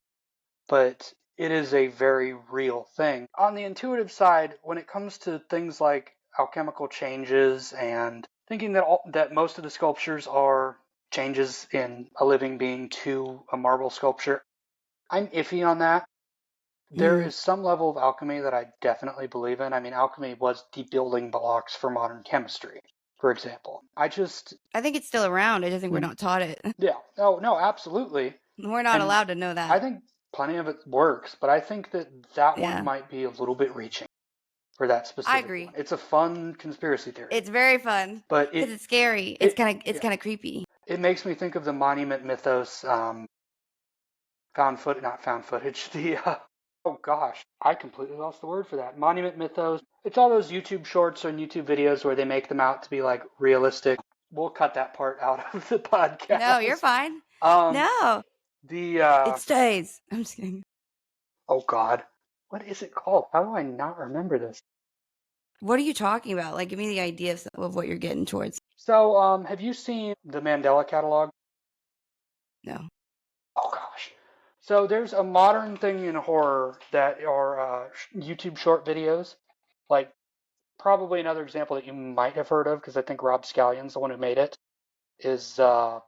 but it is a very real thing. On the intuitive side, when it comes to things like alchemical changes and thinking that most of the sculptures are changes in a living being to a marble sculpture, I'm iffy on that. There is some level of alchemy that I definitely believe in. I mean, alchemy was the building blocks for modern chemistry, for example. I think it's still around. I just think we're not taught it. Yeah. Oh, no, absolutely. We're not And allowed to know I that. think plenty of it works, but I think that one Yeah. might be a little bit reaching for that I specific agree. one. It's a fun conspiracy theory, It's very fun but because it's scary. It's kind yeah, of creepy. it makes me think of the monument mythos, not found footage, the oh gosh, I completely lost the word for that. Monument mythos. It's all those YouTube shorts and YouTube videos where they make them out to be like realistic. We'll cut that part out of the podcast. No, you're fine. Um, No, the it stays. I'm just kidding. oh god, what is it called? How do I not remember this? What are you talking about? Like, give me the idea of what you're getting towards. So, have you seen the Mandela catalog? No. Oh gosh. So there's a modern thing in horror that are YouTube short videos. Like probably another example that you might have heard of because I think Rob Scallion's the one who made it is the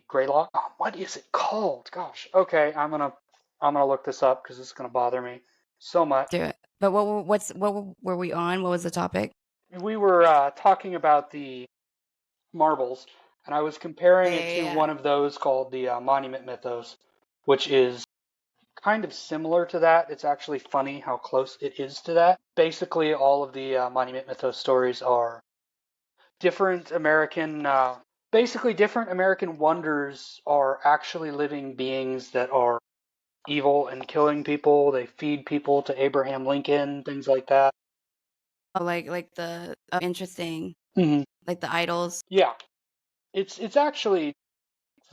Greylock. Oh, what is it called? Gosh. Okay, I'm gonna look this up because it's gonna bother me so much. Do it. But what were we on? What was the topic? We were talking about the marbles, and I was comparing it to Yeah. one of those called the Monument Mythos, which is kind of similar to that. It's actually funny how close it is to that. Basically, all of the Monument Mythos stories are different American, basically different American wonders are actually living beings that are evil and killing people. They feed people to Abraham Lincoln, things like that. Oh, like the interesting, Mm-hmm. like the idols. Yeah, it's actually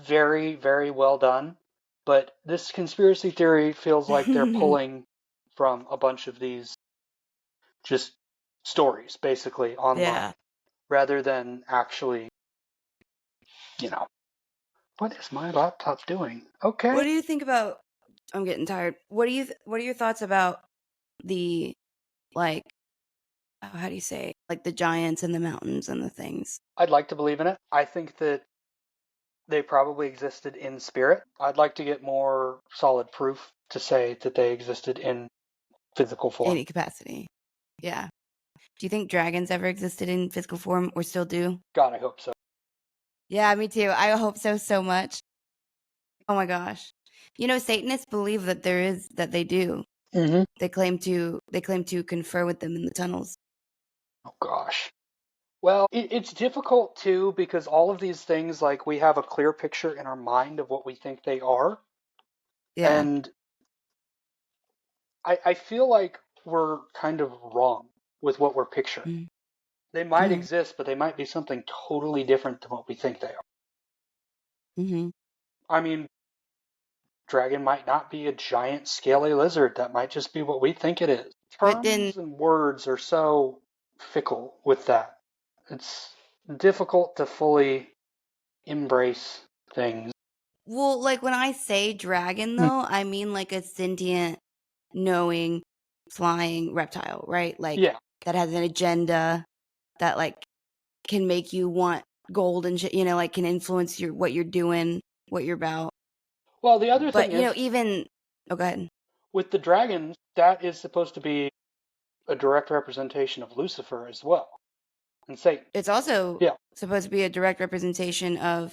very, very well done. But this conspiracy theory feels like they're pulling from a bunch of these just stories, basically, online, Yeah. rather than actually, you know, what is my laptop doing? Okay. What do you think about? I'm getting tired. What are your thoughts about the like? How do you say? Like the giants and the mountains and the things. I'd like to believe in it. I think that they probably existed in spirit. I'd like to get more solid proof to say that they existed in physical form. Any capacity. Yeah. Do you think dragons ever existed in physical form or still do? God, I hope so. Yeah, me too. I hope so much. Oh my gosh. You know, Satanists believe that they do. Mm-hmm. They claim to confer with them in the tunnels. Oh gosh. Well, it's difficult too because all of these things, like we have a clear picture in our mind of what we think they are, Yeah. and I feel like we're kind of wrong with what we're picturing. Mm. They might Mm. exist, but they might be something totally different than what we think they are. Mm-hmm. I mean, dragon might not be a giant scaly lizard. That might just be what we think it is. But then, Terms and words are so fickle with that. It's difficult to fully embrace things. well, like when I say dragon, Mm. though, I mean like a sentient, knowing, flying reptile, right? Like Yeah. that has an agenda that like can make you want gold and shit, like can influence what you're doing, what you're about. Well, the other But thing is, even oh, go ahead. with the dragons, that is supposed to be a direct representation of Lucifer as well. and Satan. It's also Yeah. supposed to be a direct representation of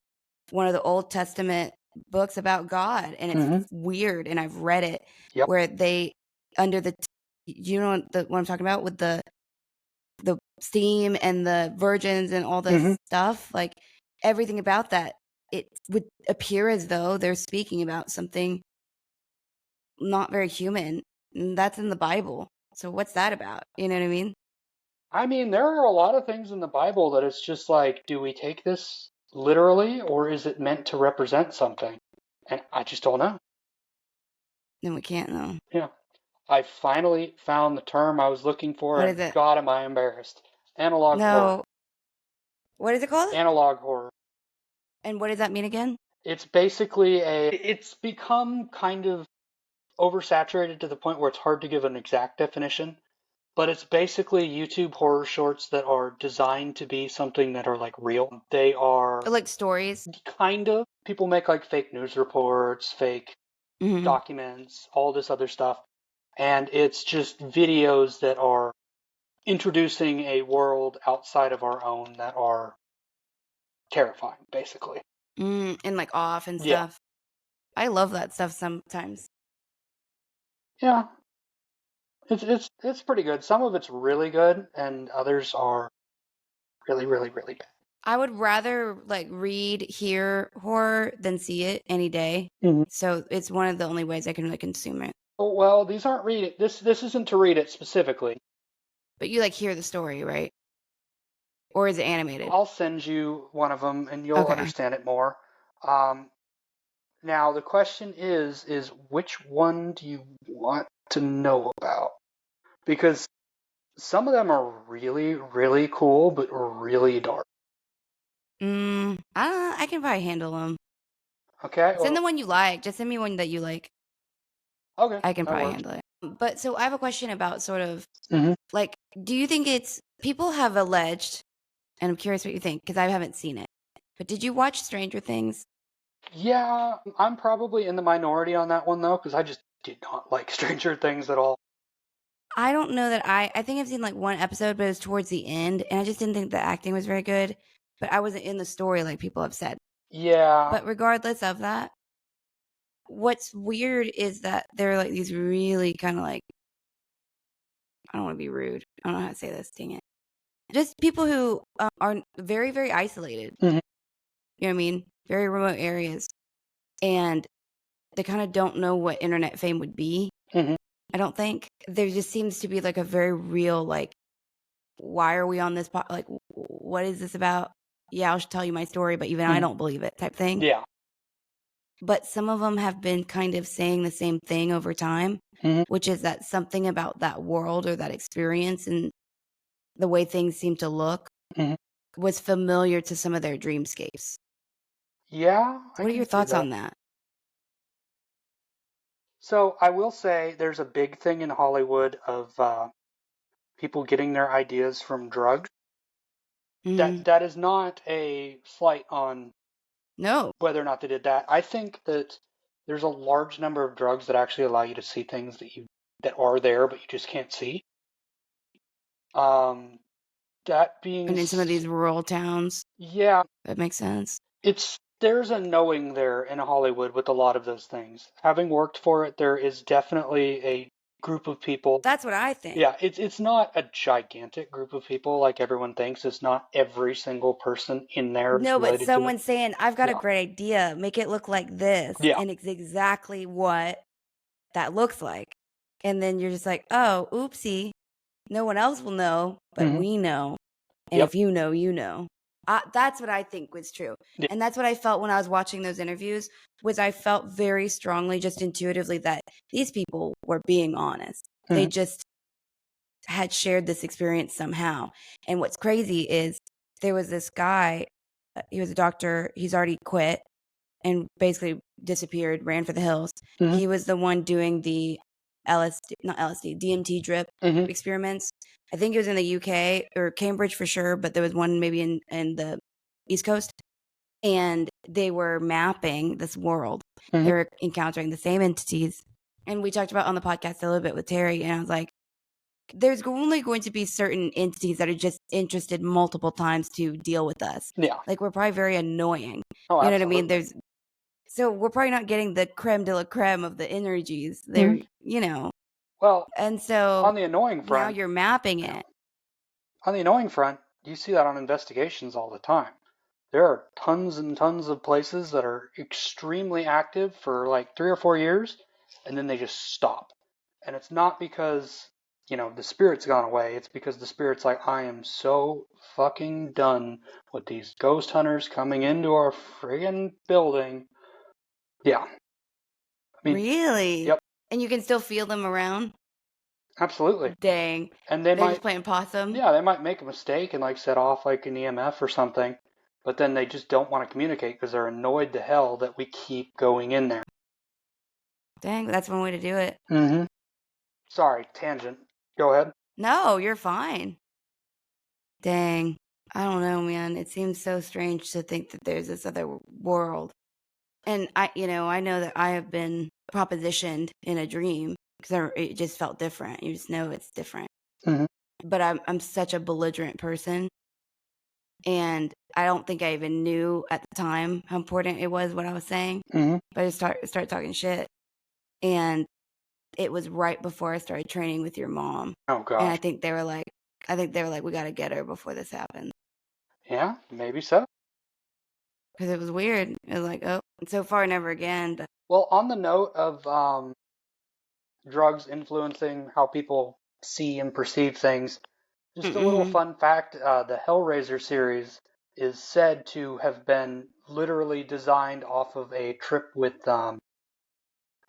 one of the Old Testament books about God, and it's weird. And I've read it Yep. where they under the you know what I'm talking about with the steam and the virgins and all this stuff, like everything about that, it would appear as though they're speaking about something not very human. And that's in the Bible. So what's that about? You know what I mean? I mean, there are a lot of things in the Bible that it's just like, do we take this literally or is it meant to represent something? And I just don't know. Then we can't know. Yeah. I finally found the term I was looking for, What and is it? God, am I embarrassed. Analog horror. No. What is it called? Analog horror. And what does that mean again? It's basically it's become kind of oversaturated to the point where it's hard to give an exact definition, but it's basically YouTube horror shorts that are designed to be something that are like real. They are Like stories. kind of. People make like fake news reports, fake documents, all this other stuff. And it's just videos that are introducing a world outside of our own that are terrifying, basically. And like off and Yeah. stuff. I love that stuff sometimes. Yeah. It's pretty good. Some of it's really good, and others are really, really, really bad. I would rather like read, hear horror than see it any day. So it's one of the only ways I can really consume it. Oh, well, these aren't reading. This isn't to read it specifically. But you like hear the story, right? Or is it animated? I'll send you one of them, and you'll understand it more. Now the question is which one do you want to know about? Because some of them are really, really cool, but really dark. I can probably handle them. Okay. Send the one you like. Just send me one that you like. Okay. I can probably handle it. But so I have a question about sort of Mm-hmm. like, do you think it's people have alleged, and I'm curious what you think because I haven't seen it. But did you watch Stranger Things? Yeah, I'm probably in the minority on that one though, because I just did not like Stranger Things at all. I don't know that I think I've seen like one episode, but it was towards the end, and I just didn't think the acting was very good. But I wasn't in the story like people have said. Yeah. But regardless of that, what's weird is that they're like these really kind of like, I don't want to be rude. I don't know how to say this. Dang it. Just people who are very, very isolated. You know what I mean? Very remote areas. And they kind of don't know what internet fame would be. I don't think. There just seems to be like a very real, like, why are we on this? Like, what is this about? Yeah, I'll tell you my story, but even I don't believe it type thing. Yeah. But some of them have been kind of saying the same thing over time, which is that something about that world or that experience and the way things seem to look was familiar to some of their dreamscapes. Yeah. What are your thoughts on that? So I will say there's a big thing in Hollywood of people getting their ideas from drugs. That is not a slight on whether or not they did that. I think that there's a large number of drugs that actually allow you to see things that are there but you just can't see. That being, and in some of these rural towns. Yeah. That makes sense. There's a knowing there in Hollywood with a lot of those things. Having worked for it, there is definitely a group of people. That's what I think. Yeah, it's not a gigantic group of people like everyone thinks. It's not every single person in there. No, but someone's saying, I've got a great idea. Make it look like this. Yeah. And it's exactly what that looks like. And then you're just like, oh, oopsie. No one else will know, but we know. And if you know, you know. That's what I think was true. Yeah. And that's what I felt when I was watching those interviews, was I felt very strongly, just intuitively, that these people were being honest. They just had shared this experience somehow. And what's crazy is there was this guy, he was a doctor, he's already quit and basically disappeared, ran for the hills. He was the one doing the DMT drip experiments. I think it was in the UK or Cambridge for sure, but there was one maybe in the East Coast. And they were mapping this world. They were encountering the same entities. And we talked about on the podcast a little bit with Terry, and I was like, there's only going to be certain entities that are just interested multiple times to deal with us. Yeah. Like, we're probably very annoying. Oh, You know what I mean? absolutely. So we're probably not getting the creme de la creme of the energies. They're, you know, Well, and so on the annoying now front, you're mapping it. on the annoying front, you see that on investigations all the time. There are tons and tons of places that are extremely active for like 3 or 4 years, and then they just stop. And it's not because, the spirit's gone away. It's because the spirit's like, I am so fucking done with these ghost hunters coming into our friggin' building. Yeah. I mean, Really? yep, And you can still feel them around? absolutely. Dang. And they They're might, just playing possum? yeah, they might make a mistake and like set off like an EMF or something, but then they just don't want to communicate because they're annoyed to hell that we keep going in there. Dang, that's one way to do it. Mm-hmm. Sorry, tangent. Go ahead. No, you're fine. Dang. I don't know, man. It seems so strange to think that there's this other world. And I know that I have been propositioned in a dream because it just felt different. You just know it's different. Mm-hmm. But I'm such a belligerent person, and I don't think I even knew at the time how important it was what I was saying. Mm-hmm. But I just started talking shit, and it was right before I started training with your mom. Oh And gosh. I think they were like, we got to get her before this happens. Yeah, maybe so. Because it was weird. It was like, oh, so far, never again. But Well, on the note of drugs influencing how people see and perceive things, just a little fun fact: the Hellraiser series is said to have been literally designed off of a trip with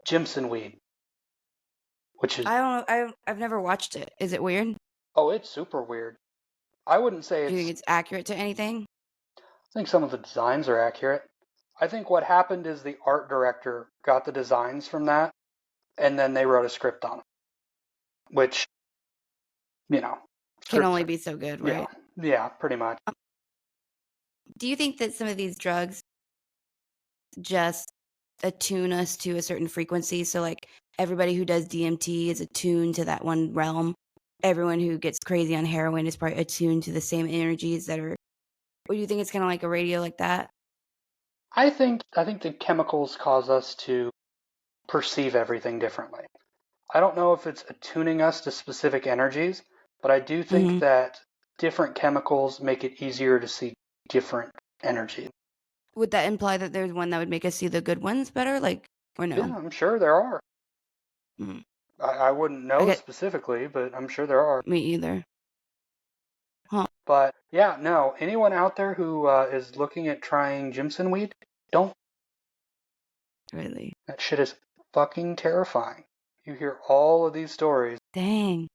Jimson weed, which is I don't know. I've never watched it. Is it weird? it's super weird. I wouldn't say Do you it's. think it's accurate to anything? I think some of the designs are accurate. I think what happened is the art director got the designs from that, and then they wrote a script on it, which, Can scripts only are, be so good, yeah, right? yeah, pretty much. Do you think that some of these drugs just attune us to a certain frequency? So, like, everybody who does DMT is attuned to that one realm. Everyone who gets crazy on heroin is probably attuned to the same energies that are. Or do you think it's kind of like a radio like that? I think the chemicals cause us to perceive everything differently. I don't know if it's attuning us to specific energies, but I do think Mm-hmm. that different chemicals make it easier to see different energies. Would that imply that there's one that would make us see the good ones better? Like, or Yeah, no? I'm sure there are. Mm. I wouldn't I know get specifically, but I'm sure there are. me either. Huh? But yeah, no, anyone out there who is looking at trying Jimson weed, don't. Really? That shit is fucking terrifying. You hear all of these stories. Dang.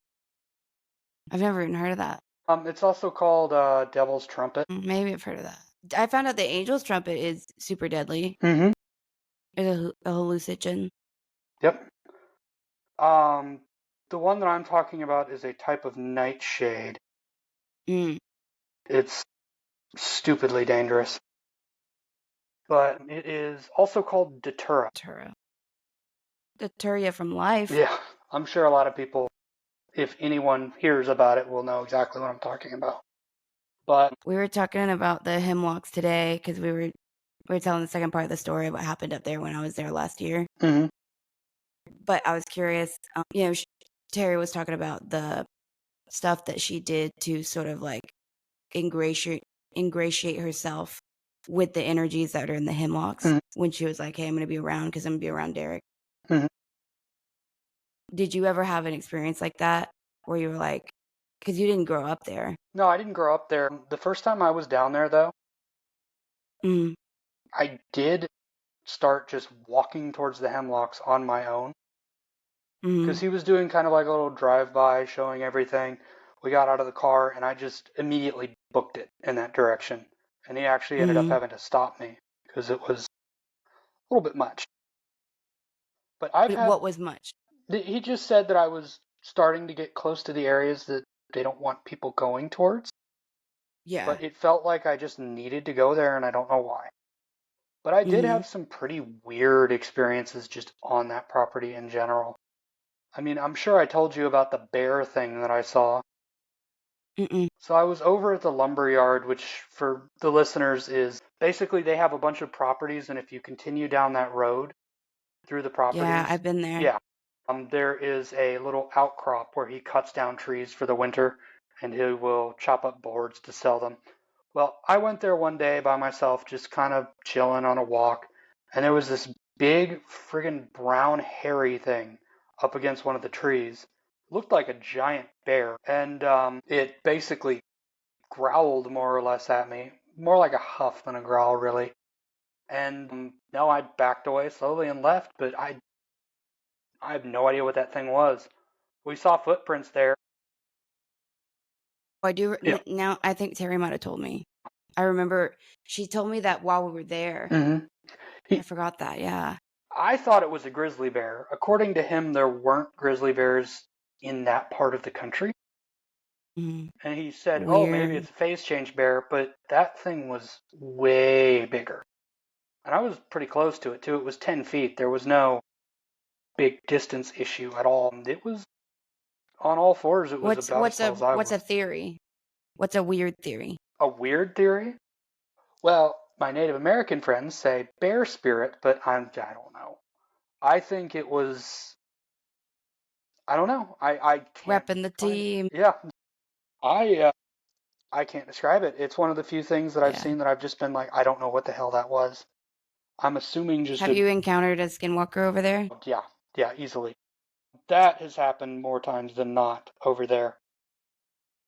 I've never even heard of that. It's also called Devil's Trumpet. Maybe I've heard of that. I found out the angel's trumpet is super deadly. Mm-hmm. It's a hallucinogen. Yep. The one that I'm talking about is a type of nightshade. Mm. It's stupidly dangerous. But it is also called Datura. Datura from life. Yeah, I'm sure a lot of people, if anyone hears about it, will know exactly what I'm talking about. But We were talking about the hemlocks today because we were telling the second part of the story of what happened up there when I was there last year. mm-hmm. But I was curious. Terry was talking about the stuff that she did to sort of like ingratiate herself with the energies that are in the hemlocks Mm-hmm. when she was like, hey, I'm going to be around because I'm going to be around Derek. Mm-hmm. Did you ever have an experience like that where you were like, because you didn't grow up there? No, I didn't grow up there. The first time I was down there, though, Mm. I did start just walking towards the hemlocks on my own. Because he was doing kind of like a little drive-by, showing everything. We got out of the car, and I just immediately booked it in that direction. And he actually ended up having to stop me because it was a little bit much. But What was much? he just said that I was starting to get close to the areas that they don't want people going towards. Yeah. But it felt like I just needed to go there, and I don't know why. But I did have some pretty weird experiences just on that property in general. I mean, I'm sure I told you about the bear thing that I saw. Mm-mm. So I was over at the lumber yard, which for the listeners is basically they have a bunch of properties, and if you continue down that road through the Yeah, properties, I've been there. yeah, there is a little outcrop where he cuts down trees for the winter, and he will chop up boards to sell them. Well, I went there one day by myself, just kind of chilling on a walk, and there was this big friggin' brown hairy thing up against one of the trees. Looked like a giant bear, and it basically growled more or less at me, more like a huff than a growl, really. And no, I backed away slowly and left, but I have no idea what that thing was. We saw footprints there. I do Yeah. now. I think Terry might have told me. I remember she told me that while we were there. Mm-hmm. I forgot that. Yeah. I thought it was a grizzly bear. According to him, there weren't grizzly bears in that part of the country. Mm. And he said, oh, maybe Weird. it's a phase change bear, but that thing was way bigger. And I was pretty close to it, too. It was 10 feet. There was no big distance issue at all. It was on all fours. It was about as tall as I What's was. a theory? What's a weird theory? A weird theory? Well, my Native American friends say bear spirit, but I don't know. I think it was, I don't know. I can't Repping the find it. team. Yeah, I can't describe it. It's one of the few things that I've Yeah. seen that I've just been like, I don't know what the hell that was. I'm assuming just Have a, you encountered a skinwalker over there? yeah, yeah, easily. That has happened more times than not over there.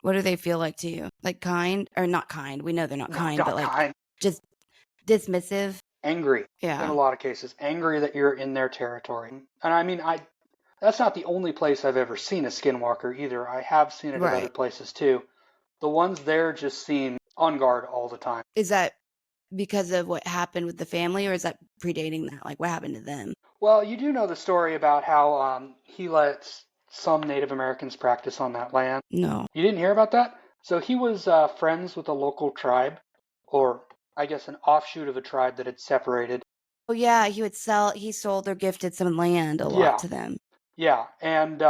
What do they feel like to you? Like kind or not kind? We know they're not No, kind, but not like kind. just dismissive. Angry in a Yeah. lot of cases. Angry that you're in their territory. And I mean, that's not the only place I've ever seen a skinwalker either. I have seen it at other Right. places too. The ones there just seem on guard all the time. Is that because of what happened with the family, or is that predating that? Like what happened to them? Well, you do know the story about how he lets some Native Americans practice on that land. No. You didn't hear about that? So he was friends with a local tribe, or I guess an offshoot of a tribe that had separated. Oh yeah, he sold or gifted some land a lot Yeah, to them. yeah. And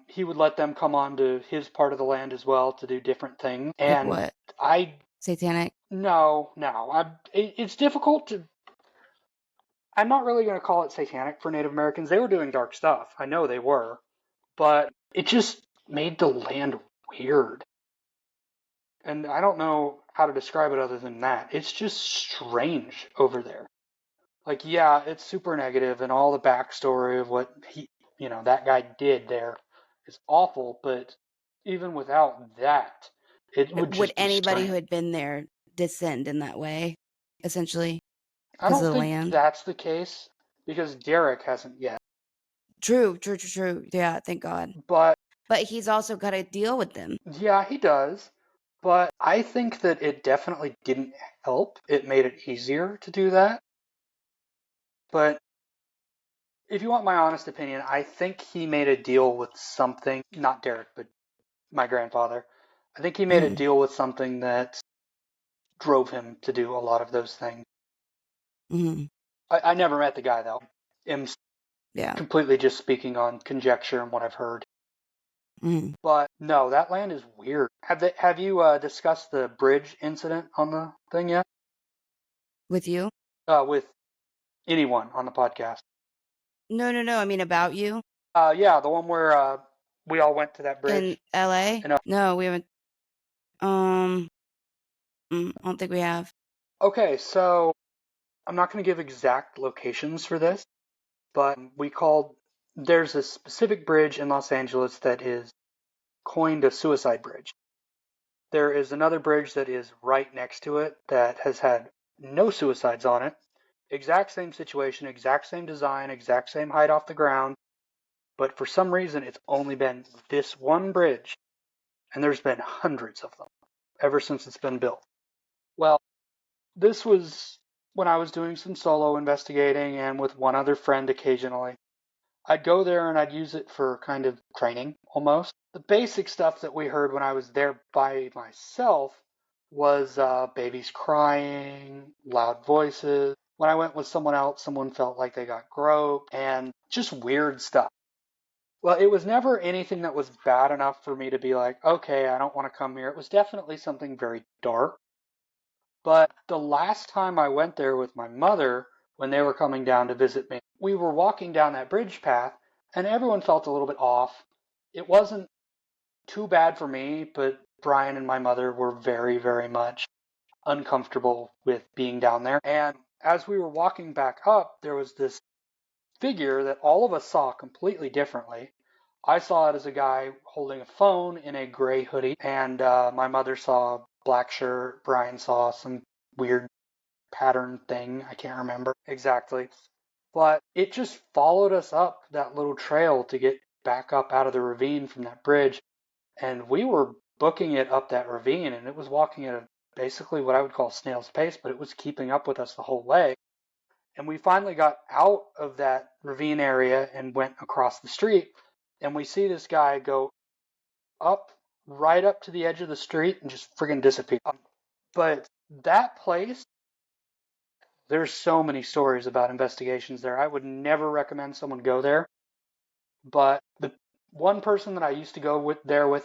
he would let them come onto his part of the land as well to do different things. Like And what? I, Satanic? no, it's difficult to, I'm not really going to call it satanic for Native Americans. They were doing dark stuff. I know they were. But it just made the land weird. And I don't know how to describe it other than that. It's just strange over there. Like, yeah, it's super negative, and all the backstory of what that guy did there is awful, but even without that, it would Would just be anybody who strange. had been there descend in that way, essentially, I because don't of the think land? that's the case because Derek hasn't yet. True, true, true, true. Yeah, thank God. But But he's also got to deal with them. yeah, he does. But I think that it definitely didn't help. It made it easier to do that. But if you want my honest opinion, I think he made a deal with something, not Derek, but my grandfather. I think he made a Mm, deal with something that drove him to do a lot of those things. mm, I never met the guy, though. I'm yeah. completely just speaking on conjecture and what I've heard. Mm. But no, that land is weird. Have you discussed the bridge incident on the thing yet? With you? With anyone on the podcast? No, no, no. I mean about you Yeah, the one where we all went to that in bridge. LA? No, we haven't. Um, I don't think we have. Okay, so I'm not going to give exact locations for this, but there's a specific bridge in Los Angeles that is coined a suicide bridge. There is another bridge that is right next to it that has had no suicides on it. Exact same situation, exact same design, exact same height off the ground, but for some reason it's only been this one bridge, and there's been hundreds of them ever since it's been built. Well, this was when I was doing some solo investigating and with one other friend occasionally. I'd go there and I'd use it for kind of training almost. The basic stuff that we heard when I was there by myself was babies crying, loud voices. When I went with someone else, someone felt like they got groped and just weird stuff. Well, it was never anything that was bad enough for me to be like, okay, I don't want to come here. It was definitely something very dark. But the last time I went there with my mother, when they were coming down to visit me, we were walking down that bridge path, and everyone felt a little bit off. It wasn't too bad for me, but Brian and my mother were very, very much uncomfortable with being down there. And as we were walking back up, there was this figure that all of us saw completely differently. I saw it as a guy holding a phone in a gray hoodie, and my mother saw a black shirt. Brian saw some weird pattern thing. I can't remember exactly. But it just followed us up that little trail to get back up out of the ravine from that bridge. And we were booking it up that ravine, and it was walking at basically what I would call snail's pace, but it was keeping up with us the whole way. And we finally got out of that ravine area and went across the street, and we see this guy go up, right up to the edge of the street and just friggin' disappear. But that place, there's so many stories about investigations there. I would never recommend someone go there. But the one person that I used to go with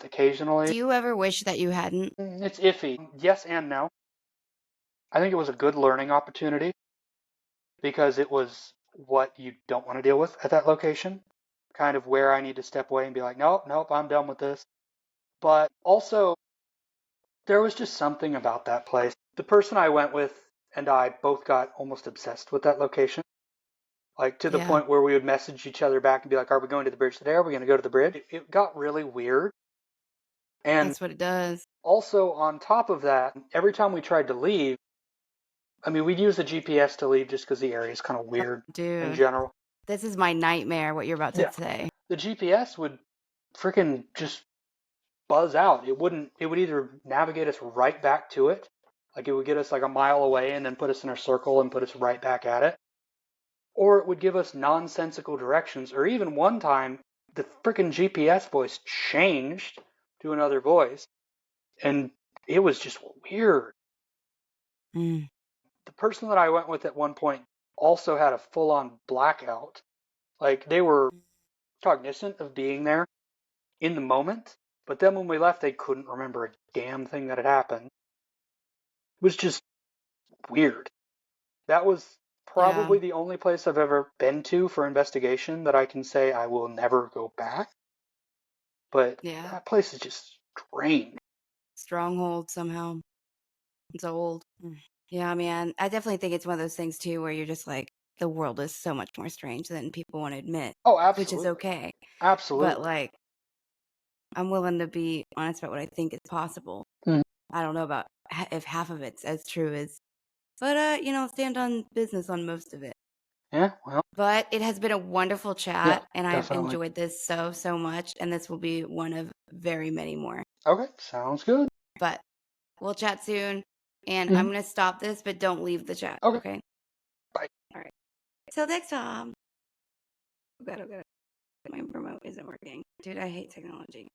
occasionally, Do you ever wish that you hadn't? it's iffy. Yes and no. I think it was a good learning opportunity because it was what you don't want to deal with at that location. Kind of where I need to step away and be like, nope, I'm done with this. But also, there was just something about that place. The person I went with and I both got almost obsessed with that location. Like to the Yeah. point where we would message each other back and be like, are we going to the bridge today? Are we going to go to the bridge? It got really weird. And That's what it does. also, on top of that, every time we tried to leave, I mean, we'd use the GPS to leave just because the area is kind of weird in Dude, general. this is my nightmare, what you're about to Yeah. say. The GPS would freaking just buzz out. It would either navigate us right back to it, like it would get us like a mile away and then put us in a circle and put us right back at it, or it would give us nonsensical directions, or even one time the freaking GPS voice changed to another voice, and it was just weird. Mm. The person that I went with at one point also had a full-on blackout. Like they were cognizant of being there in the moment, but then when we left, they couldn't remember a damn thing that had happened. It was just weird. That was probably the only place I've ever been to for investigation that I can say I will never go back. But that place is just strange. Stronghold somehow. It's old. Yeah, man. I definitely think it's one of those things too where you're just like, the world is so much more strange than people want to admit. Oh, absolutely. Which is okay. Absolutely. But like, I'm willing to be honest about what I think is possible. Mm. I don't know about if half of it's as true as, but stand on business on most of it. Yeah, well. But it has been a wonderful chat, and I've definitely enjoyed this so much, and this will be one of very many more. Okay, sounds good. But we'll chat soon, and I'm going to stop this, but don't leave the chat, okay? Bye. All right. Till next time. Oh God. My remote isn't working. Dude, I hate technology.